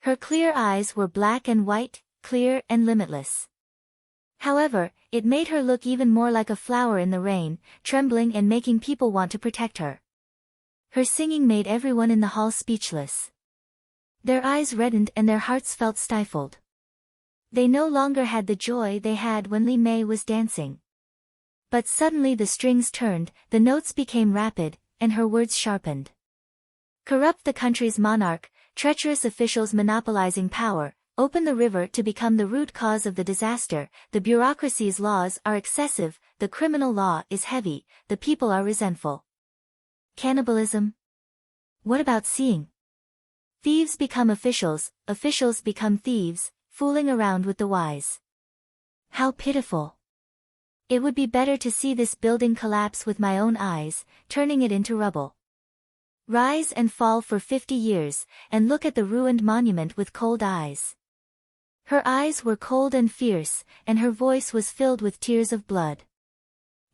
Her clear eyes were black and white, clear and limitless. However, it made her look even more like a flower in the rain, trembling and making people want to protect her. Her singing made everyone in the hall speechless. Their eyes reddened and their hearts felt stifled. They no longer had the joy they had when Li Mei was dancing. But suddenly the strings turned, the notes became rapid, and her words sharpened. Corrupt the country's monarch, treacherous officials monopolizing power, open the river to become the root cause of the disaster, the bureaucracy's laws are excessive, the criminal law is heavy, the people are resentful. Cannibalism? What about seeing? Thieves become officials, officials become thieves, fooling around with the wise. How pitiful. It would be better to see this building collapse with my own eyes, turning it into rubble. Rise and fall for 50 years, and look at the ruined monument with cold eyes. Her eyes were cold and fierce, and her voice was filled with tears of blood.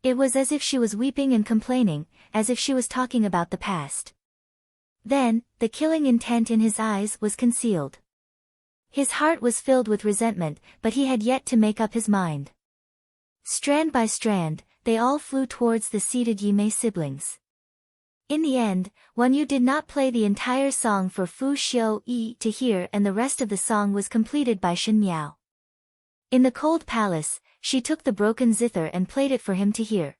It was as if she was weeping and complaining, as if she was talking about the past. Then, the killing intent in his eyes was concealed. His heart was filled with resentment, but he had yet to make up his mind. Strand by strand, they all flew towards the seated Yimei siblings. In the end, Wan Yu did not play the entire song for Fu Xiu Yi to hear, and the rest of the song was completed by Shen Miao. In the cold palace, she took the broken zither and played it for him to hear.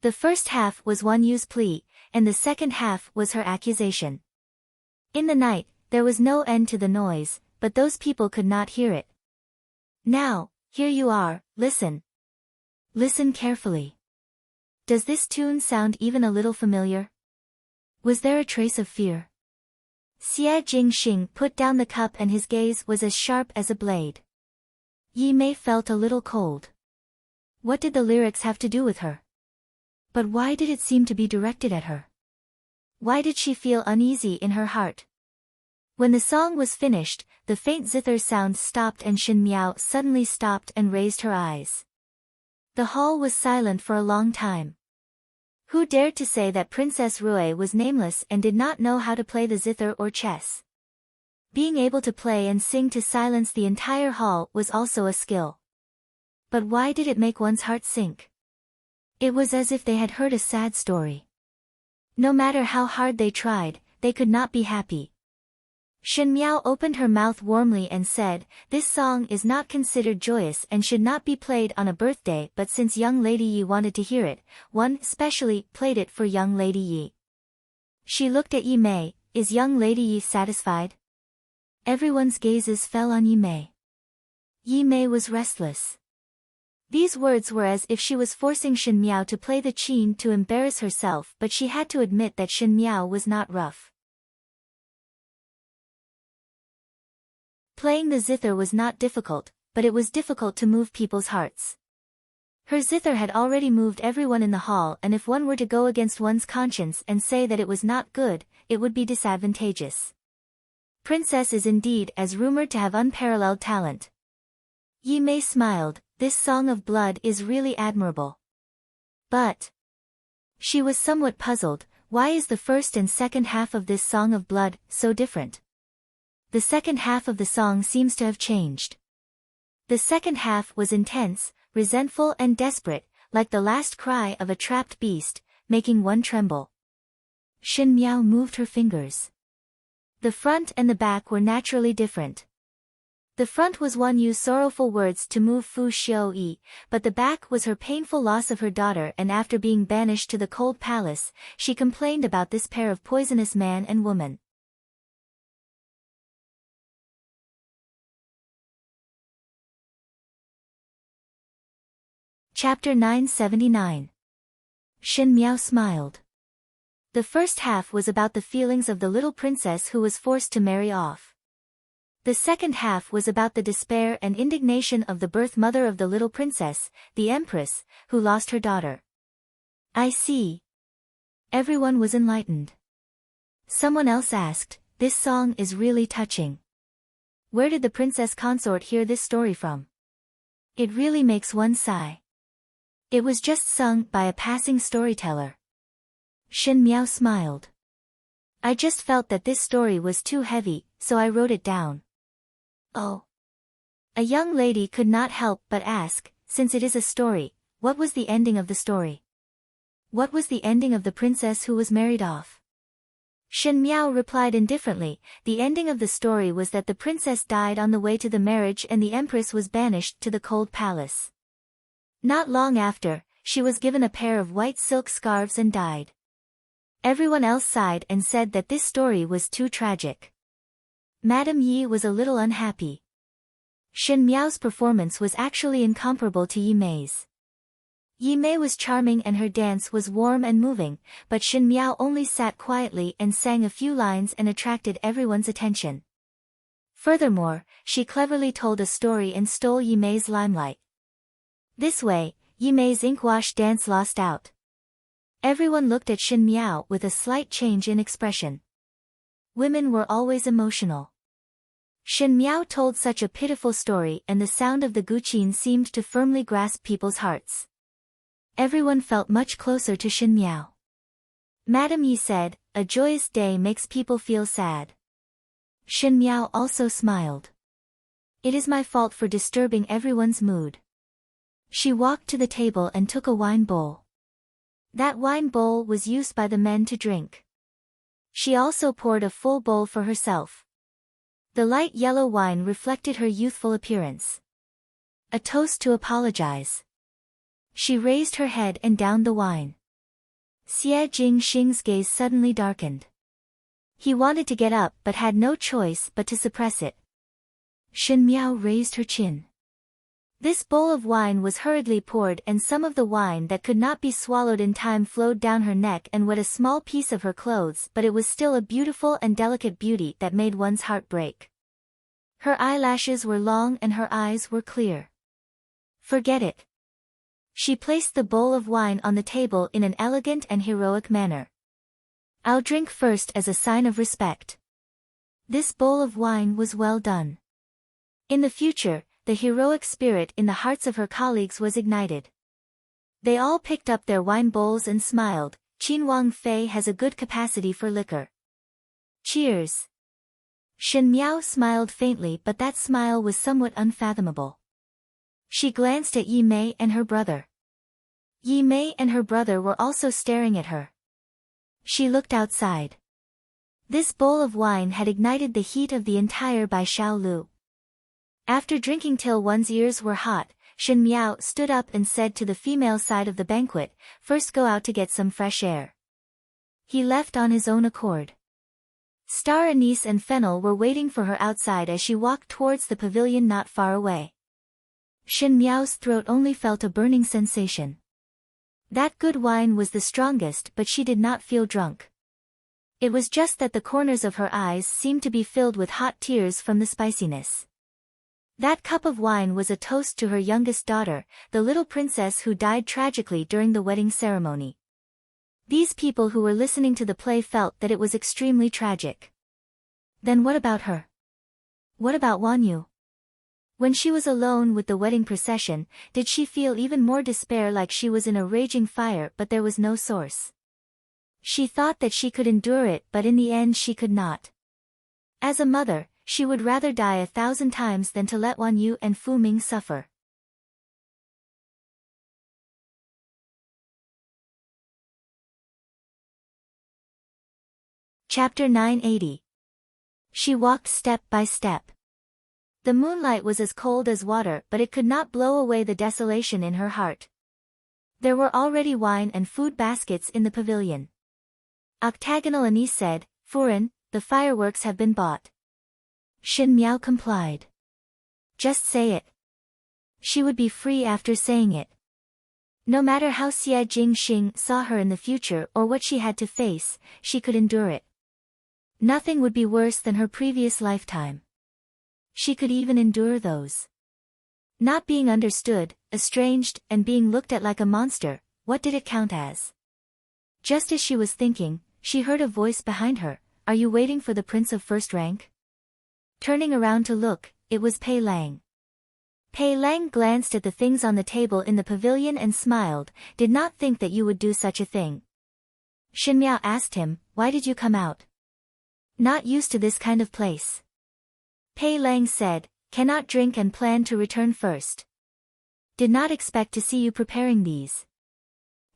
The first half was Wan Yu's plea, and the second half was her accusation. In the night, there was no end to the noise, but those people could not hear it. Now, here you are, listen. Listen carefully. Does this tune sound even a little familiar? Was there a trace of fear? Xie Jingxing put down the cup and his gaze was as sharp as a blade. Yi Mei felt a little cold. What did the lyrics have to do with her? But why did it seem to be directed at her? Why did she feel uneasy in her heart? When the song was finished, the faint zither sound stopped and Shen Miao suddenly stopped and raised her eyes. The hall was silent for a long time. Who dared to say that Princess Rui was nameless and did not know how to play the zither or chess? Being able to play and sing to silence the entire hall was also a skill. But why did it make one's heart sink? It was as if they had heard a sad story. No matter how hard they tried, they could not be happy. Shen Miao opened her mouth warmly and said, "This song is not considered joyous and should not be played on a birthday, but since young Lady Yi wanted to hear it, one specially played it for young Lady Yi." She looked at Yi Mei. Is young Lady Yi satisfied? Everyone's gazes fell on Yi Mei. Yi Mei was restless. These words were as if she was forcing Shen Miao to play the qin to embarrass herself, but she had to admit that Shen Miao was not rough. Playing the zither was not difficult, but it was difficult to move people's hearts. Her zither had already moved everyone in the hall, and if one were to go against one's conscience and say that it was not good, it would be disadvantageous. Princess is indeed as rumored to have unparalleled talent. Yi Mei smiled. This song of blood is really admirable. But she was somewhat puzzled. Why is the first and second half of this song of blood so different? The second half of the song seems to have changed. The second half was intense, resentful and desperate, like the last cry of a trapped beast, making one tremble. Shin Miao moved her fingers. The front and the back were naturally different. The front was Wan Yu's sorrowful words to move Fu Xiu-yi, but the back was her painful loss of her daughter, and after being banished to the cold palace, she complained about this pair of poisonous man and woman. Chapter 979. Shin Miao smiled. The first half was about the feelings of the little princess who was forced to marry off. The second half was about the despair and indignation of the birth mother of the little princess, the Empress, who lost her daughter. I see. Everyone was enlightened. Someone else asked, "This song is really touching. Where did the princess consort hear this story from? It really makes one sigh." It was just sung by a passing storyteller. Shin Miao smiled. I just felt that this story was too heavy, so I wrote it down. Oh. A young lady could not help but ask, since it is a story, what was the ending of the story? What was the ending of the princess who was married off? Shin Miao replied indifferently, the ending of the story was that the princess died on the way to the marriage and the empress was banished to the cold palace. Not long after, she was given a pair of white silk scarves and died. Everyone else sighed and said that this story was too tragic. Madame Yi was a little unhappy. Shin Miao's performance was actually incomparable to Yi Mei's. Yi Mei was charming and her dance was warm and moving, but Shin Miao only sat quietly and sang a few lines and attracted everyone's attention. Furthermore, she cleverly told a story and stole Yi Mei's limelight. This way, Yi Mei's ink-wash dance lost out. Everyone looked at Shin Miao with a slight change in expression. Women were always emotional. Shin Miao told such a pitiful story and the sound of the guqin seemed to firmly grasp people's hearts. Everyone felt much closer to Shin Miao. Madame Yi said, a joyous day makes people feel sad. Shin Miao also smiled. It is my fault for disturbing everyone's mood. She walked to the table and took a wine bowl. That wine bowl was used by the men to drink. She also poured a full bowl for herself. The light yellow wine reflected her youthful appearance. A toast to apologize. She raised her head and downed the wine. Xie Jingxing's gaze suddenly darkened. He wanted to get up but had no choice but to suppress it. Shin Miao raised her chin. This bowl of wine was hurriedly poured and some of the wine that could not be swallowed in time flowed down her neck and wet a small piece of her clothes, but it was still a beautiful and delicate beauty that made one's heart break. Her eyelashes were long and her eyes were clear. Forget it. She placed the bowl of wine on the table in an elegant and heroic manner. I'll drink first as a sign of respect. This bowl of wine was well done. In the future, the heroic spirit in the hearts of her colleagues was ignited. They all picked up their wine bowls and smiled. Qin Wang Fei has a good capacity for liquor. Cheers. Shin Miao smiled faintly, but that smile was somewhat unfathomable. She glanced at Yi Mei and her brother. Yi Mei and her brother were also staring at her. She looked outside. This bowl of wine had ignited the heat of the entire Bai Xiao Lu. After drinking till one's ears were hot, Shin Miao stood up and said to the female side of the banquet, first go out to get some fresh air. He left on his own accord. Star Anise and Fennel were waiting for her outside as she walked towards the pavilion not far away. Shin Miao's throat only felt a burning sensation. That good wine was the strongest, but she did not feel drunk. It was just that the corners of her eyes seemed to be filled with hot tears from the spiciness. That cup of wine was a toast to her youngest daughter, the little princess who died tragically during the wedding ceremony. These people who were listening to the play felt that it was extremely tragic. Then what about her? What about Wan Yu? When she was alone with the wedding procession, did she feel even more despair, like she was in a raging fire but there was no source? She thought that she could endure it, but in the end she could not. As a mother, she would rather die 1,000 times than to let Wan Yu and Fu Ming suffer. Chapter 980. She walked step by step. The moonlight was as cold as water, but it could not blow away the desolation in her heart. There were already wine and food baskets in the pavilion. Octagonal Anise said, "Furin, the fireworks have been bought." Shin Miao complied. Just say it. She would be free after saying it. No matter how Xie Jingxing saw her in the future or what she had to face, she could endure it. Nothing would be worse than her previous lifetime. She could even endure those. Not being understood, estranged, and being looked at like a monster, what did it count as? Just as she was thinking, she heard a voice behind her, "Are you waiting for the prince of first rank?" Turning around to look, it was Pei Lang. Pei Lang glanced at the things on the table in the pavilion and smiled, "Did not think that you would do such a thing." Shin Miao asked him, "Why did you come out?" "Not used to this kind of place." Pei Lang said, "Cannot drink and plan to return first." "Did not expect to see you preparing these."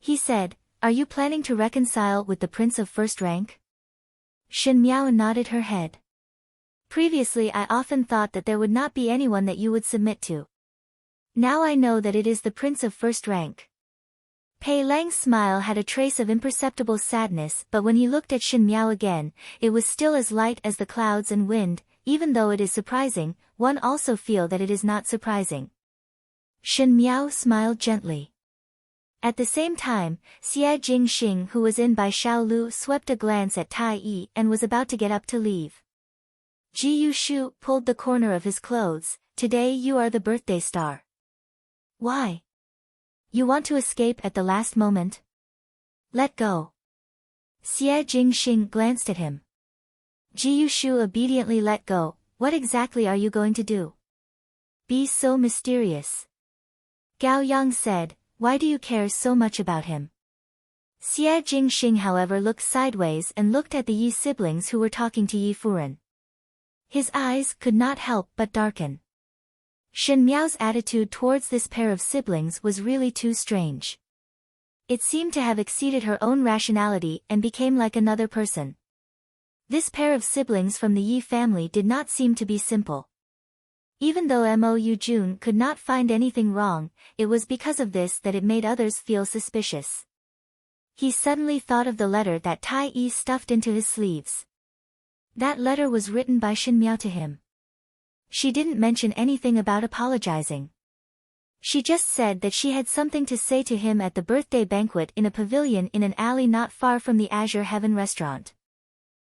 He said, "Are you planning to reconcile with the prince of first rank?" Shin Miao nodded her head. "Previously I often thought that there would not be anyone that you would submit to. Now I know that it is the prince of first rank." Pei Lang's smile had a trace of imperceptible sadness, but when he looked at Shin Miao again, it was still as light as the clouds and wind. Even though it is surprising, one also feel that it is not surprising. Shin Miao smiled gently. At the same time, Xie Jingxing, who was in by Xiao Lu, swept a glance at Tai Yi and was about to get up to leave. Ji Yushu pulled the corner of his clothes. "Today you are the birthday star. Why? You want to escape at the last moment? Let go." Xie Jingxing glanced at him. Ji Yushu obediently let go. "What exactly are you going to do? Be so mysterious." Gao Yang said, "Why do you care so much about him?" Xie Jingxing however looked sideways and looked at the Yi siblings who were talking to Yi Furen. His eyes could not help but darken. Shin Miao's attitude towards this pair of siblings was really too strange. It seemed to have exceeded her own rationality and became like another person. This pair of siblings from the Yi family did not seem to be simple. Even though Mo Jun could not find anything wrong, it was because of this that it made others feel suspicious. He suddenly thought of the letter that Tai Yi stuffed into his sleeves. That letter was written by Shin Miao to him. She didn't mention anything about apologizing. She just said that she had something to say to him at the birthday banquet in a pavilion in an alley not far from the Azure Heaven restaurant.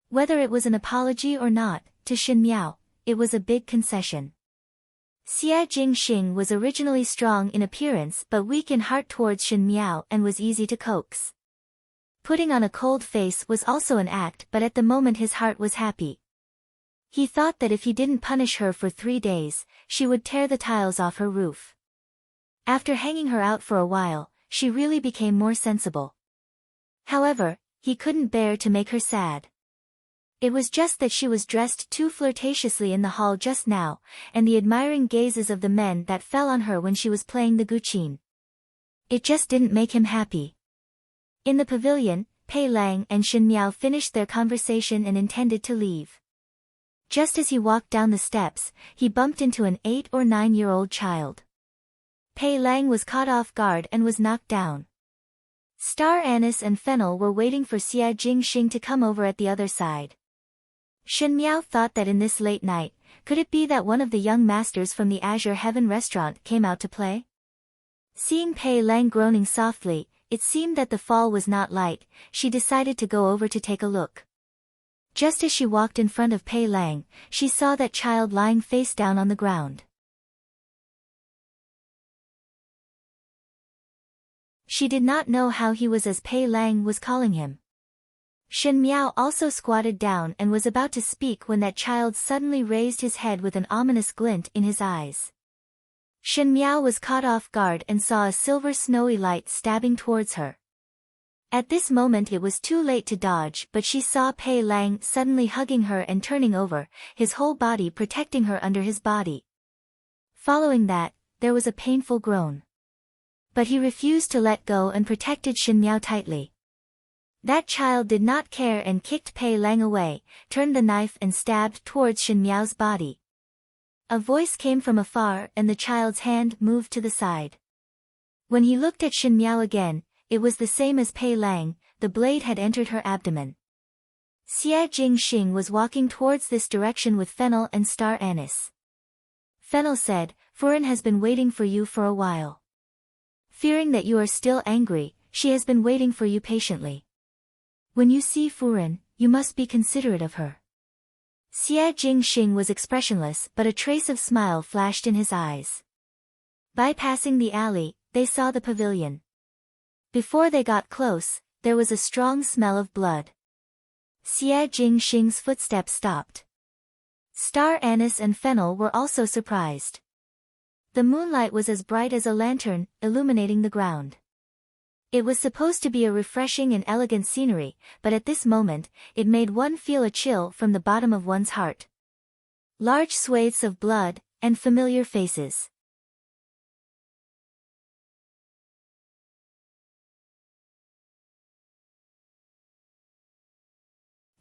Whether it was an apology or not, to Shin Miao, it was a big concession. Xie Jingxing was originally strong in appearance but weak in heart towards Shin Miao and was easy to coax. Putting on a cold face was also an act, but at the moment his heart was happy. He thought that if he didn't punish her for 3 days, she would tear the tiles off her roof. After hanging her out for a while, she really became more sensible. However, he couldn't bear to make her sad. It was just that she was dressed too flirtatiously in the hall just now, and the admiring gazes of the men that fell on her when she was playing the guqin. It just didn't make him happy. In the pavilion, Pei Lang and Shin Miao finished their conversation and intended to leave. Just as he walked down the steps, he bumped into an 8 or 9-year-old child. Pei Lang was caught off guard and was knocked down. Star Anise and Fennel were waiting for Xie Jingxing to come over at the other side. Shin Miao thought that in this late night, could it be that one of the young masters from the Azure Heaven restaurant came out to play? Seeing Pei Lang groaning softly, it seemed that the fall was not light. She decided to go over to take a look. Just as she walked in front of Pei Lang, she saw that child lying face down on the ground. She did not know how he was as Pei Lang was calling him. Shin Miao also squatted down and was about to speak when that child suddenly raised his head with an ominous glint in his eyes. Shin Miao was caught off guard and saw a silver snowy light stabbing towards her. At this moment it was too late to dodge, but she saw Pei Lang suddenly hugging her and turning over, his whole body protecting her under his body. Following that, there was a painful groan. But he refused to let go and protected Shin Miao tightly. That child did not care and kicked Pei Lang away, turned the knife and stabbed towards Shen Miao's body. A voice came from afar and the child's hand moved to the side. When he looked at Shen Miao again, it was the same as Pei Lang, the blade had entered her abdomen. Xie Jingxing was walking towards this direction with fennel and star anise. Fennel said, Furen has been waiting for you for a while. Fearing that you are still angry, she has been waiting for you patiently. When you see Furen, you must be considerate of her. Xie Jingxing was expressionless but a trace of smile flashed in his eyes. Bypassing the alley, they saw the pavilion. Before they got close, there was a strong smell of blood. Xie Jingxing's footsteps stopped. Star Anise and Fennel were also surprised. The moonlight was as bright as a lantern, illuminating the ground. It was supposed to be a refreshing and elegant scenery, but at this moment, it made one feel a chill from the bottom of one's heart. Large swathes of blood, and familiar faces.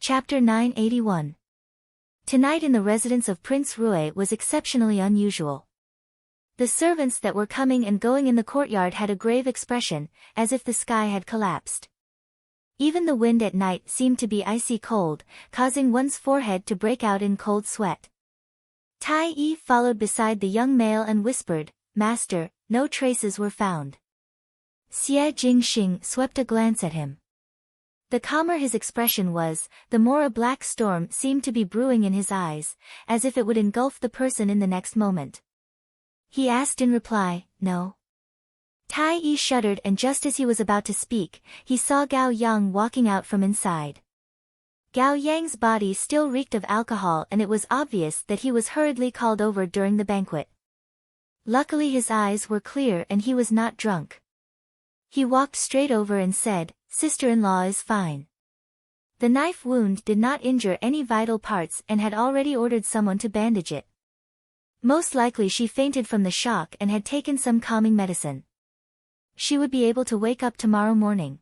Chapter 981. Tonight in the residence of Prince Rui was exceptionally unusual. The servants that were coming and going in the courtyard had a grave expression, as if the sky had collapsed. Even the wind at night seemed to be icy cold, causing one's forehead to break out in cold sweat. Tai Yi followed beside the young male and whispered, Master, no traces were found. Xie Jingxing swept a glance at him. The calmer his expression was, the more a black storm seemed to be brewing in his eyes, as if it would engulf the person in the next moment. He asked in reply, No. Tai Yi shuddered and just as he was about to speak, he saw Gao Yang walking out from inside. Gao Yang's body still reeked of alcohol and it was obvious that he was hurriedly called over during the banquet. Luckily his eyes were clear and he was not drunk. He walked straight over and said, Sister-in-law is fine. The knife wound did not injure any vital parts and had already ordered someone to bandage it. Most likely she fainted from the shock and had taken some calming medicine. She would be able to wake up tomorrow morning.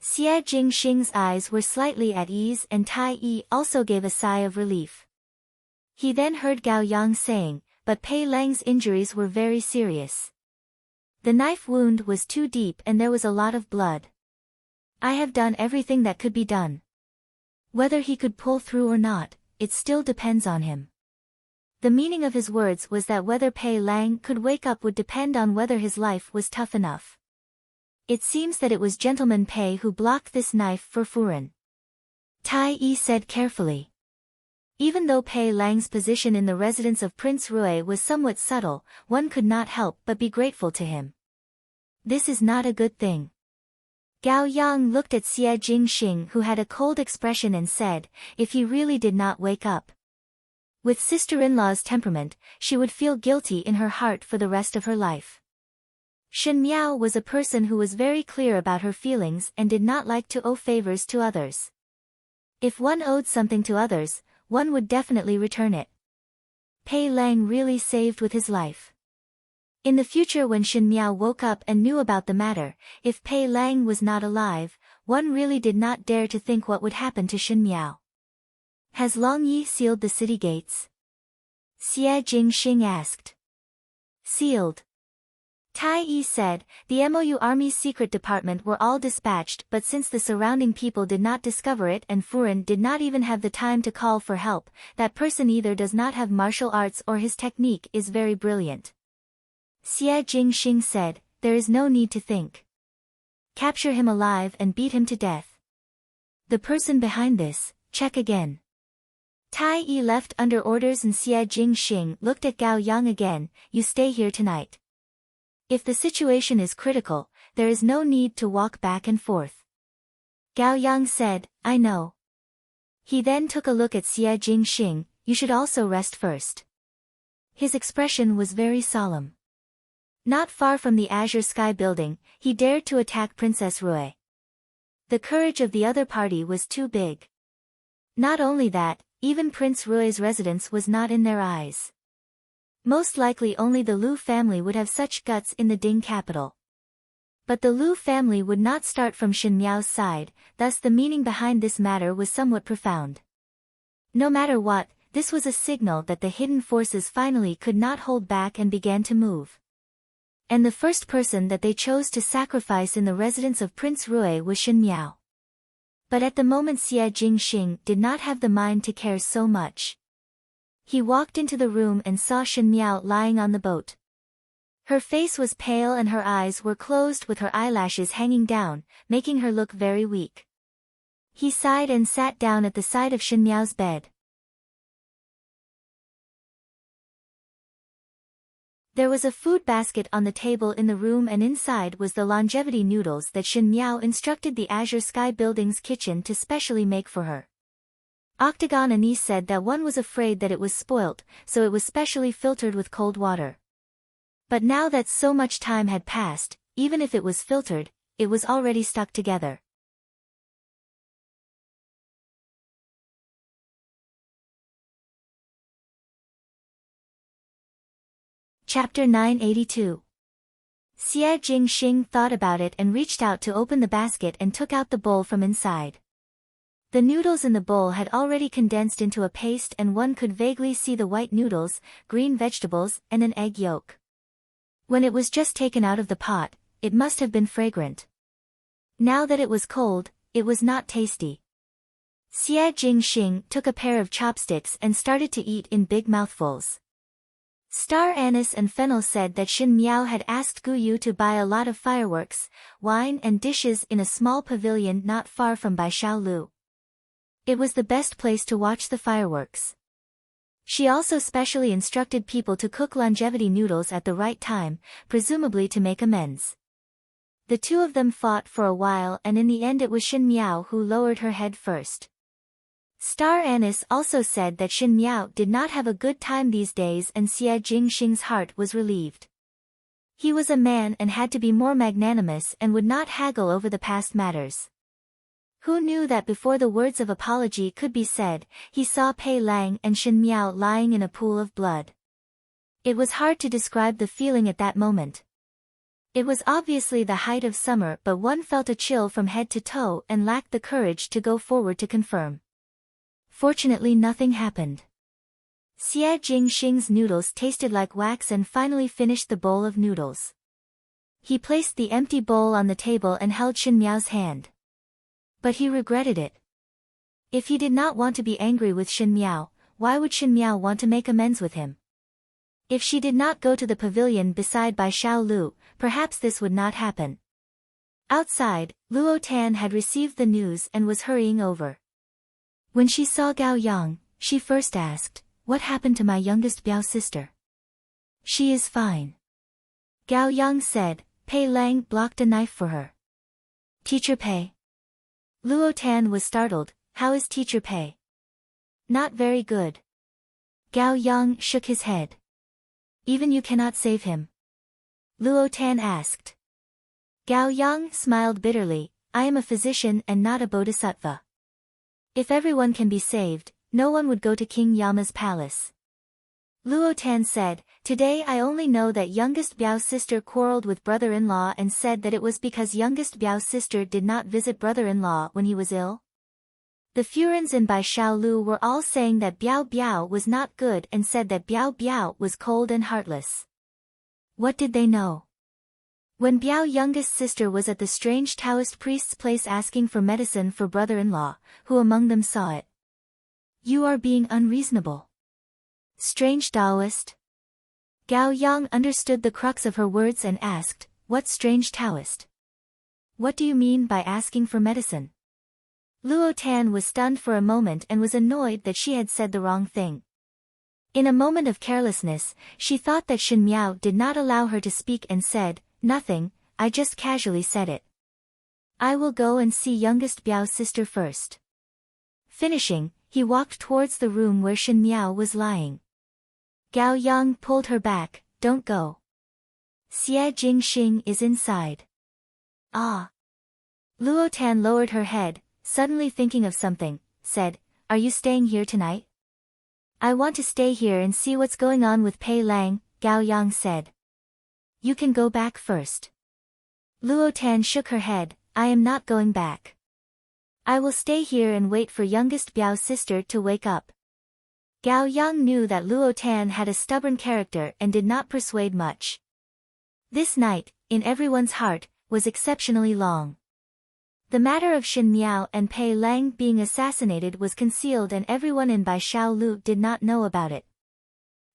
Xie Jingxing's eyes were slightly at ease and Tai Yi also gave a sigh of relief. He then heard Gao Yang saying, but Pei Lang's injuries were very serious. The knife wound was too deep and there was a lot of blood. I have done everything that could be done. Whether he could pull through or not, it still depends on him. The meaning of his words was that whether Pei Lang could wake up would depend on whether his life was tough enough. It seems that it was Gentleman Pei who blocked this knife for Furen. Tai Yi said carefully. Even though Pei Lang's position in the residence of Prince Rui was somewhat subtle, one could not help but be grateful to him. This is not a good thing. Gao Yang looked at Xie Jingxing who had a cold expression and said, if he really did not wake up. With sister-in-law's temperament, she would feel guilty in her heart for the rest of her life. Shen Miao was a person who was very clear about her feelings and did not like to owe favors to others. If one owed something to others, one would definitely return it. Pei Lang really saved with his life. In the future when Shen Miao woke up and knew about the matter, if Pei Lang was not alive, one really did not dare to think what would happen to Shen Miao. Has Long Yi sealed the city gates? Xie Jingxing asked. Sealed. Tai Yi said, the MOU Army's secret department were all dispatched but since the surrounding people did not discover it and Furen did not even have the time to call for help, that person either does not have martial arts or his technique is very brilliant. Xie Jingxing said, there is no need to think. Capture him alive and beat him to death. The person behind this, check again. Tai Yi left under orders and Xie Jingxing looked at Gao Yang again, you stay here tonight. If the situation is critical, there is no need to walk back and forth. Gao Yang said, I know. He then took a look at Xie Jingxing, you should also rest first. His expression was very solemn. Not far from the Azure Sky building, he dared to attack Princess Rui. The courage of the other party was too big. Not only that, even Prince Rui's residence was not in their eyes. Most likely only the Lu family would have such guts in the Ding capital. But the Lu family would not start from Shen Miao's side, thus the meaning behind this matter was somewhat profound. No matter what, this was a signal that the hidden forces finally could not hold back and began to move. And the first person that they chose to sacrifice in the residence of Prince Rui was Shen Miao. But at the moment Xie Jingxing did not have the mind to care so much. He walked into the room and saw Shen Miao lying on the boat. Her face was pale and her eyes were closed with her eyelashes hanging down, making her look very weak. He sighed and sat down at the side of Shen Miao's bed. There was a food basket on the table in the room and inside was the longevity noodles that Shen Miao instructed the Azure Sky Building's kitchen to specially make for her. Octagon Anise said that one was afraid that it was spoilt, so it was specially filtered with cold water. But now that so much time had passed, even if it was filtered, it was already stuck together. Chapter 982. Xie Jingxing thought about it and reached out to open the basket and took out the bowl from inside. The noodles in the bowl had already condensed into a paste and one could vaguely see the white noodles, green vegetables, and an egg yolk. When it was just taken out of the pot, it must have been fragrant. Now that it was cold, it was not tasty. Xie Jingxing took a pair of chopsticks and started to eat in big mouthfuls. Star Anise and Fennel said that Shen Miao had asked Gu Yu to buy a lot of fireworks, wine and dishes in a small pavilion not far from Bai Xiaolu. It was the best place to watch the fireworks. She also specially instructed people to cook longevity noodles at the right time, presumably to make amends. The two of them fought for a while and in the end it was Shen Miao who lowered her head first. Star Anise also said that Shen Miao did not have a good time these days and Xie Jingxing's heart was relieved. He was a man and had to be more magnanimous and would not haggle over the past matters. Who knew that before the words of apology could be said, he saw Pei Lang and Shen Miao lying in a pool of blood. It was hard to describe the feeling at that moment. It was obviously the height of summer but one felt a chill from head to toe and lacked the courage to go forward to confirm. Fortunately nothing happened. Xie Jingxing's noodles tasted like wax and finally finished the bowl of noodles. He placed the empty bowl on the table and held Shen Miao's hand. But he regretted it. If he did not want to be angry with Shen Miao, why would Shen Miao want to make amends with him? If she did not go to the pavilion beside Bai Xiaolu, perhaps this would not happen. Outside, Luo Tan had received the news and was hurrying over. When she saw Gao Yang, she first asked, "What happened to my youngest Biao sister?" "She is fine." Gao Yang said. Pei Lang blocked a knife for her. "Teacher Pei?" Luo Tan was startled. "How is Teacher Pei?" "Not very good." Gao Yang shook his head. "Even you cannot save him?" Luo Tan asked. Gao Yang smiled bitterly. "I am a physician and not a bodhisattva. If everyone can be saved, no one would go to King Yama's palace." Luo Tan said, "Today I only know that youngest Biao's sister quarreled with brother-in-law and said that it was because youngest Biao's sister did not visit brother-in-law when he was ill." The Furans in Bai Xiaolu were all saying that Biao Biao was not good and said that Biao Biao was cold and heartless. What did they know? When Biao's youngest sister was at the strange Taoist priest's place asking for medicine for brother-in-law, who among them saw it? "You are being unreasonable." "Strange Taoist?" Gao Yang understood the crux of her words and asked, "What strange Taoist? What do you mean by asking for medicine?" Luo Tan was stunned for a moment and was annoyed that she had said the wrong thing. In a moment of carelessness, she thought that Shen Miao did not allow her to speak and said, "Nothing, I just casually said it. I will go and see youngest Biao's sister first." Finishing, he walked towards the room where Shen Miao was lying. Gao Yang pulled her back. "Don't go. Xie Jingxing is inside." "Ah." Luo Tan lowered her head, suddenly thinking of something, said, "Are you staying here tonight?" "I want to stay here and see what's going on with Pei Lang," Gao Yang said. "You can go back first." Luo Tan shook her head, I am not going back. I will stay here and wait for youngest Biao's sister to wake up. Gao Yang knew that Luo Tan had a stubborn character and did not persuade much. This night, in everyone's heart, was exceptionally long. The matter of Shen Miao and Pei Lang being assassinated was concealed and everyone in Bai Xiaolu did not know about it.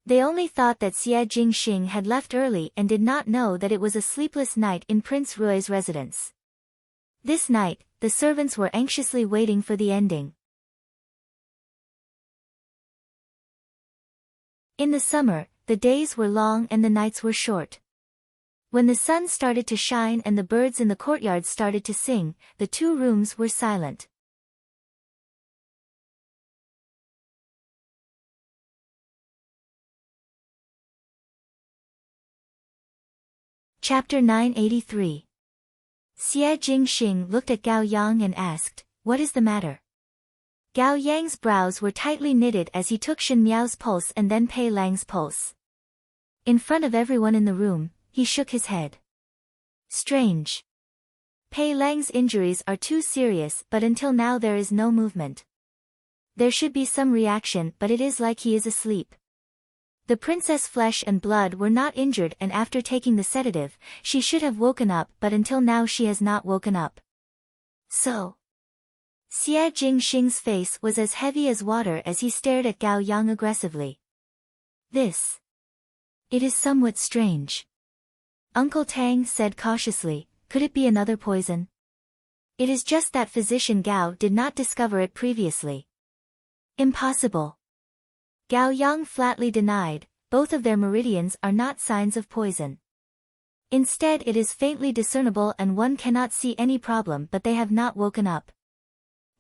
They only thought that Xie Jingxing had left early and did not know that it was a sleepless night in Prince Rui's residence. This night, the servants were anxiously waiting for the ending. In the summer, the days were long and the nights were short. When the sun started to shine and the birds in the courtyard started to sing, the 2 rooms were silent. Chapter 983. Xie Jingxing looked at Gao Yang and asked, what is the matter? Gao Yang's brows were tightly knitted as he took Shen Miao's pulse and then Pei Lang's pulse. In front of everyone in the room, he shook his head. Strange. Pei Lang's injuries are too serious, but until now there is no movement. There should be some reaction, but it is like he is asleep. The princess' flesh and blood were not injured and after taking the sedative, she should have woken up, but until now she has not woken up. So. Xie Jingxing's face was as heavy as water as he stared at Gao Yang aggressively. This. It is somewhat strange. Uncle Tang said cautiously, could it be another poison? It is just that physician Gao did not discover it previously. Impossible. Gao Yang flatly denied, both of their meridians are not signs of poison. Instead it is faintly discernible and one cannot see any problem, but they have not woken up.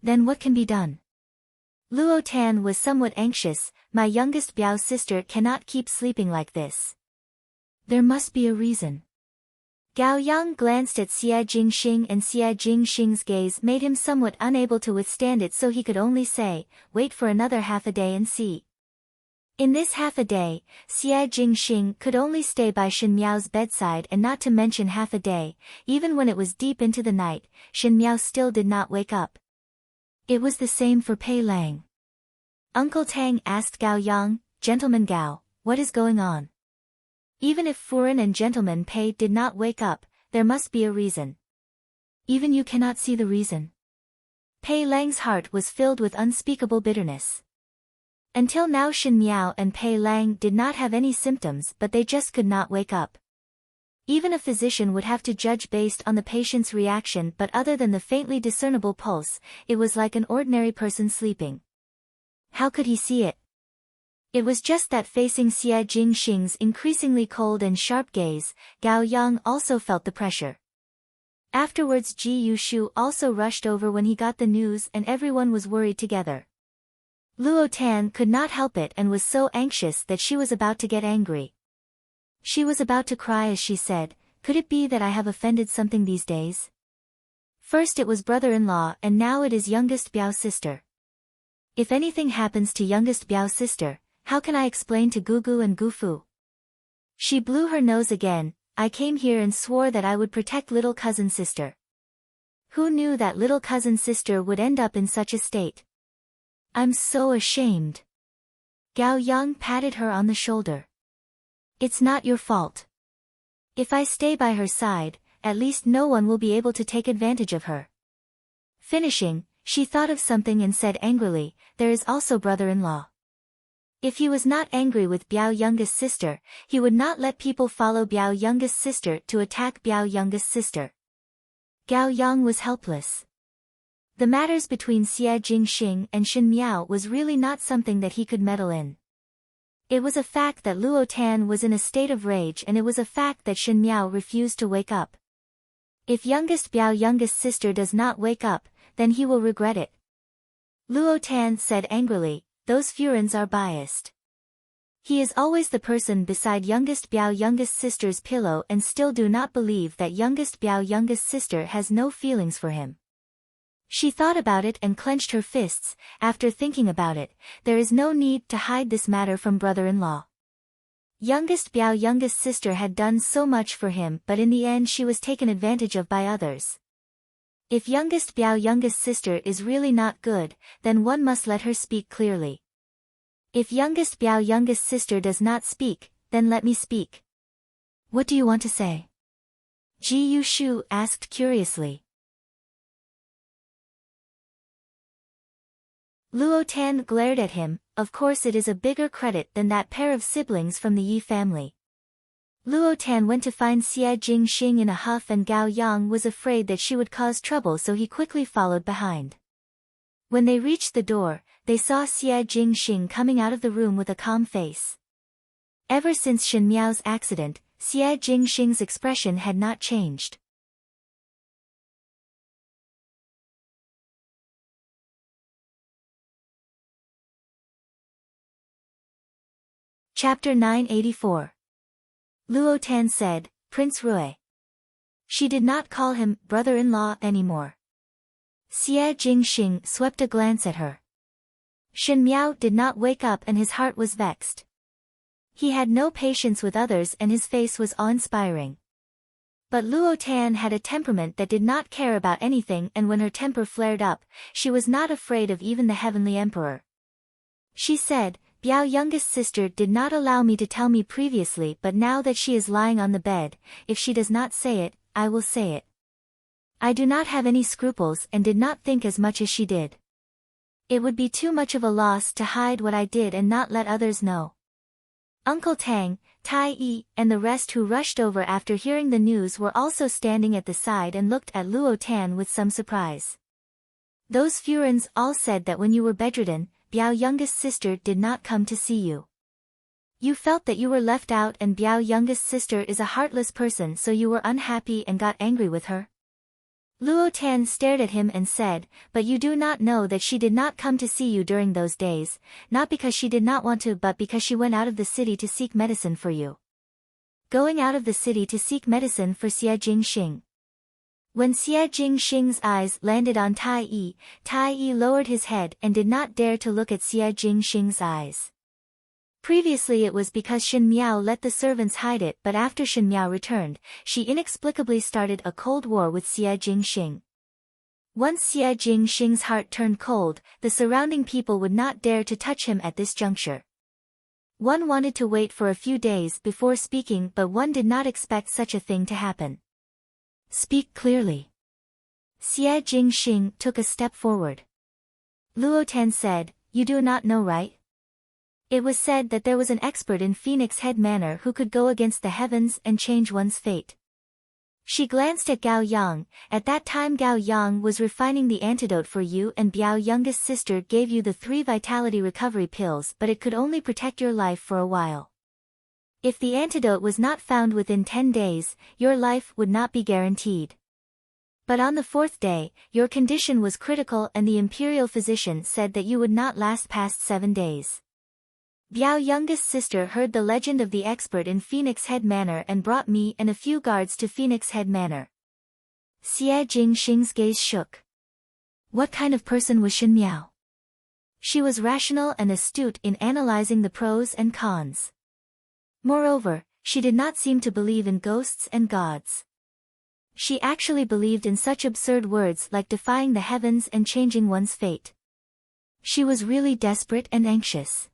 Then what can be done? Luo Tan was somewhat anxious, my youngest Biao's sister cannot keep sleeping like this. There must be a reason. Gao Yang glanced at Xie Jingxing and Xie Jingxing's gaze made him somewhat unable to withstand it, so he could only say, wait for another half a day and see. In this half a day, Xie Jingxing could only stay by Shen Miao's bedside, and not to mention half a day, even when it was deep into the night, Shen Miao still did not wake up. It was the same for Pei Lang. Uncle Tang asked Gao Yang, Gentleman Gao, what is going on? Even if Furen and Gentleman Pei did not wake up, there must be a reason. Even you cannot see the reason. Pei Lang's heart was filled with unspeakable bitterness. Until now Shen Miao and Pei Lang did not have any symptoms, but they just could not wake up. Even a physician would have to judge based on the patient's reaction, but other than the faintly discernible pulse, it was like an ordinary person sleeping. How could he see it? It was just that facing Xie Jingxing's increasingly cold and sharp gaze, Gao Yang also felt the pressure. Afterwards Ji Yushu also rushed over when he got the news and everyone was worried together. Luo Tan could not help it and was so anxious that she was about to get angry. She was about to cry as she said, could it be that I have offended something these days? First it was brother-in-law and now it is youngest Biao's sister. If anything happens to youngest Biao's sister, how can I explain to Gugu and Gufu? She blew her nose again, I came here and swore that I would protect little cousin sister. Who knew that little cousin sister would end up in such a state? I'm so ashamed. Gao Yang patted her on the shoulder. It's not your fault. If I stay by her side, at least no one will be able to take advantage of her. Finishing, she thought of something and said angrily, there is also brother-in-law. If he was not angry with Biao youngest sister, he would not let people follow Biao youngest sister to attack Biao youngest sister. Gao Yang was helpless. The matters between Xie Jingxing and Shen Miao was really not something that he could meddle in. It was a fact that Luo Tan was in a state of rage, and it was a fact that Shen Miao refused to wake up. If youngest Biao youngest sister does not wake up, then he will regret it. Luo Tan said angrily, those Furens are biased. He is always the person beside youngest Biao youngest sister's pillow and still do not believe that youngest Biao youngest sister has no feelings for him. She thought about it and clenched her fists. After thinking about it, there is no need to hide this matter from brother-in-law. Youngest Biao youngest sister had done so much for him, but in the end she was taken advantage of by others. If youngest Biao youngest sister is really not good, then one must let her speak clearly. If youngest Biao youngest sister does not speak, then let me speak. What do you want to say? Ji Yushu asked curiously. Luo Tan glared at him. Of course it is a bigger credit than that pair of siblings from the Yi family. Luo Tan went to find Xie Jingxing in a huff and Gao Yang was afraid that she would cause trouble, so he quickly followed behind. When they reached the door, they saw Xie Jingxing coming out of the room with a calm face. Ever since Shen Miao's accident, Xie Jingxing's expression had not changed. Chapter 984. Luo Tan said, Prince Rui. She did not call him brother-in-law anymore. Xie Jingxing swept a glance at her. Shen Miao did not wake up and his heart was vexed. He had no patience with others and his face was awe-inspiring. But Luo Tan had a temperament that did not care about anything, and when her temper flared up, she was not afraid of even the Heavenly Emperor. She said, Biao youngest sister did not allow me to tell me previously, but now that she is lying on the bed, if she does not say it, I will say it. I do not have any scruples and did not think as much as she did. It would be too much of a loss to hide what I did and not let others know. Uncle Tang, Tai Yi, and the rest who rushed over after hearing the news were also standing at the side and looked at Luo Tan with some surprise. Those Furans all said that when you were bedridden, Biao youngest sister did not come to see you. You felt that you were left out and Biao youngest sister is a heartless person, so you were unhappy and got angry with her. Luo Tan stared at him and said, but you do not know that she did not come to see you during those days, not because she did not want to but because she went out of the city to seek medicine for you. Going out of the city to seek medicine for Xie Jingxing. When Xie Jingxing's eyes landed on Tai Yi lowered his head and did not dare to look at Xie Jingxing's eyes. Previously it was because Shen Miao let the servants hide it, but after Shen Miao returned, she inexplicably started a cold war with Xie Jingxing. Once Xie Jingxing's heart turned cold, the surrounding people would not dare to touch him at this juncture. One wanted to wait for a few days before speaking, but one did not expect such a thing to happen. Speak clearly. Xie Jingxing took a step forward. Luo Tan said, you do not know, right? It was said that there was an expert in Phoenix Head Manor who could go against the heavens and change one's fate. She glanced at Gao Yang. At that time Gao Yang was refining the antidote for you, and Biao youngest sister gave you the 3 vitality recovery pills, but it could only protect your life for a while. If the antidote was not found within 10 days, your life would not be guaranteed. But on the 4th day, your condition was critical and the imperial physician said that you would not last past 7 days. Biao youngest sister heard the legend of the expert in Phoenix Head Manor and brought me and a few guards to Phoenix Head Manor. Xie Jingxing's gaze shook. What kind of person was Shen Miao? She was rational and astute in analyzing the pros and cons. Moreover, she did not seem to believe in ghosts and gods. She actually believed in such absurd words like defying the heavens and changing one's fate. She was really desperate and anxious.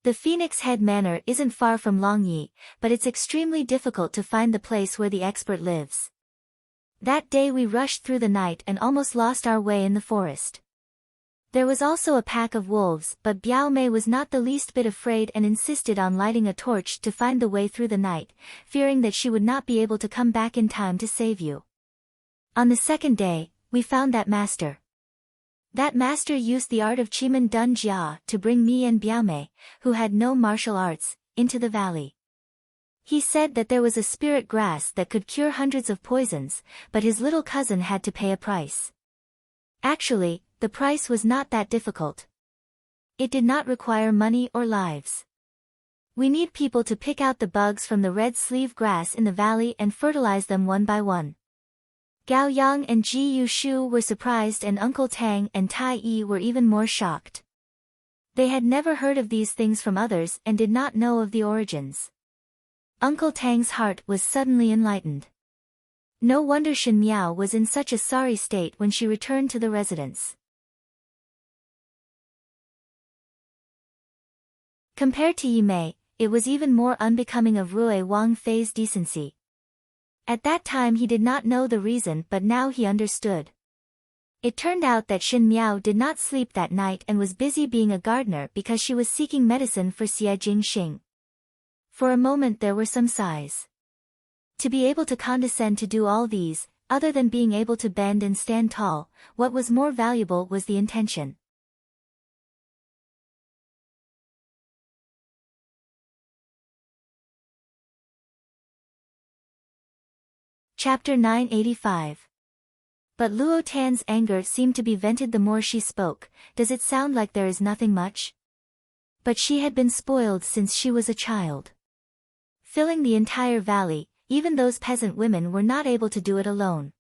The Phoenix Head Manor isn't far from Longyi, but it's extremely difficult to find the place where the expert lives. That day we rushed through the night and almost lost our way in the forest. There was also a pack of wolves, but Biao Mei was not the least bit afraid and insisted on lighting a torch to find the way through the night, fearing that she would not be able to come back in time to save you. On the 2nd day, we found that master. That master used the art of Chimen Dun Jia to bring me and Biao Mei, who had no martial arts, into the valley. He said that there was a spirit grass that could cure hundreds of poisons, but his little cousin had to pay a price. Actually, the price was not that difficult. It did not require money or lives. We need people to pick out the bugs from the red sleeve grass in the valley and fertilize them one by one. Gao Yang and Ji Yushu were surprised and Uncle Tang and Tai Yi were even more shocked. They had never heard of these things from others and did not know of the origins. Uncle Tang's heart was suddenly enlightened. No wonder Shen Miao was in such a sorry state when she returned to the residence. Compared to Yi Mei, it was even more unbecoming of Rui Wang Fei's decency. At that time he did not know the reason, but now he understood. It turned out that Shen Miao did not sleep that night and was busy being a gardener because she was seeking medicine for Xie Jingxing. For a moment there were some sighs. To be able to condescend to do all these, other than being able to bend and stand tall, what was more valuable was the intention. Chapter 985. But Luo Tan's anger seemed to be vented the more she spoke. Does it sound like there is nothing much? But she had been spoiled since she was a child. Filling the entire valley, even those peasant women were not able to do it alone.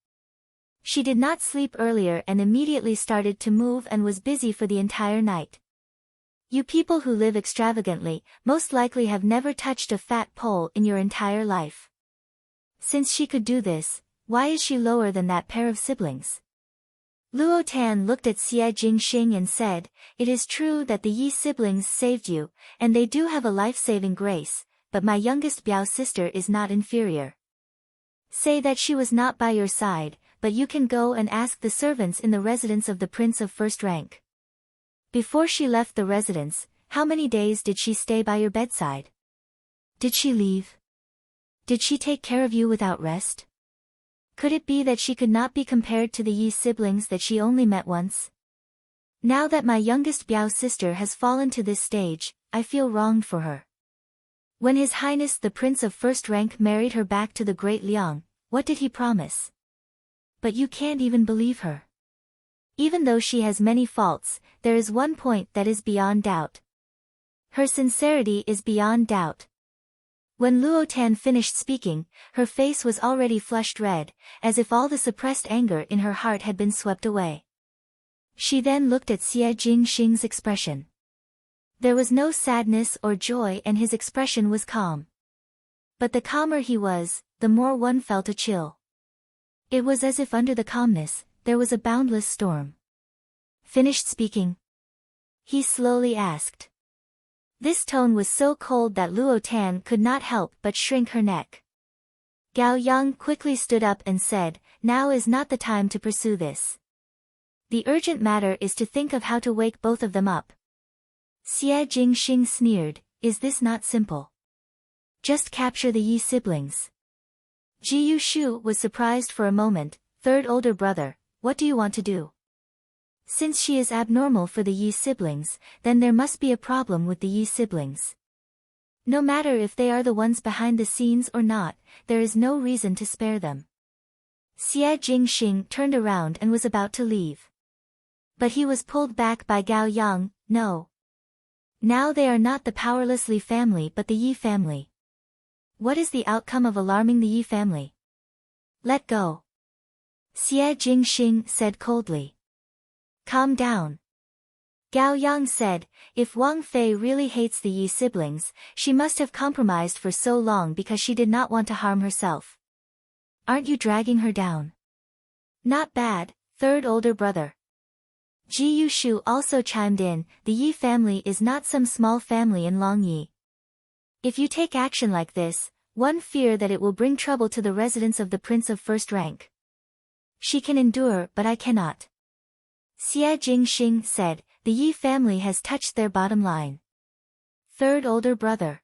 She did not sleep earlier and immediately started to move and was busy for the entire night. You people who live extravagantly, most likely have never touched a fat pole in your entire life. Since she could do this, why is she lower than that pair of siblings? Luo Tan looked at Xie Jingxing and said, "It is true that the Yi siblings saved you, and they do have a life-saving grace, but my youngest Biao sister is not inferior. Say that she was not by your side, but you can go and ask the servants in the residence of the prince of first rank. Before she left the residence, how many days did she stay by your bedside? Did she leave? Did she take care of you without rest? Could it be that she could not be compared to the Yi siblings that she only met once? Now that my youngest Biao sister has fallen to this stage, I feel wronged for her. When His Highness the Prince of First Rank married her back to the Great Liang, what did he promise? But you can't even believe her. Even though she has many faults, there is one point that is beyond doubt. Her sincerity is beyond doubt." When Luo Tan finished speaking, her face was already flushed red, as if all the suppressed anger in her heart had been swept away. She then looked at Xie Jingxing's expression. There was no sadness or joy and his expression was calm. But the calmer he was, the more one felt a chill. It was as if under the calmness, there was a boundless storm. "Finished speaking?" he slowly asked. This tone was so cold that Luo Tan could not help but shrink her neck. Gao Yang quickly stood up and said, "Now is not the time to pursue this. The urgent matter is to think of how to wake both of them up." Xie Jingxing sneered, "Is this not simple? Just capture the Yi siblings." Ji Yushu was surprised for a moment. "Third older brother, what do you want to do? Since she is abnormal for the Yi siblings, then there must be a problem with the Yi siblings. No matter if they are the ones behind the scenes or not, there is no reason to spare them." Xie Jingxing turned around and was about to leave. But he was pulled back by Gao Yang. "No. Now they are not the powerless Li family but the Yi family. What is the outcome of alarming the Yi family? Let go." Xie Jingxing said coldly. "Calm down." Gao Yang said, "If Wang Fei really hates the Yi siblings, she must have compromised for so long because she did not want to harm herself. Aren't you dragging her down?" "Not bad, third older brother." Ji Yushu also chimed in, "The Yi family is not some small family in Longyi. If you take action like this, one fear that it will bring trouble to the residence of the Prince of First Rank. She can endure but I cannot." Xie Jingxing said, "The Yi family has touched their bottom line." Third older brother.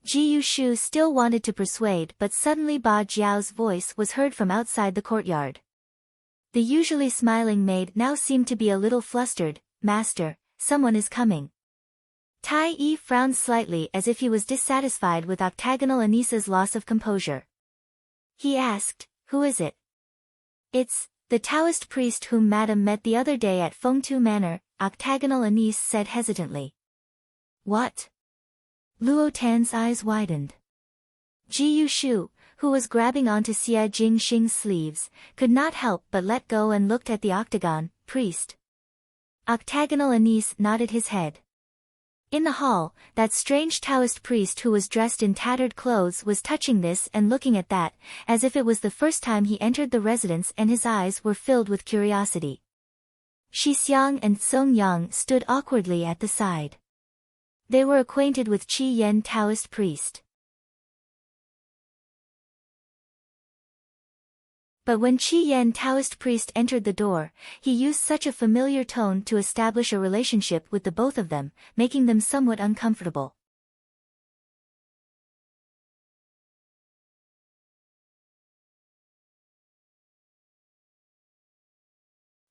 Ji Yushu still wanted to persuade but suddenly Ba Jiao's voice was heard from outside the courtyard. The usually smiling maid now seemed to be a little flustered. "Master, someone is coming." Tai Yi frowned slightly as if he was dissatisfied with Octagonal Anisa's loss of composure. He asked, "Who is it?" "It's the Taoist priest whom Madame met the other day at Fengtu Manor," Octagonal Anise said hesitantly. "What?" Luo Tan's eyes widened. Ji Yushu, who was grabbing onto Xie Jingxing's sleeves, could not help but let go and looked at the octagon. "Priest." Octagonal Anise nodded his head. In the hall, that strange Taoist priest who was dressed in tattered clothes was touching this and looking at that, as if it was the first time he entered the residence, and his eyes were filled with curiosity. Shi Xiang and Song Yang stood awkwardly at the side. They were acquainted with Qi Yen Taoist priest. But when Qi Yen Taoist priest entered the door, he used such a familiar tone to establish a relationship with the both of them, making them somewhat uncomfortable.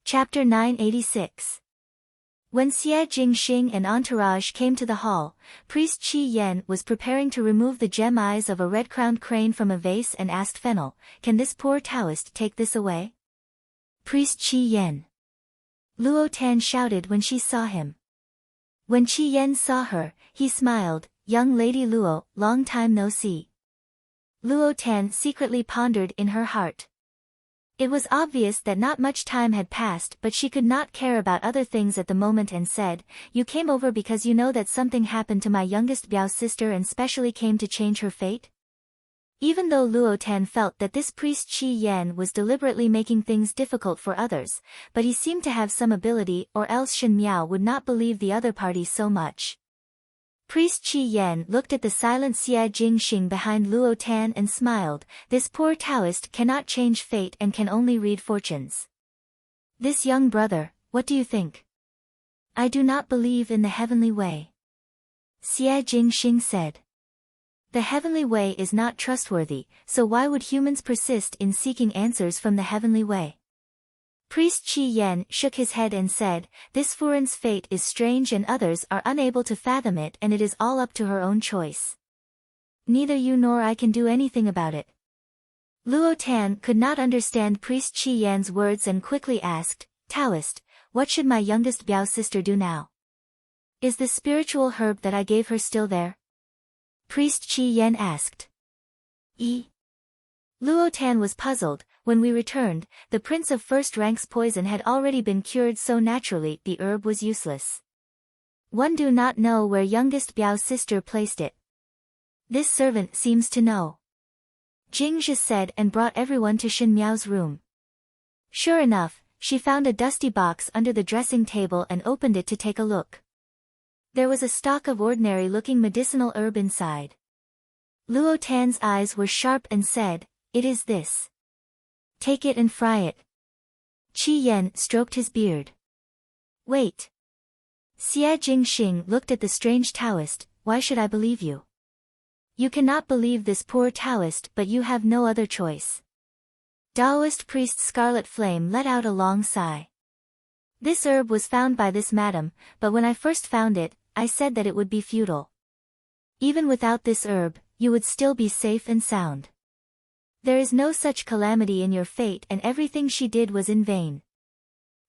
Chapter 986. When Xie Jingxing and entourage came to the hall, priest Qi Yen was preparing to remove the gem eyes of a red-crowned crane from a vase and asked Fennel, "Can this poor Taoist take this away?" "Priest Qi Yen." Luo Tan shouted when she saw him. When Qi Yen saw her, he smiled, "Young lady Luo, long time no see." Luo Tan secretly pondered in her heart. It was obvious that not much time had passed, but she could not care about other things at the moment and said, "You came over because you know that something happened to my youngest Biao sister and specially came to change her fate?" Even though Luo Tan felt that this priest Qi Yen was deliberately making things difficult for others, but he seemed to have some ability, or else Shen Miao would not believe the other party so much. Priest Qi Yen looked at the silent Xie Jingxing behind Luo Tan and smiled, "This poor Taoist cannot change fate and can only read fortunes. This young brother, what do you think?" "I do not believe in the heavenly way," Xie Jingxing said. "The heavenly way is not trustworthy, so why would humans persist in seeking answers from the heavenly way?" Priest Qi Yen shook his head and said, "This Furin's fate is strange and others are unable to fathom it, and it is all up to her own choice. Neither you nor I can do anything about it." Luo Tan could not understand Priest Qi Yan's words and quickly asked, "Taoist, what should my youngest Biao sister do now? Is the spiritual herb that I gave her still there?" Priest Qi Yen asked. Luo Tan was puzzled. "When we returned, the Prince of First Rank's poison had already been cured, so naturally the herb was useless. One do not know where youngest Biao's sister placed it. This servant seems to know," Jing Zhi said, and brought everyone to Shen Miao's room. Sure enough, she found a dusty box under the dressing table and opened it to take a look. There was a stalk of ordinary-looking medicinal herb inside. Luo Tan's eyes were sharp and said, "It is this. Take it and fry it." Qi Yen stroked his beard. "Wait." Xie Jingxing looked at the strange Taoist, "Why should I believe you? You cannot believe this poor Taoist, but you have no other choice." Taoist priest Scarlet Flame let out a long sigh. "This herb was found by this madam, but when I first found it, I said that it would be futile. Even without this herb, you would still be safe and sound. There is no such calamity in your fate, and everything she did was in vain."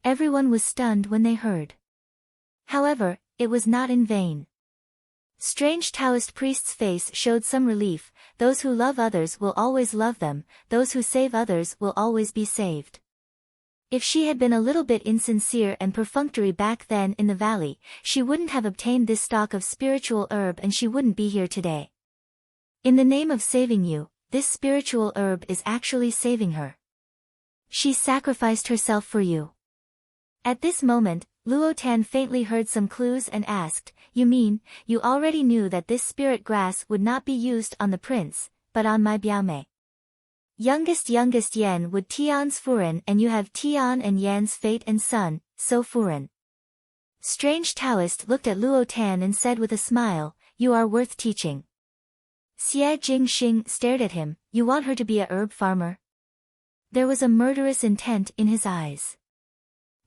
Everyone was stunned when they heard. However, it was not in vain. Strange Taoist priest's face showed some relief. "Those who love others will always love them, those who save others will always be saved. If she had been a little bit insincere and perfunctory back then in the valley, she wouldn't have obtained this stock of spiritual herb and she wouldn't be here today. In the name of saving you, this spiritual herb is actually saving her. She sacrificed herself for you." At this moment, Luo Tan faintly heard some clues and asked, "You mean, you already knew that this spirit grass would not be used on the prince, but on my Biaomei? Youngest Yen would Tian's Furin, and you have Tian and Yan's fate and son, so Furin." Strange Taoist looked at Luo Tan and said with a smile, "You are worth teaching." Xie Jingxing stared at him, "You want her to be a herb farmer?" There was a murderous intent in his eyes.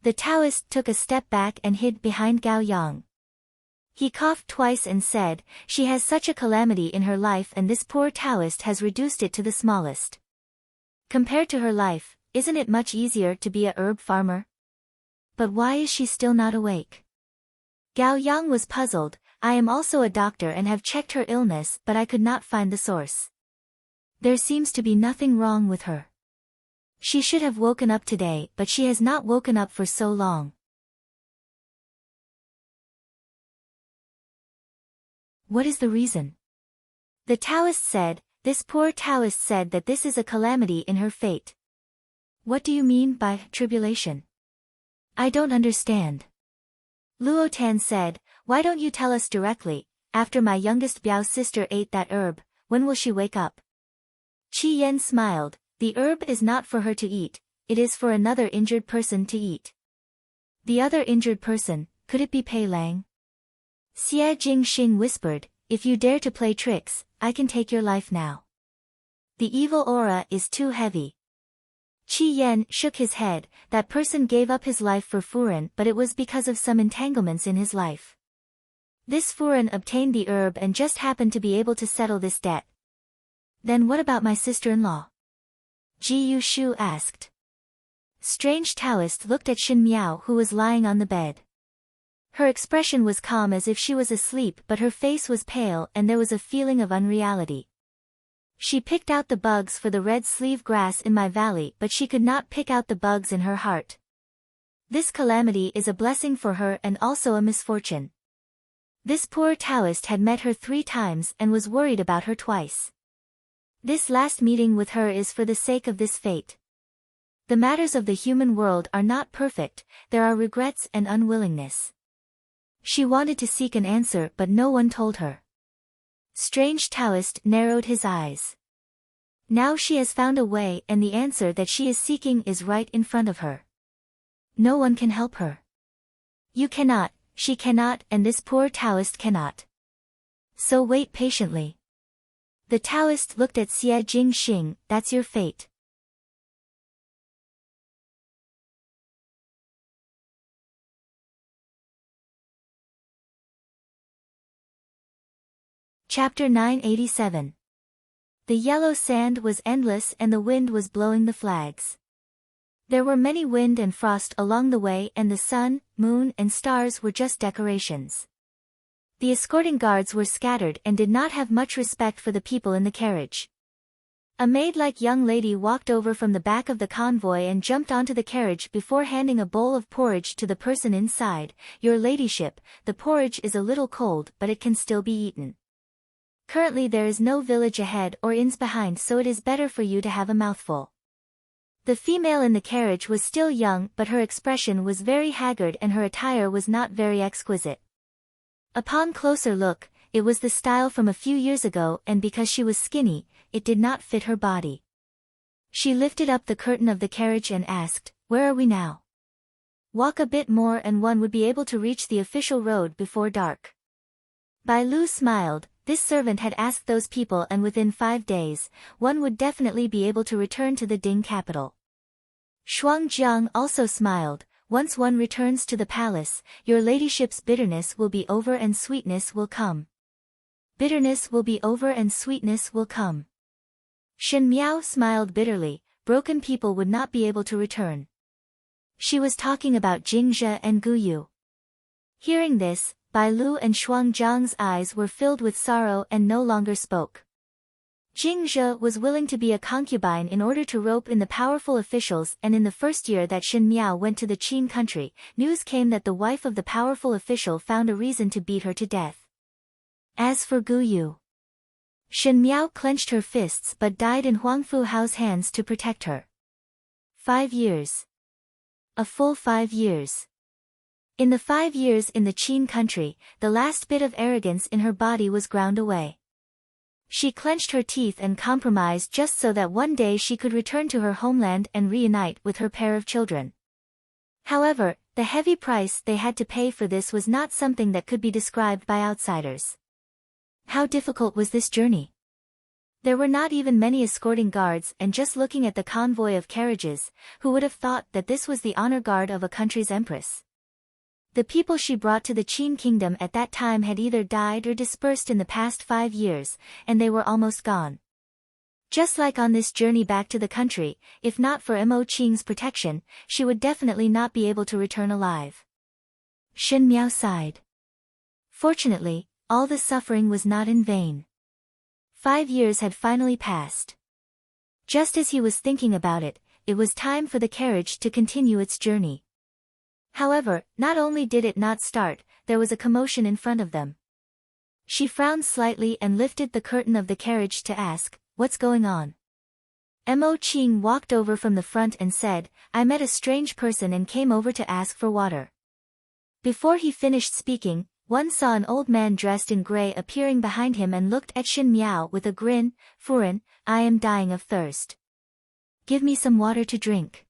The Taoist took a step back and hid behind Gao Yang. He coughed twice and said, "She has such a calamity in her life, and this poor Taoist has reduced it to the smallest. Compared to her life, isn't it much easier to be a herb farmer? But why is she still not awake?" Gao Yang was puzzled. "I am also a doctor and have checked her illness, but I could not find the source. There seems to be nothing wrong with her. She should have woken up today, but she has not woken up for so long." What is the reason? The Taoist said, this poor Taoist said that this is a calamity in her fate. What do you mean by tribulation? I don't understand. Luo Tan said, why don't you tell us directly, after my youngest Biao sister ate that herb, when will she wake up? Qi Yan smiled, the herb is not for her to eat, it is for another injured person to eat. The other injured person, could it be Pei Lang? Xie Jingxing whispered, if you dare to play tricks, I can take your life now. The evil aura is too heavy. Qi Yan shook his head, that person gave up his life for Furen, but it was because of some entanglements in his life. This Furen obtained the herb and just happened to be able to settle this debt. Then what about my sister-in-law? Ji Yushu asked. Strange Taoist looked at Shin Miao who was lying on the bed. Her expression was calm as if she was asleep, but her face was pale and there was a feeling of unreality. She picked out the bugs for the red sleeve grass in my valley, but she could not pick out the bugs in her heart. This calamity is a blessing for her and also a misfortune. This poor Taoist had met her 3 times and was worried about her twice. This last meeting with her is for the sake of this fate. The matters of the human world are not perfect, there are regrets and unwillingness. She wanted to seek an answer but no one told her. Strange Taoist narrowed his eyes. Now she has found a way and the answer that she is seeking is right in front of her. No one can help her. You cannot, she cannot, and this poor Taoist cannot. So wait patiently. The Taoist looked at Xie Jingxing, that's your fate. Chapter 987. The yellow sand was endless and the wind was blowing the flags. There were many wind and frost along the way and the sun, moon and stars were just decorations. The escorting guards were scattered and did not have much respect for the people in the carriage. A maid-like young lady walked over from the back of the convoy and jumped onto the carriage before handing a bowl of porridge to the person inside. Your ladyship, the porridge is a little cold but it can still be eaten. Currently there is no village ahead or inns behind, so it is better for you to have a mouthful. The female in the carriage was still young but her expression was very haggard and her attire was not very exquisite. Upon closer look, it was the style from a few years ago and because she was skinny, it did not fit her body. She lifted up the curtain of the carriage and asked, where are we now? Walk a bit more and one would be able to reach the official road before dark. Bai Lu smiled. This servant had asked those people and within 5 days, one would definitely be able to return to the Ding capital. Shuang Jiang also smiled, once one returns to the palace, your ladyship's bitterness will be over and sweetness will come. Bitterness will be over and sweetness will come. Shen Miao smiled bitterly, broken people would not be able to return. She was talking about Jingzhe and Guyu. Hearing this, Bai Lu and Shuang Jiang's eyes were filled with sorrow and no longer spoke. Jingzhe was willing to be a concubine in order to rope in the powerful officials, and in the first year that Shen Miao went to the Qin country, news came that the wife of the powerful official found a reason to beat her to death. As for Guyu, Shen Miao clenched her fists but died in Huang Fu Hao's hands to protect her. 5 years. A full 5 years. In the 5 years in the Qin country, the last bit of arrogance in her body was ground away. She clenched her teeth and compromised just so that one day she could return to her homeland and reunite with her pair of children. However, the heavy price they had to pay for this was not something that could be described by outsiders. How difficult was this journey? There were not even many escorting guards, and just looking at the convoy of carriages, who would have thought that this was the honor guard of a country's empress? The people she brought to the Qin kingdom at that time had either died or dispersed in the past 5 years, and they were almost gone. Just like on this journey back to the country, if not for Mo Qing's protection, she would definitely not be able to return alive. Shen Miao sighed. Fortunately, all the suffering was not in vain. 5 years had finally passed. Just as he was thinking about it, it was time for the carriage to continue its journey. However, not only did it not start, there was a commotion in front of them. She frowned slightly and lifted the curtain of the carriage to ask, "What's going on?" Mo Qing walked over from the front and said, "I met a strange person and came over to ask for water." Before he finished speaking, one saw an old man dressed in gray appearing behind him and looked at Shin Miao with a grin. "Furen, I am dying of thirst. Give me some water to drink."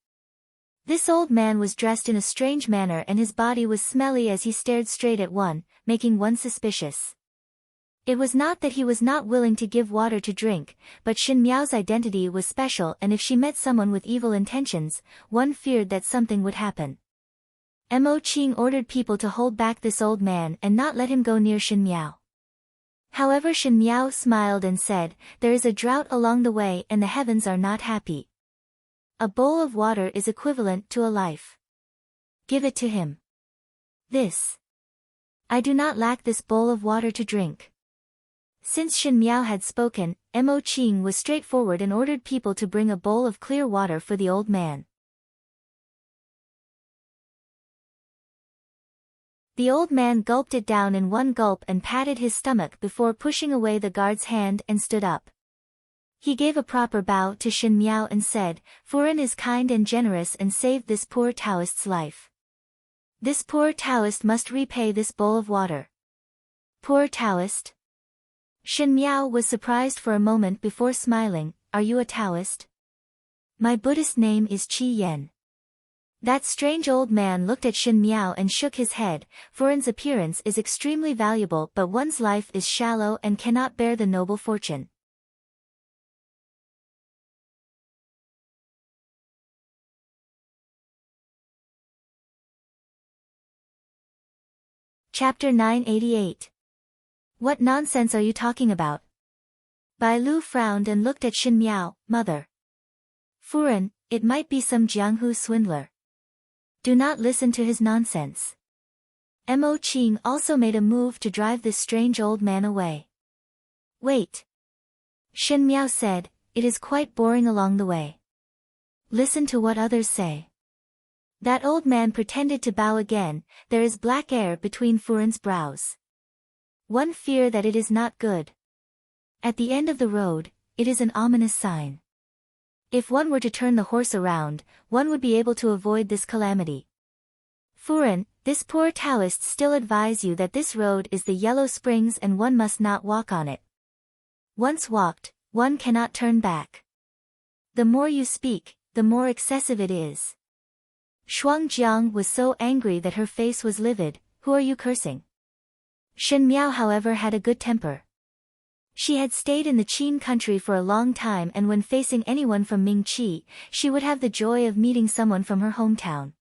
This old man was dressed in a strange manner and his body was smelly as he stared straight at one, making one suspicious. It was not that he was not willing to give water to drink, but Shin Miao's identity was special and if she met someone with evil intentions, one feared that something would happen. Mo Qing ordered people to hold back this old man and not let him go near Shin Miao. However, Shin Miao smiled and said, "There is a drought along the way and the heavens are not happy. A bowl of water is equivalent to a life. Give it to him." I do not lack this bowl of water to drink." Since Shin Miao had spoken, Mo Qing was straightforward and ordered people to bring a bowl of clear water for the old man. The old man gulped it down in one gulp and patted his stomach before pushing away the guard's hand and stood up. He gave a proper bow to Shin Miao and said, "Furen is kind and generous and saved this poor Taoist's life. This poor Taoist must repay this bowl of water." "Poor Taoist?" Shin Miao was surprised for a moment before smiling. "Are you a Taoist?" "My Buddhist name is Qi Yen." That strange old man looked at Shin Miao and shook his head. "Furen's appearance is extremely valuable but one's life is shallow and cannot bear the noble fortune." Chapter 988. What nonsense are you talking about? Bai Lu frowned and looked at Shin Miao. "Mother. Furen, it might be some Jianghu swindler. Do not listen to his nonsense." Mo Qing also made a move to drive this strange old man away. "Wait." Shin Miao said, "It is quite boring along the way. Listen to what others say." That old man pretended to bow again. There is black air between Furen's brows. One fear that it is not good. At the end of the road, it is an ominous sign. If one were to turn the horse around, one would be able to avoid this calamity. "Furen, this poor Taoist still advise you that this road is the Yellow Springs and one must not walk on it. Once walked, one cannot turn back. The more you speak, the more excessive it is." Shuang Jiang was so angry that her face was livid. "Who are you cursing?" Shin Miao however had a good temper. She had stayed in the Qin country for a long time and when facing anyone from Mingqi, she would have the joy of meeting someone from her hometown.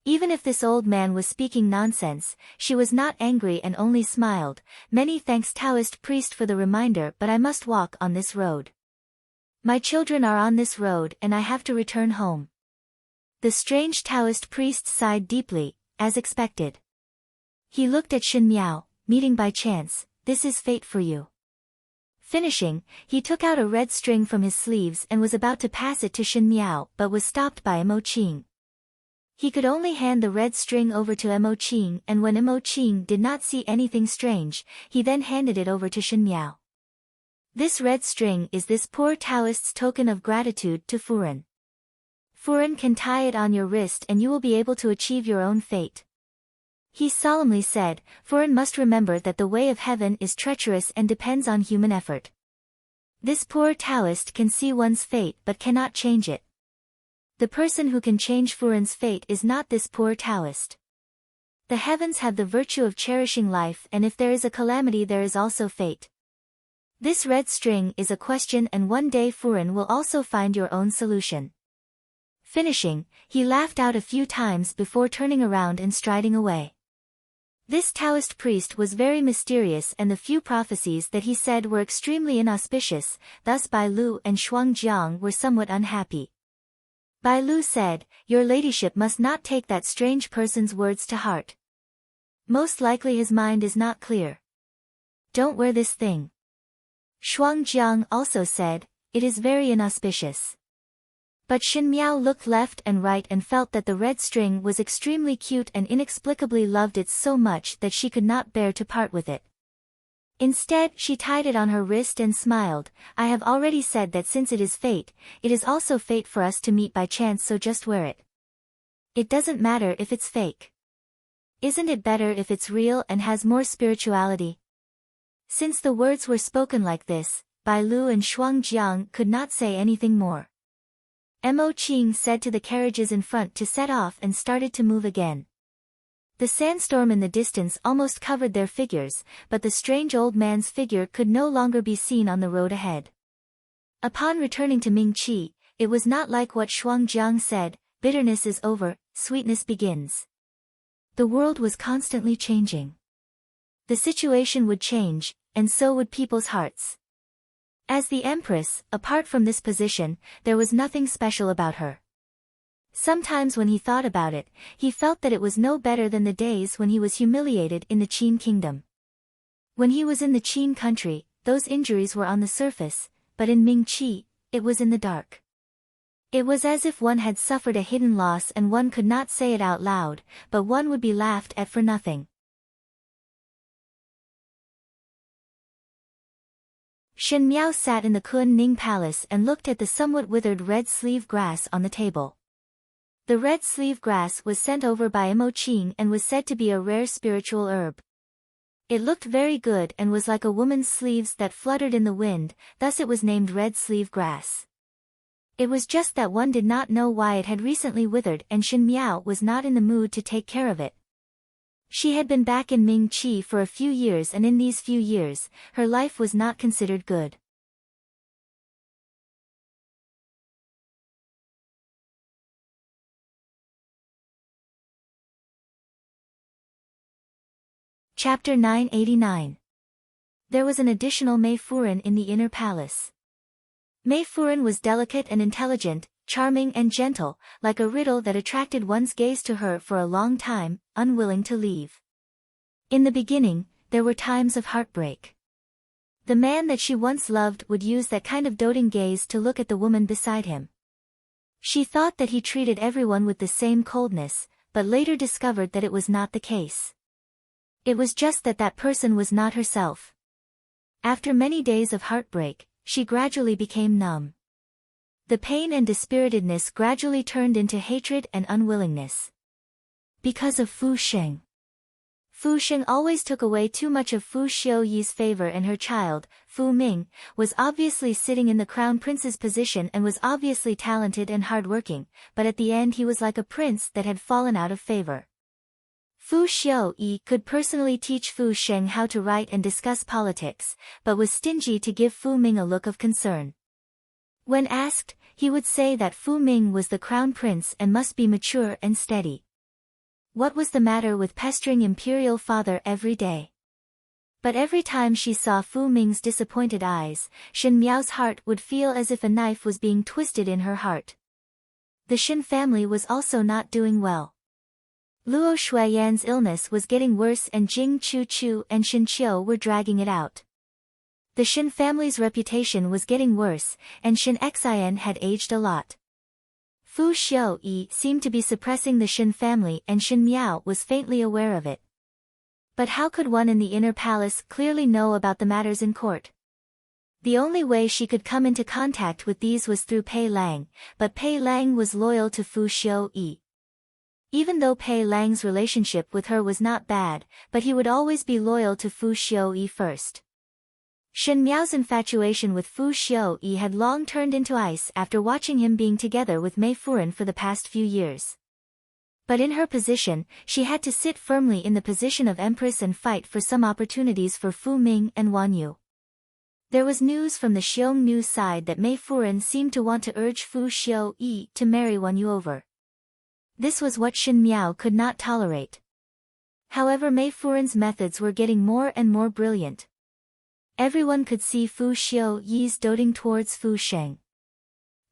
Even if this old man was speaking nonsense, she was not angry and only smiled. "Many thanks Taoist priest for the reminder, but I must walk on this road. My children are on this road and I have to return home." The strange Taoist priest sighed deeply, as expected. He looked at Shin Miao. "Meeting by chance, this is fate for you." Finishing, he took out a red string from his sleeves and was about to pass it to Shin Miao but was stopped by Mo Qing. He could only hand the red string over to Mo Qing and when Mo Qing did not see anything strange, he then handed it over to Shin Miao. "This red string is this poor Taoist's token of gratitude to Furen. Furen can tie it on your wrist and you will be able to achieve your own fate." He solemnly said, "Furen must remember that the way of heaven is treacherous and depends on human effort. This poor Taoist can see one's fate but cannot change it. The person who can change Furen's fate is not this poor Taoist. The heavens have the virtue of cherishing life and if there is a calamity there is also fate. This red string is a question and one day Furen will also find your own solution." Finishing, he laughed out a few times before turning around and striding away. This Taoist priest was very mysterious and the few prophecies that he said were extremely inauspicious, thus Bai Lu and Shuang Jiang were somewhat unhappy. Bai Lu said, "Your ladyship must not take that strange person's words to heart. Most likely his mind is not clear. Don't wear this thing." Shuang Jiang also said, "It is very inauspicious." But Shin Miao looked left and right and felt that the red string was extremely cute and inexplicably loved it so much that she could not bear to part with it. Instead, she tied it on her wrist and smiled. I have already said that since it is fate, it is also fate for us to meet by chance, so just wear it. It doesn't matter if it's fake. Isn't it better if it's real and has more spirituality? Since the words were spoken like this, Bai Lu and Shuang Jiang could not say anything more. Mo Qing said to the carriages in front to set off and started to move again. The sandstorm in the distance almost covered their figures, but the strange old man's figure could no longer be seen on the road ahead. Upon returning to Mingqi, it was not like what Shuang Jiang said, bitterness is over, sweetness begins. The world was constantly changing. The situation would change, and so would people's hearts. As the Empress, apart from this position, there was nothing special about her. Sometimes when he thought about it, he felt that it was no better than the days when he was humiliated in the Qin kingdom. When he was in the Qin country, those injuries were on the surface, but in Mingqi, it was in the dark. It was as if one had suffered a hidden loss and one could not say it out loud, but one would be laughed at for nothing. Shen Miao sat in the Kun Ning Palace and looked at the somewhat withered red sleeve grass on the table. The red sleeve grass was sent over by Mo Qing and was said to be a rare spiritual herb. It looked very good and was like a woman's sleeves that fluttered in the wind, thus it was named red sleeve grass. It was just that one did not know why it had recently withered, and Shen Miao was not in the mood to take care of it. She had been back in Mingqi for a few years, and in these few years, her life was not considered good. Chapter 989. There was an additional Mei Furen in the inner palace. Mei Furen was delicate and intelligent, charming and gentle, like a riddle that attracted one's gaze to her for a long time, unwilling to leave. In the beginning, there were times of heartbreak. The man that she once loved would use that kind of doting gaze to look at the woman beside him. She thought that he treated everyone with the same coldness, but later discovered that it was not the case. It was just that that person was not herself. After many days of heartbreak, she gradually became numb. The pain and dispiritedness gradually turned into hatred and unwillingness. Because of Fu Sheng. Fu Sheng always took away too much of Fu Xiuyi's favor, and her child, Fu Ming, was obviously sitting in the crown prince's position and was obviously talented and hardworking, but at the end he was like a prince that had fallen out of favor. Fu Xiuyi could personally teach Fu Sheng how to write and discuss politics, but was stingy to give Fu Ming a look of concern. When asked, he would say that Fu Ming was the crown prince and must be mature and steady. What was the matter with pestering imperial father every day? But every time she saw Fu Ming's disappointed eyes, Shen Miao's heart would feel as if a knife was being twisted in her heart. The Shen family was also not doing well. Luo Shuiyan's illness was getting worse, and Jing Chu and Shen Qiu were dragging it out. The Shen family's reputation was getting worse, and Shen Xian had aged a lot. Fu Xiuyi seemed to be suppressing the Shen family, and Shen Miao was faintly aware of it. But how could one in the inner palace clearly know about the matters in court? The only way she could come into contact with these was through Pei Lang, but Pei Lang was loyal to Fu Xiuyi. Even though Pei Lang's relationship with her was not bad, but he would always be loyal to Fu Xiuyi first. Shen Miao's infatuation with Fu Xiuyi had long turned into ice after watching him being together with Mei Furen for the past few years. But in her position, she had to sit firmly in the position of Empress and fight for some opportunities for Fu Ming and Wan Yu. There was news from the Xiongnu side that Mei Furen seemed to want to urge Fu Xiuyi to marry Wan Yu over. This was what Shen Miao could not tolerate. However, Mei Furen's methods were getting more and more brilliant. Everyone could see Fu Xiuyi's doting towards Fu Sheng.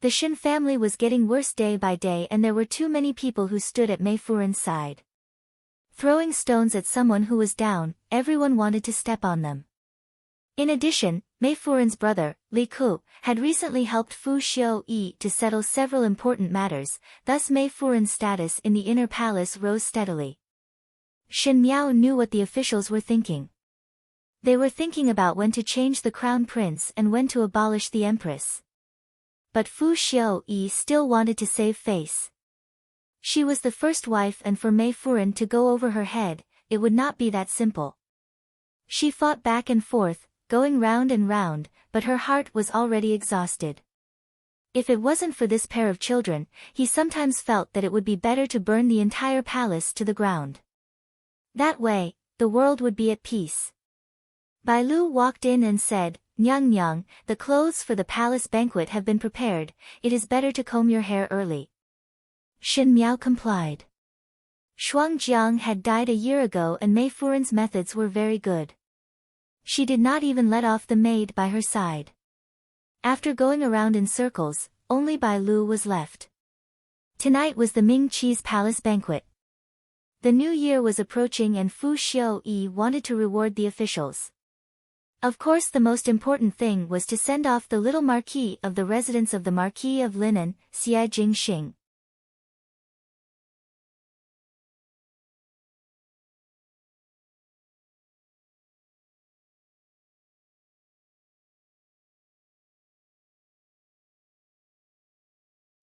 The Shen family was getting worse day by day, and there were too many people who stood at Mei Furen's side. Throwing stones at someone who was down, everyone wanted to step on them. In addition, Mei Furen's brother, Li Ku, had recently helped Fu Xiuyi to settle several important matters, thus Mei Furen's status in the inner palace rose steadily. Shen Miao knew what the officials were thinking. They were thinking about when to change the crown prince and when to abolish the empress. But Fu Xiaoyi still wanted to save face. She was the first wife, and for Mei Furen to go over her head, it would not be that simple. She fought back and forth, going round and round, but her heart was already exhausted. If it wasn't for this pair of children, he sometimes felt that it would be better to burn the entire palace to the ground. That way, the world would be at peace. Bai Lu walked in and said, "Nyang Nyang, the clothes for the palace banquet have been prepared, it is better to comb your hair early." Shen Miao complied. Shuang Jiang had died a year ago and Mei Furen's methods were very good. She did not even let off the maid by her side. After going around in circles, only Bai Lu was left. Tonight was the Ming Qi's palace banquet. The new year was approaching and Fu Xiaoyi wanted to reward the officials. Of course, the most important thing was to send off the little marquis of the residence of the Marquis of Linan, Xie Jingxing.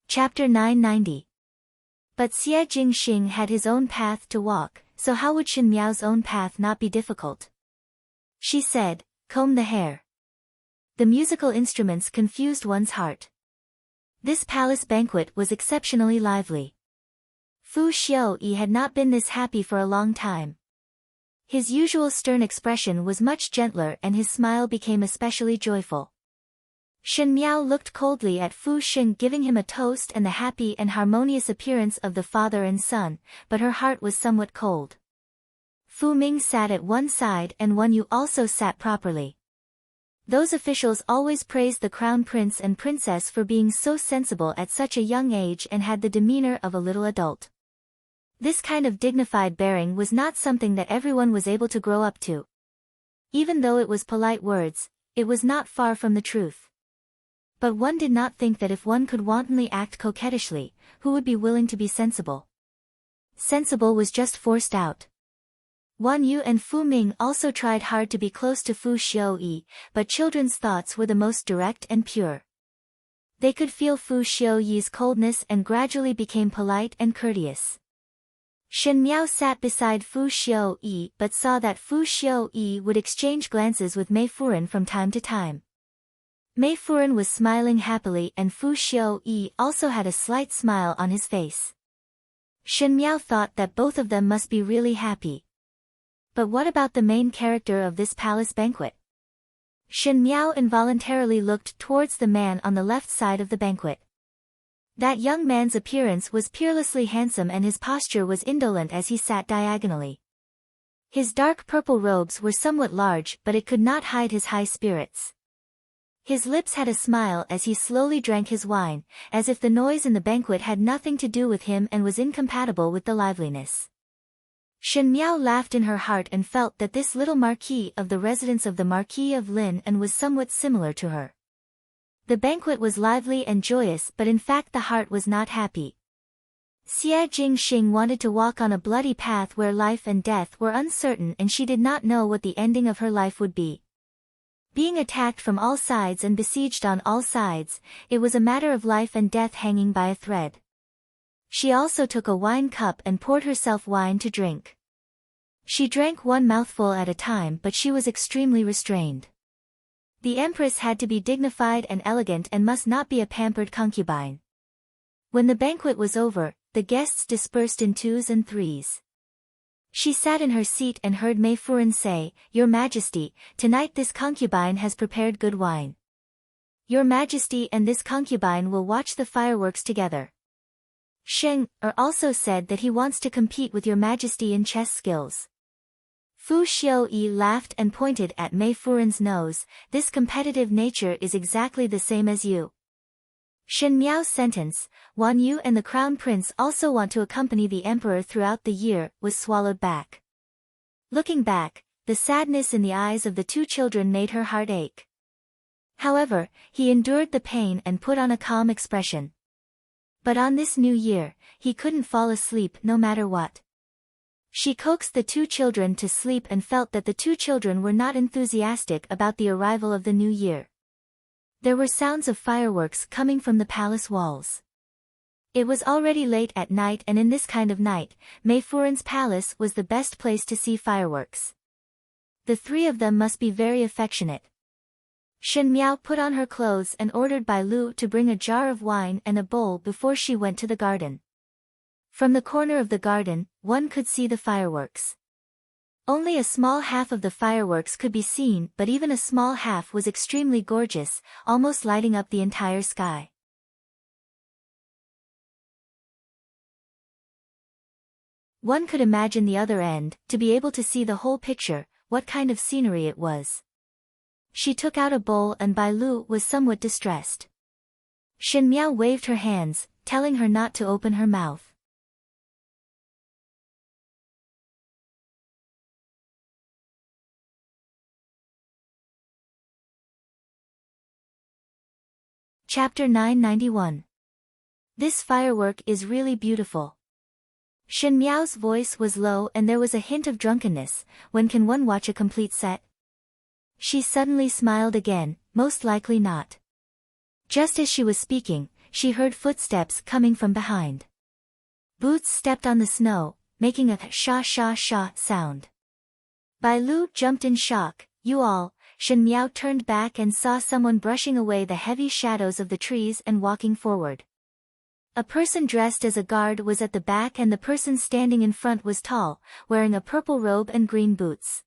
Chapter 990. But Xie Jingxing had his own path to walk, so how would Shen Miao's own path not be difficult? She said, "Comb the hair." The musical instruments confused one's heart. This palace banquet was exceptionally lively. Fu Xiaoyi had not been this happy for a long time. His usual stern expression was much gentler and his smile became especially joyful. Shen Miao looked coldly at Fu Shen giving him a toast and the happy and harmonious appearance of the father and son, but her heart was somewhat cold. Fu Ming sat at one side and Wan Yu also sat properly. Those officials always praised the crown prince and princess for being so sensible at such a young age and had the demeanor of a little adult. This kind of dignified bearing was not something that everyone was able to grow up to. Even though it was polite words, it was not far from the truth. But one did not think that if one could wantonly act coquettishly, who would be willing to be sensible? Sensible was just forced out. Wan Yu and Fu Ming also tried hard to be close to Fu Xiaoyi, but children's thoughts were the most direct and pure. They could feel Fu Xiaoyi's coldness and gradually became polite and courteous. Shen Miao sat beside Fu Xiaoyi but saw that Fu Xiaoyi would exchange glances with Mei Furen from time to time. Mei Furen was smiling happily and Fu Xiaoyi also had a slight smile on his face. Shen Miao thought that both of them must be really happy. But what about the main character of this palace banquet? Shen Miao involuntarily looked towards the man on the left side of the banquet. That young man's appearance was peerlessly handsome and his posture was indolent as he sat diagonally. His dark purple robes were somewhat large but it could not hide his high spirits. His lips had a smile as he slowly drank his wine, as if the noise in the banquet had nothing to do with him and was incompatible with the liveliness. Shen Miao laughed in her heart and felt that this little marquis of the residence of the Marquis of Lin and was somewhat similar to her. The banquet was lively and joyous but in fact the heart was not happy. Xie Jingxing wanted to walk on a bloody path where life and death were uncertain and she did not know what the ending of her life would be. Being attacked from all sides and besieged on all sides, it was a matter of life and death hanging by a thread. She also took a wine cup and poured herself wine to drink. She drank one mouthful at a time but she was extremely restrained. The Empress had to be dignified and elegant and must not be a pampered concubine. When the banquet was over, the guests dispersed in twos and threes. She sat in her seat and heard Mei Furen say, "Your Majesty, tonight this concubine has prepared good wine. Your Majesty and this concubine will watch the fireworks together." Sheng Er also said that he wants to compete with Your Majesty in chess skills. Fu Xiaoyi laughed and pointed at Mei Furen's nose, "This competitive nature is exactly the same as you." Shen Miao's sentence, "Wan Yu and the Crown Prince also want to accompany the Emperor throughout the year," was swallowed back. Looking back, the sadness in the eyes of the two children made her heart ache. However, he endured the pain and put on a calm expression. But on this new year, he couldn't fall asleep no matter what. She coaxed the two children to sleep and felt that the two children were not enthusiastic about the arrival of the new year. There were sounds of fireworks coming from the palace walls. It was already late at night, and in this kind of night, Mei Furan's palace was the best place to see fireworks. The three of them must be very affectionate. Shen Miao put on her clothes and ordered Bai Lu to bring a jar of wine and a bowl before she went to the garden. From the corner of the garden, one could see the fireworks. Only a small half of the fireworks could be seen, but even a small half was extremely gorgeous, almost lighting up the entire sky. One could imagine the other end, to be able to see the whole picture, what kind of scenery it was. She took out a bowl and Bai Lu was somewhat distressed. Shen Miao waved her hands, telling her not to open her mouth. Chapter 991. This firework is really beautiful. Shen Miao's voice was low and there was a hint of drunkenness. When can one watch a complete set? She suddenly smiled again, most likely not. Just as she was speaking, she heard footsteps coming from behind. Boots stepped on the snow, making a sha-sha-sha sound. Bai Lu jumped in shock. You all. Shen Miao turned back and saw someone brushing away the heavy shadows of the trees and walking forward. A person dressed as a guard was at the back and the person standing in front was tall, wearing a purple robe and green boots.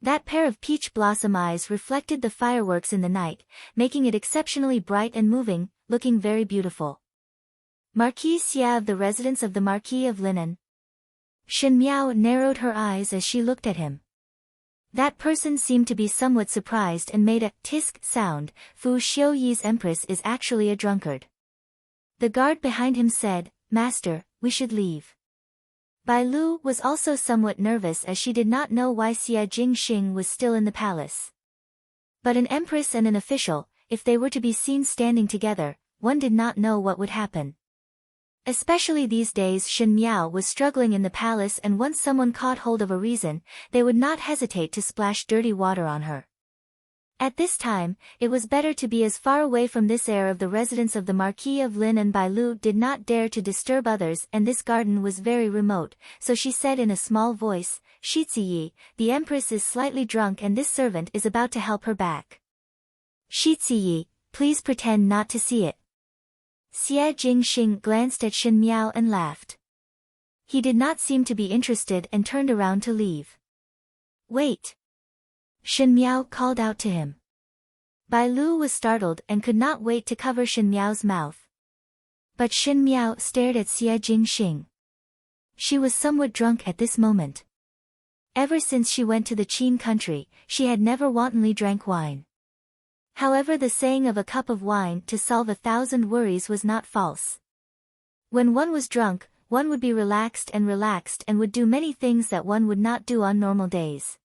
That pair of peach blossom eyes reflected the fireworks in the night, making it exceptionally bright and moving, looking very beautiful. Marquis Xia of the residence of the Marquis of Lineage. Shen Miao narrowed her eyes as she looked at him. That person seemed to be somewhat surprised and made a tisk sound. Fu Xiuyi's Empress is actually a drunkard. The guard behind him said, Master, we should leave. Bai Lu was also somewhat nervous as she did not know why Xia Jingxing was still in the palace. But an empress and an official, if they were to be seen standing together, one did not know what would happen. Especially these days Shen Miao was struggling in the palace, and once someone caught hold of a reason, they would not hesitate to splash dirty water on her. At this time, it was better to be as far away from this heir of the residence of the Marquis of Lin, and Bai Lu did not dare to disturb others, and this garden was very remote, so she said in a small voice, Shiziyi, the Empress is slightly drunk and this servant is about to help her back. Shiziyi, please pretend not to see it. Xia Jingxing glanced at Shen Miao and laughed. He did not seem to be interested and turned around to leave. Wait! Shen Miao called out to him. Bai Lu was startled and could not wait to cover Shen Miao's mouth. But Shen Miao stared at Xia Jingxing. She was somewhat drunk at this moment. Ever since she went to the Qin country, she had never wantonly drank wine. However, the saying of a cup of wine to solve 1,000 worries was not false. When one was drunk, one would be relaxed and would do many things that one would not do on normal days.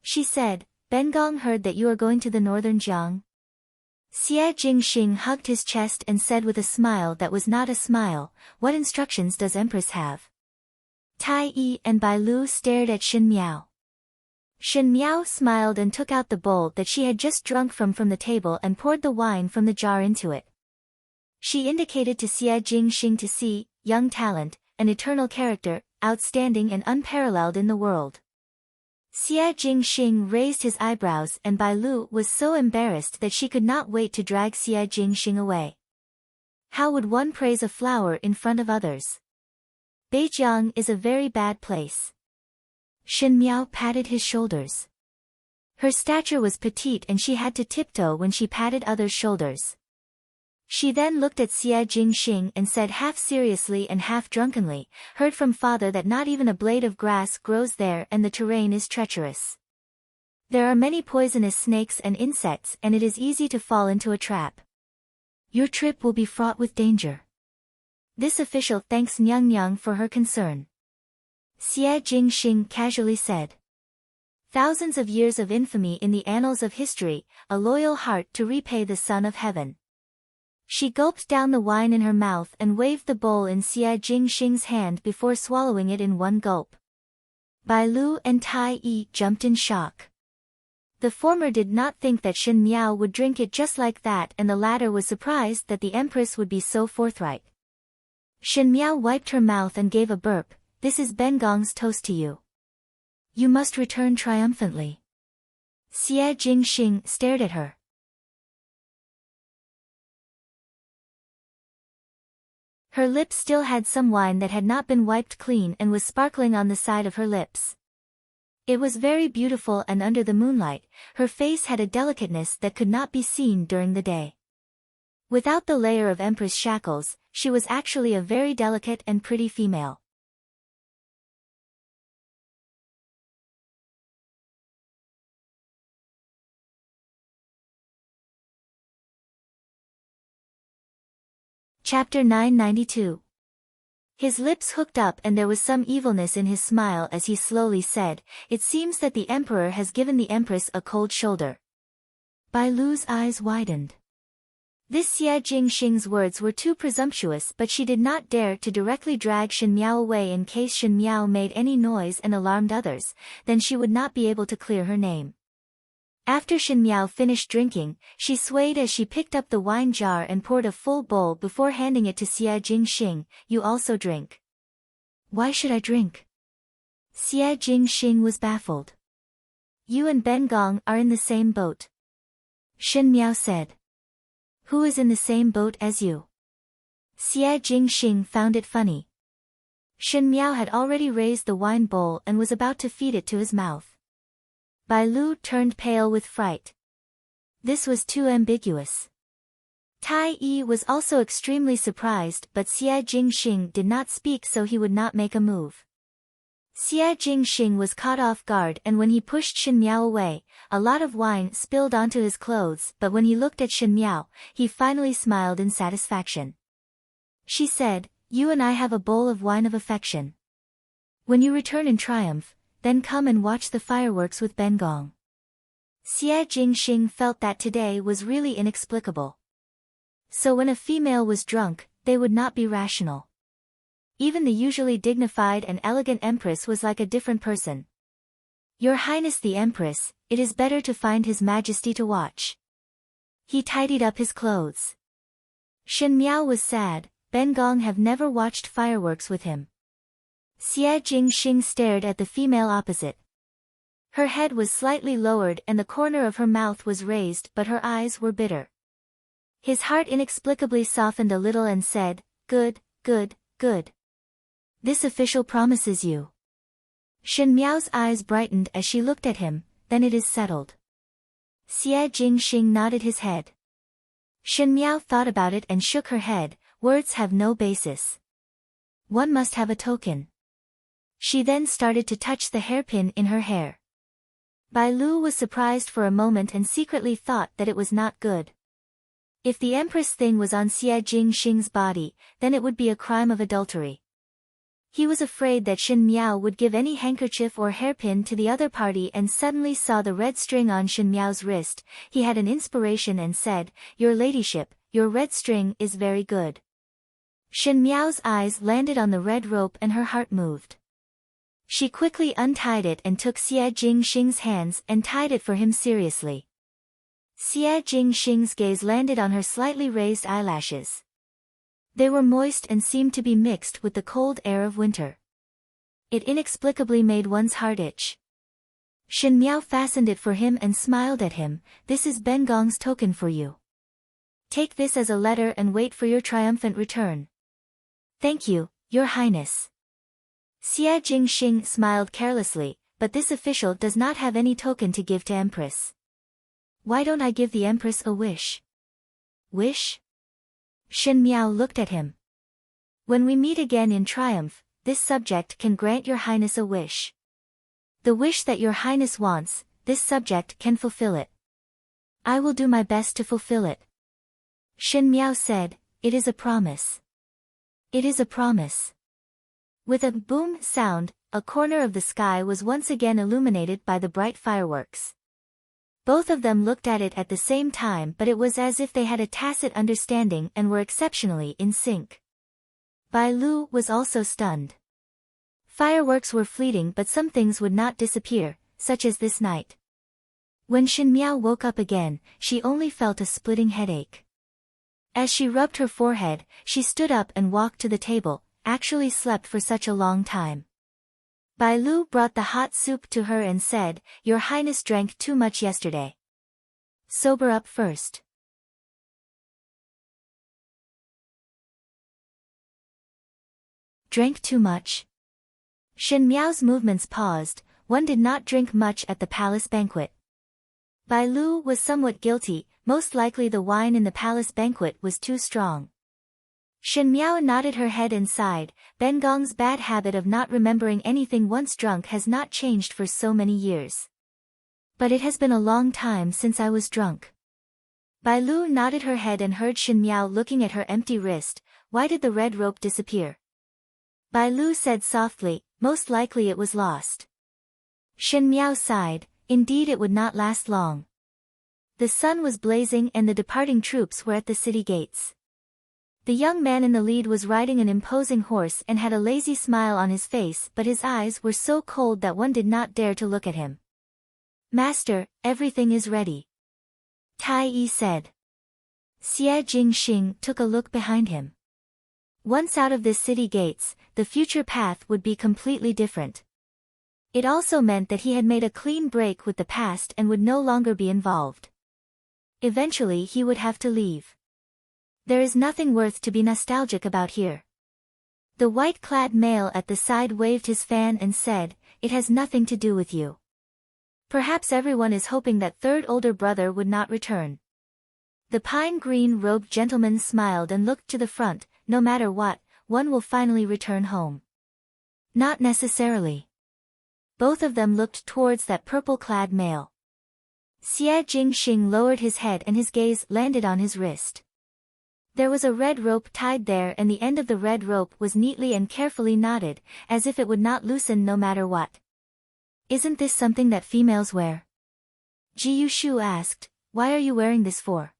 She said, Ben Gong heard that you are going to the northern Jiang. Xia Jingxing hugged his chest and said with a smile that was not a smile, what instructions does Empress have? Tai Yi and Bai Lu stared at Shen Miao. Shen Miao smiled and took out the bowl that she had just drunk from the table and poured the wine from the jar into it. She indicated to Xia Jingxing to see, young talent, an eternal character, outstanding and unparalleled in the world. Xia Jingxing raised his eyebrows and Bai Lu was so embarrassed that she could not wait to drag Xia Jingxing away. How would one praise a flower in front of others? Beijiang is a very bad place. Shen Miao patted his shoulders. Her stature was petite and she had to tiptoe when she patted others' shoulders. She then looked at Xia Jingxing and said half seriously and half drunkenly, heard from father that not even a blade of grass grows there and the terrain is treacherous. There are many poisonous snakes and insects and it is easy to fall into a trap. Your trip will be fraught with danger. This official thanks Nyang Nyang for her concern. Xia Jingxing casually said. Thousands of years of infamy in the annals of history, a loyal heart to repay the Son of Heaven. She gulped down the wine in her mouth and waved the bowl in Xia Jingxing's hand before swallowing it in one gulp. Bai Lu and Tai Yi jumped in shock. The former did not think that Shen Miao would drink it just like that, and the latter was surprised that the Empress would be so forthright. Shen Miao wiped her mouth and gave a burp. This is Ben Gong's toast to you. You must return triumphantly. Xie Jingxing stared at her. Her lips still had some wine that had not been wiped clean and was sparkling on the side of her lips. It was very beautiful, and under the moonlight, her face had a delicateness that could not be seen during the day. Without the layer of Empress shackles, she was actually a very delicate and pretty female. Chapter 992. His lips hooked up and there was some evilness in his smile as he slowly said, "It seems that the Emperor has given the Empress a cold shoulder." Bai Lu's eyes widened. This Xie Jingxing's words were too presumptuous, but she did not dare to directly drag Shen Miao away in case Shen Miao made any noise and alarmed others, then she would not be able to clear her name. After Shen Miao finished drinking, she swayed as she picked up the wine jar and poured a full bowl before handing it to Xie Jingxing. "You also drink." "Why should I drink?" Xie Jingxing was baffled. "You and Ben Gong are in the same boat." Shen Miao said. "Who is in the same boat as you?" Xie Jingxing found it funny. Shen Miao had already raised the wine bowl and was about to feed it to his mouth. Bai Lu turned pale with fright. This was too ambiguous. Tai Yi was also extremely surprised, but Xie Jingxing did not speak, so he would not make a move. Xie Jingxing was caught off guard, and when he pushed Shen Miao away, a lot of wine spilled onto his clothes, but when he looked at Shen Miao, he finally smiled in satisfaction. She said, "You and I have a bowl of wine of affection. When you return in triumph, then come and watch the fireworks with Ben Gong." Xie Jingxing felt that today was really inexplicable. So when a female was drunk, they would not be rational. Even the usually dignified and elegant Empress was like a different person. "Your Highness the Empress, it is better to find His Majesty to watch." He tidied up his clothes. Shen Miao was sad. Ben Gong have never watched fireworks with him. Xie Jingxing stared at the female opposite. Her head was slightly lowered and the corner of her mouth was raised, but her eyes were bitter. His heart inexplicably softened a little and said, "Good, good, good. This official promises you." Shen Miao's eyes brightened as she looked at him. "Then it is settled." Xie Jingxing nodded his head. Shen Miao thought about it and shook her head. "Words have no basis. One must have a token." She then started to touch the hairpin in her hair. Bai Lu was surprised for a moment and secretly thought that it was not good. If the Empress thing was on Xie Jingxing's body, then it would be a crime of adultery. He was afraid that Shen Miao would give any handkerchief or hairpin to the other party, and suddenly saw the red string on Shen Miao's wrist. He had an inspiration and said, "Your ladyship, your red string is very good." Shen Miao's eyes landed on the red rope and her heart moved. She quickly untied it and took Xie Jingxing's hands and tied it for him seriously. Xie Jingxing's gaze landed on her slightly raised eyelashes. They were moist and seemed to be mixed with the cold air of winter. It inexplicably made one's heart itch. Shen Miao fastened it for him and smiled at him. "This is Ben Gong's token for you. Take this as a letter and wait for your triumphant return." "Thank you, Your Highness." Xie Jingxing smiled carelessly, "But this official does not have any token to give to Empress. Why don't I give the Empress a wish?" "Wish?" Shen Miao looked at him. "When we meet again in triumph, this subject can grant Your Highness a wish. The wish that Your Highness wants, this subject can fulfill it. I will do my best to fulfill it." Shen Miao said, "It is a promise. It is a promise." With a boom sound, a corner of the sky was once again illuminated by the bright fireworks. Both of them looked at it at the same time, but it was as if they had a tacit understanding and were exceptionally in sync. Bai Lu was also stunned. Fireworks were fleeting, but some things would not disappear, such as this night. When Shin Miao woke up again, she only felt a splitting headache. As she rubbed her forehead, she stood up and walked to the table, actually slept for such a long time. Bai Lu brought the hot soup to her and said, "Your Highness drank too much yesterday. Sober up first." Drank too much? Shin Miao's movements paused. One did not drink much at the palace banquet. Bai Lu was somewhat guilty, most likely the wine in the palace banquet was too strong. Shin Miao nodded her head and sighed. Ben Gong's bad habit of not remembering anything once drunk has not changed for so many years. But it has been a long time since I was drunk. Bai Lu nodded her head and heard Shin Miao looking at her empty wrist. Why did the red rope disappear? Bai Lu said softly, most likely it was lost. Shin Miao sighed, indeed it would not last long. The sun was blazing and the departing troops were at the city gates. The young man in the lead was riding an imposing horse and had a lazy smile on his face, but his eyes were so cold that one did not dare to look at him. "Master, everything is ready," Tai Yi said. Xie Jingxing took a look behind him. Once out of this city gates, the future path would be completely different. It also meant that he had made a clean break with the past and would no longer be involved. Eventually he would have to leave. There is nothing worth to be nostalgic about here. The white-clad male at the side waved his fan and said, "It has nothing to do with you. Perhaps everyone is hoping that third older brother would not return." The pine-green-robed gentleman smiled and looked to the front. "No matter what, one will finally return home." "Not necessarily." Both of them looked towards that purple-clad male. Xie Jingxing lowered his head and his gaze landed on his wrist. There was a red rope tied there and the end of the red rope was neatly and carefully knotted, as if it would not loosen no matter what. "Isn't this something that females wear?" Ji Yushu asked, "Why are you wearing this for?"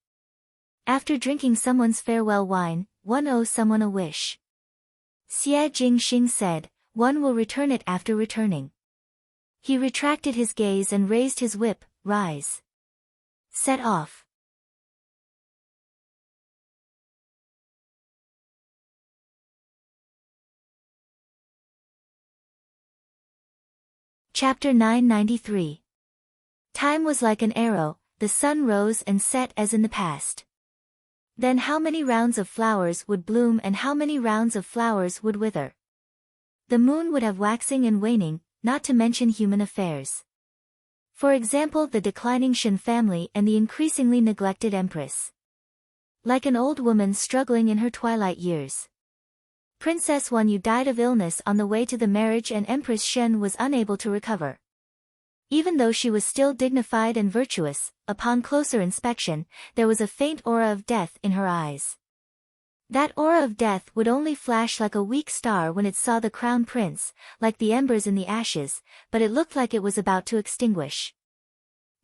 "After drinking someone's farewell wine, one owes someone a wish." Xie Jingxing said, "One will return it after returning." He retracted his gaze and raised his whip. "Rise. Set off." Chapter 993. Time was like an arrow, the sun rose and set as in the past. Then how many rounds of flowers would bloom and how many rounds of flowers would wither? The moon would have waxing and waning, not to mention human affairs. For example, the declining Shen family and the increasingly neglected Empress. Like an old woman struggling in her twilight years. Princess Wanyu died of illness on the way to the marriage and Empress Shen was unable to recover. Even though she was still dignified and virtuous, upon closer inspection, there was a faint aura of death in her eyes. That aura of death would only flash like a weak star when it saw the crown prince, like the embers in the ashes, but it looked like it was about to extinguish.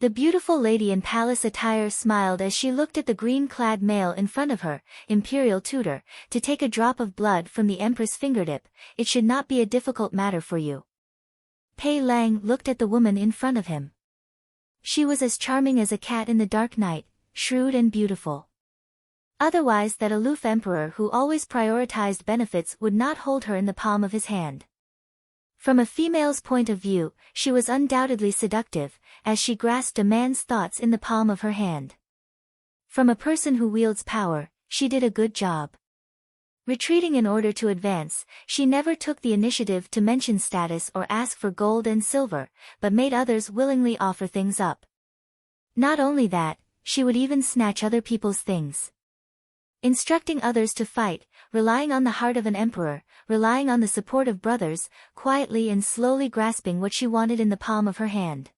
The beautiful lady in palace attire smiled as she looked at the green-clad male in front of her, imperial tutor, to take a drop of blood from the Empress' fingertip. "It should not be a difficult matter for you." Pei Lang looked at the woman in front of him. She was as charming as a cat in the dark night, shrewd and beautiful. Otherwise that aloof emperor who always prioritized benefits would not hold her in the palm of his hand. From a female's point of view, she was undoubtedly seductive, as she grasped a man's thoughts in the palm of her hand. From a person who wields power, she did a good job. Retreating in order to advance, she never took the initiative to mention status or ask for gold and silver, but made others willingly offer things up. Not only that, she would even snatch other people's things. Instructing others to fight, relying on the heart of an emperor, relying on the support of brothers, quietly and slowly grasping what she wanted in the palm of her hand.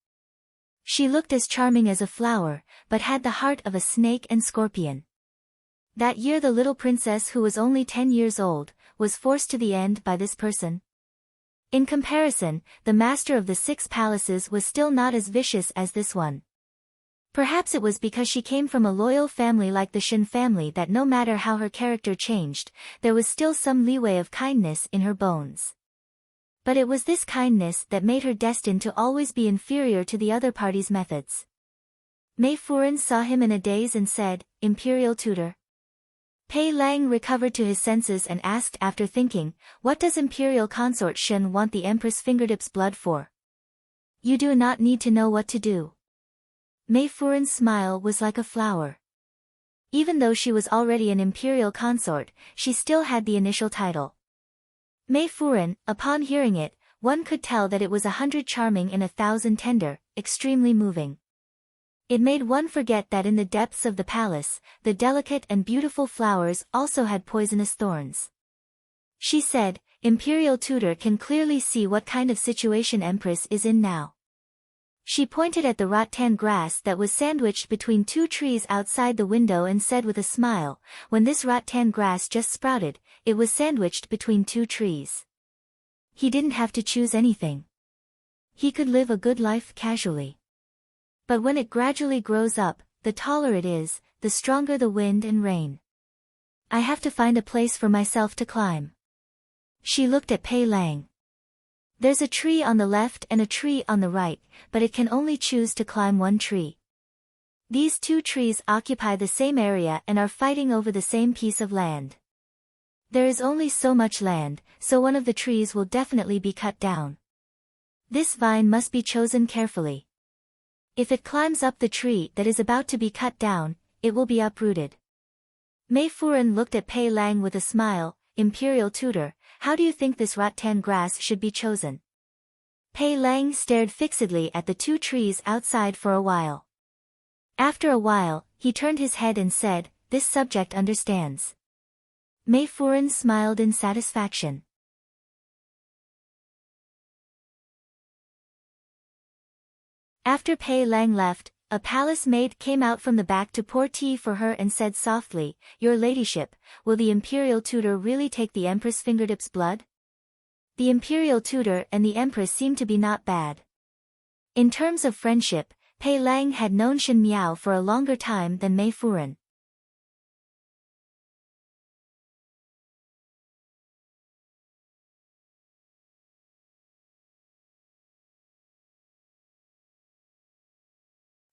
She looked as charming as a flower, but had the heart of a snake and scorpion. That year the little princess who was only 10 years old, was forced to the end by this person. In comparison, the master of the 6 palaces was still not as vicious as this one. Perhaps it was because she came from a loyal family like the Shen family that no matter how her character changed, there was still some leeway of kindness in her bones. But it was this kindness that made her destined to always be inferior to the other party's methods. Mei Furen saw him in a daze and said, "Imperial tutor." Pei Lang recovered to his senses and asked after thinking, "What does Imperial Consort Shen want the Empress fingertips' blood for?" "You do not need to know what to do." Mei Furen's smile was like a flower. Even though she was already an Imperial Consort, she still had the initial title. Mei Furen, upon hearing it, one could tell that it was 100 charming and 1,000 tender, extremely moving. It made one forget that in the depths of the palace, the delicate and beautiful flowers also had poisonous thorns. She said, "Imperial tutor can clearly see what kind of situation Empress is in now." She pointed at the rattan grass that was sandwiched between two trees outside the window and said with a smile, "When this rattan grass just sprouted, it was sandwiched between two trees. He didn't have to choose anything. He could live a good life casually. But when it gradually grows up, the taller it is, the stronger the wind and rain. I have to find a place for myself to climb." She looked at Pei Lang. "There's a tree on the left and a tree on the right, but it can only choose to climb one tree. These two trees occupy the same area and are fighting over the same piece of land. There is only so much land, so one of the trees will definitely be cut down. This vine must be chosen carefully. If it climbs up the tree that is about to be cut down, it will be uprooted." Mei Furen looked at Pei Lang with a smile, "Imperial tutor, how do you think this rattan grass should be chosen?" Pei Lang stared fixedly at the two trees outside for a while. After a while, he turned his head and said, "This subject understands." Mei Furen smiled in satisfaction. After Pei Lang left, a palace maid came out from the back to pour tea for her and said softly, "Your ladyship, will the Imperial tutor really take the Empress fingertips' blood?" The Imperial tutor and the Empress seemed to be not bad. In terms of friendship, Pei Lang had known Shen Miao for a longer time than Mei Furen.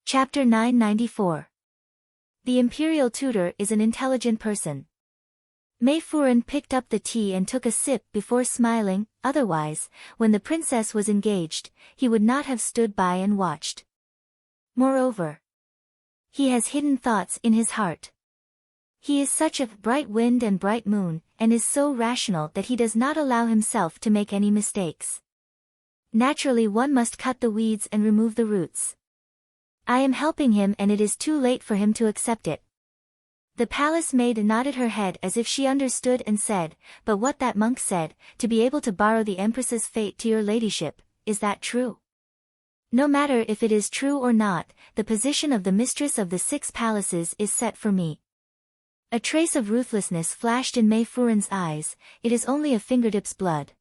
Chapter 994. The Imperial tutor is an intelligent person. Mei Furen picked up the tea and took a sip before smiling. Otherwise, when the princess was engaged, he would not have stood by and watched. Moreover, he has hidden thoughts in his heart. He is such a bright wind and bright moon, and is so rational that he does not allow himself to make any mistakes. Naturally, one must cut the weeds and remove the roots. I am helping him and it is too late for him to accept it. The palace maid nodded her head as if she understood and said, "But what that monk said, to be able to borrow the Empress's fate to your ladyship, is that true?" "No matter if it is true or not, the position of the mistress of the 6 palaces is set for me." A trace of ruthlessness flashed in Mei Furen's eyes. "It is only a fingertip's blood.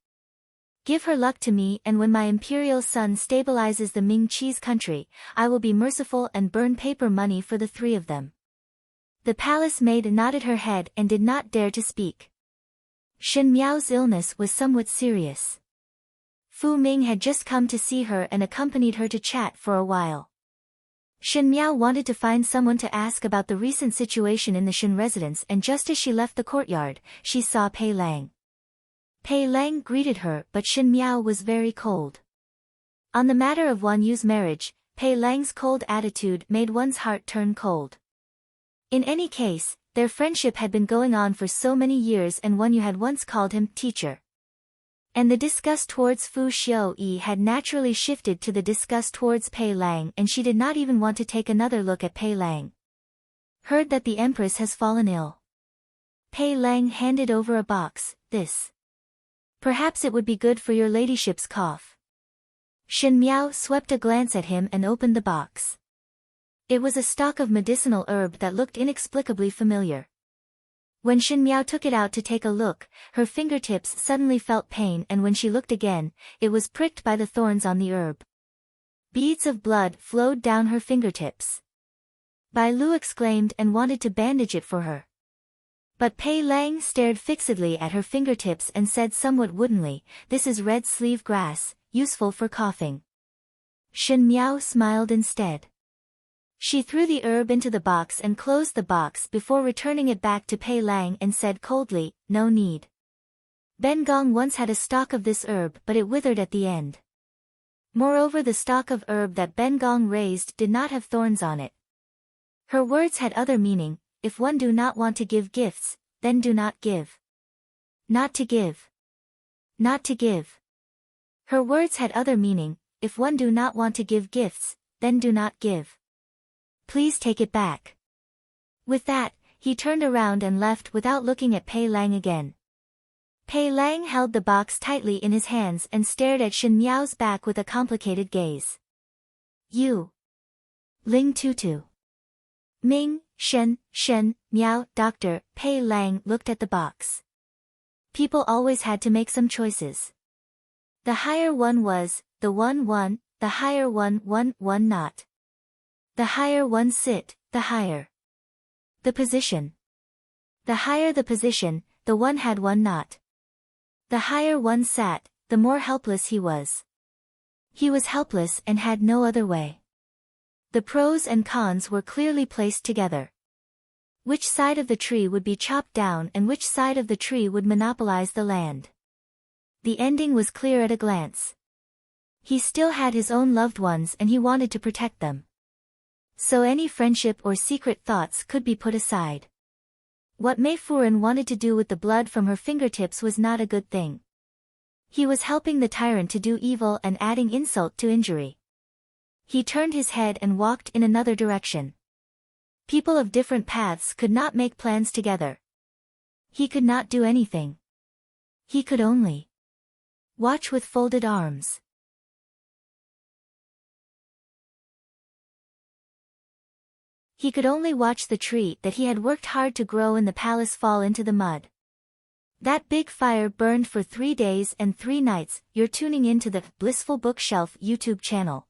Give her luck to me, and when my imperial son stabilizes the Ming Cheese country, I will be merciful and burn paper money for the 3 of them." The palace maid nodded her head and did not dare to speak. Shen Miao's illness was somewhat serious. Fu Ming had just come to see her and accompanied her to chat for a while. Shen Miao wanted to find someone to ask about the recent situation in the Shen residence, and just as she left the courtyard, she saw Pei Lang. Pei Lang greeted her, but Shen Miao was very cold. On the matter of Wan Yu's marriage, Pei Lang's cold attitude made one's heart turn cold. In any case, their friendship had been going on for so many years, and Wan Yu had once called him teacher. And the disgust towards Fu Xiaoyi had naturally shifted to the disgust towards Pei Lang, and she did not even want to take another look at Pei Lang. "Heard that the Empress has fallen ill." Pei Lang handed over a box. "This. Perhaps it would be good for your ladyship's cough." Shen Miao swept a glance at him and opened the box. It was a stalk of medicinal herb that looked inexplicably familiar. When Shen Miao took it out to take a look, her fingertips suddenly felt pain, and when she looked again, it was pricked by the thorns on the herb. Beads of blood flowed down her fingertips. Bai Lu exclaimed and wanted to bandage it for her. But Pei Lang stared fixedly at her fingertips and said somewhat woodenly, "This is red sleeve grass, useful for coughing." Shen Miao smiled instead. She threw the herb into the box and closed the box before returning it back to Pei Lang and said coldly, "No need. Ben Gong once had a stalk of this herb but it withered at the end. Moreover, the stalk of herb that Ben Gong raised did not have thorns on it." Her words had other meaning: if one do not want to give gifts, then do not give. Not to give. Not to give. Her words had other meaning: if one do not want to give gifts, then do not give. Please take it back. With that, he turned around and left without looking at Pei Lang again. Pei Lang held the box tightly in his hands and stared at Shen Miao's back with a complicated gaze. You. Ling Tutu. Ming, Shen, Miao, Dr. Pei Lang looked at the box. People always had to make some choices. The higher one was, the one, the higher one not. The higher one sit, the higher. The position. The higher the position, the one had one not. The higher one sat, the more helpless he was. He was helpless and had no other way. The pros and cons were clearly placed together. Which side of the tree would be chopped down and which side of the tree would monopolize the land? The ending was clear at a glance. He still had his own loved ones and he wanted to protect them. So any friendship or secret thoughts could be put aside. What Mei Furen wanted to do with the blood from her fingertips was not a good thing. He was helping the tyrant to do evil and adding insult to injury. He turned his head and walked in another direction. People of different paths could not make plans together. He could not do anything. He could only watch with folded arms. He could only watch the tree that he had worked hard to grow in the palace fall into the mud. That big fire burned for 3 days and 3 nights. You're tuning in to the Blissful Bookshelf YouTube channel.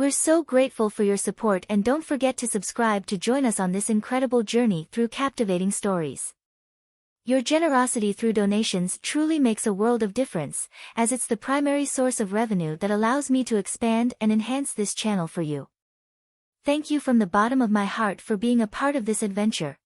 We're so grateful for your support and don't forget to subscribe to join us on this incredible journey through captivating stories. Your generosity through donations truly makes a world of difference, as it's the primary source of revenue that allows me to expand and enhance this channel for you. Thank you from the bottom of my heart for being a part of this adventure.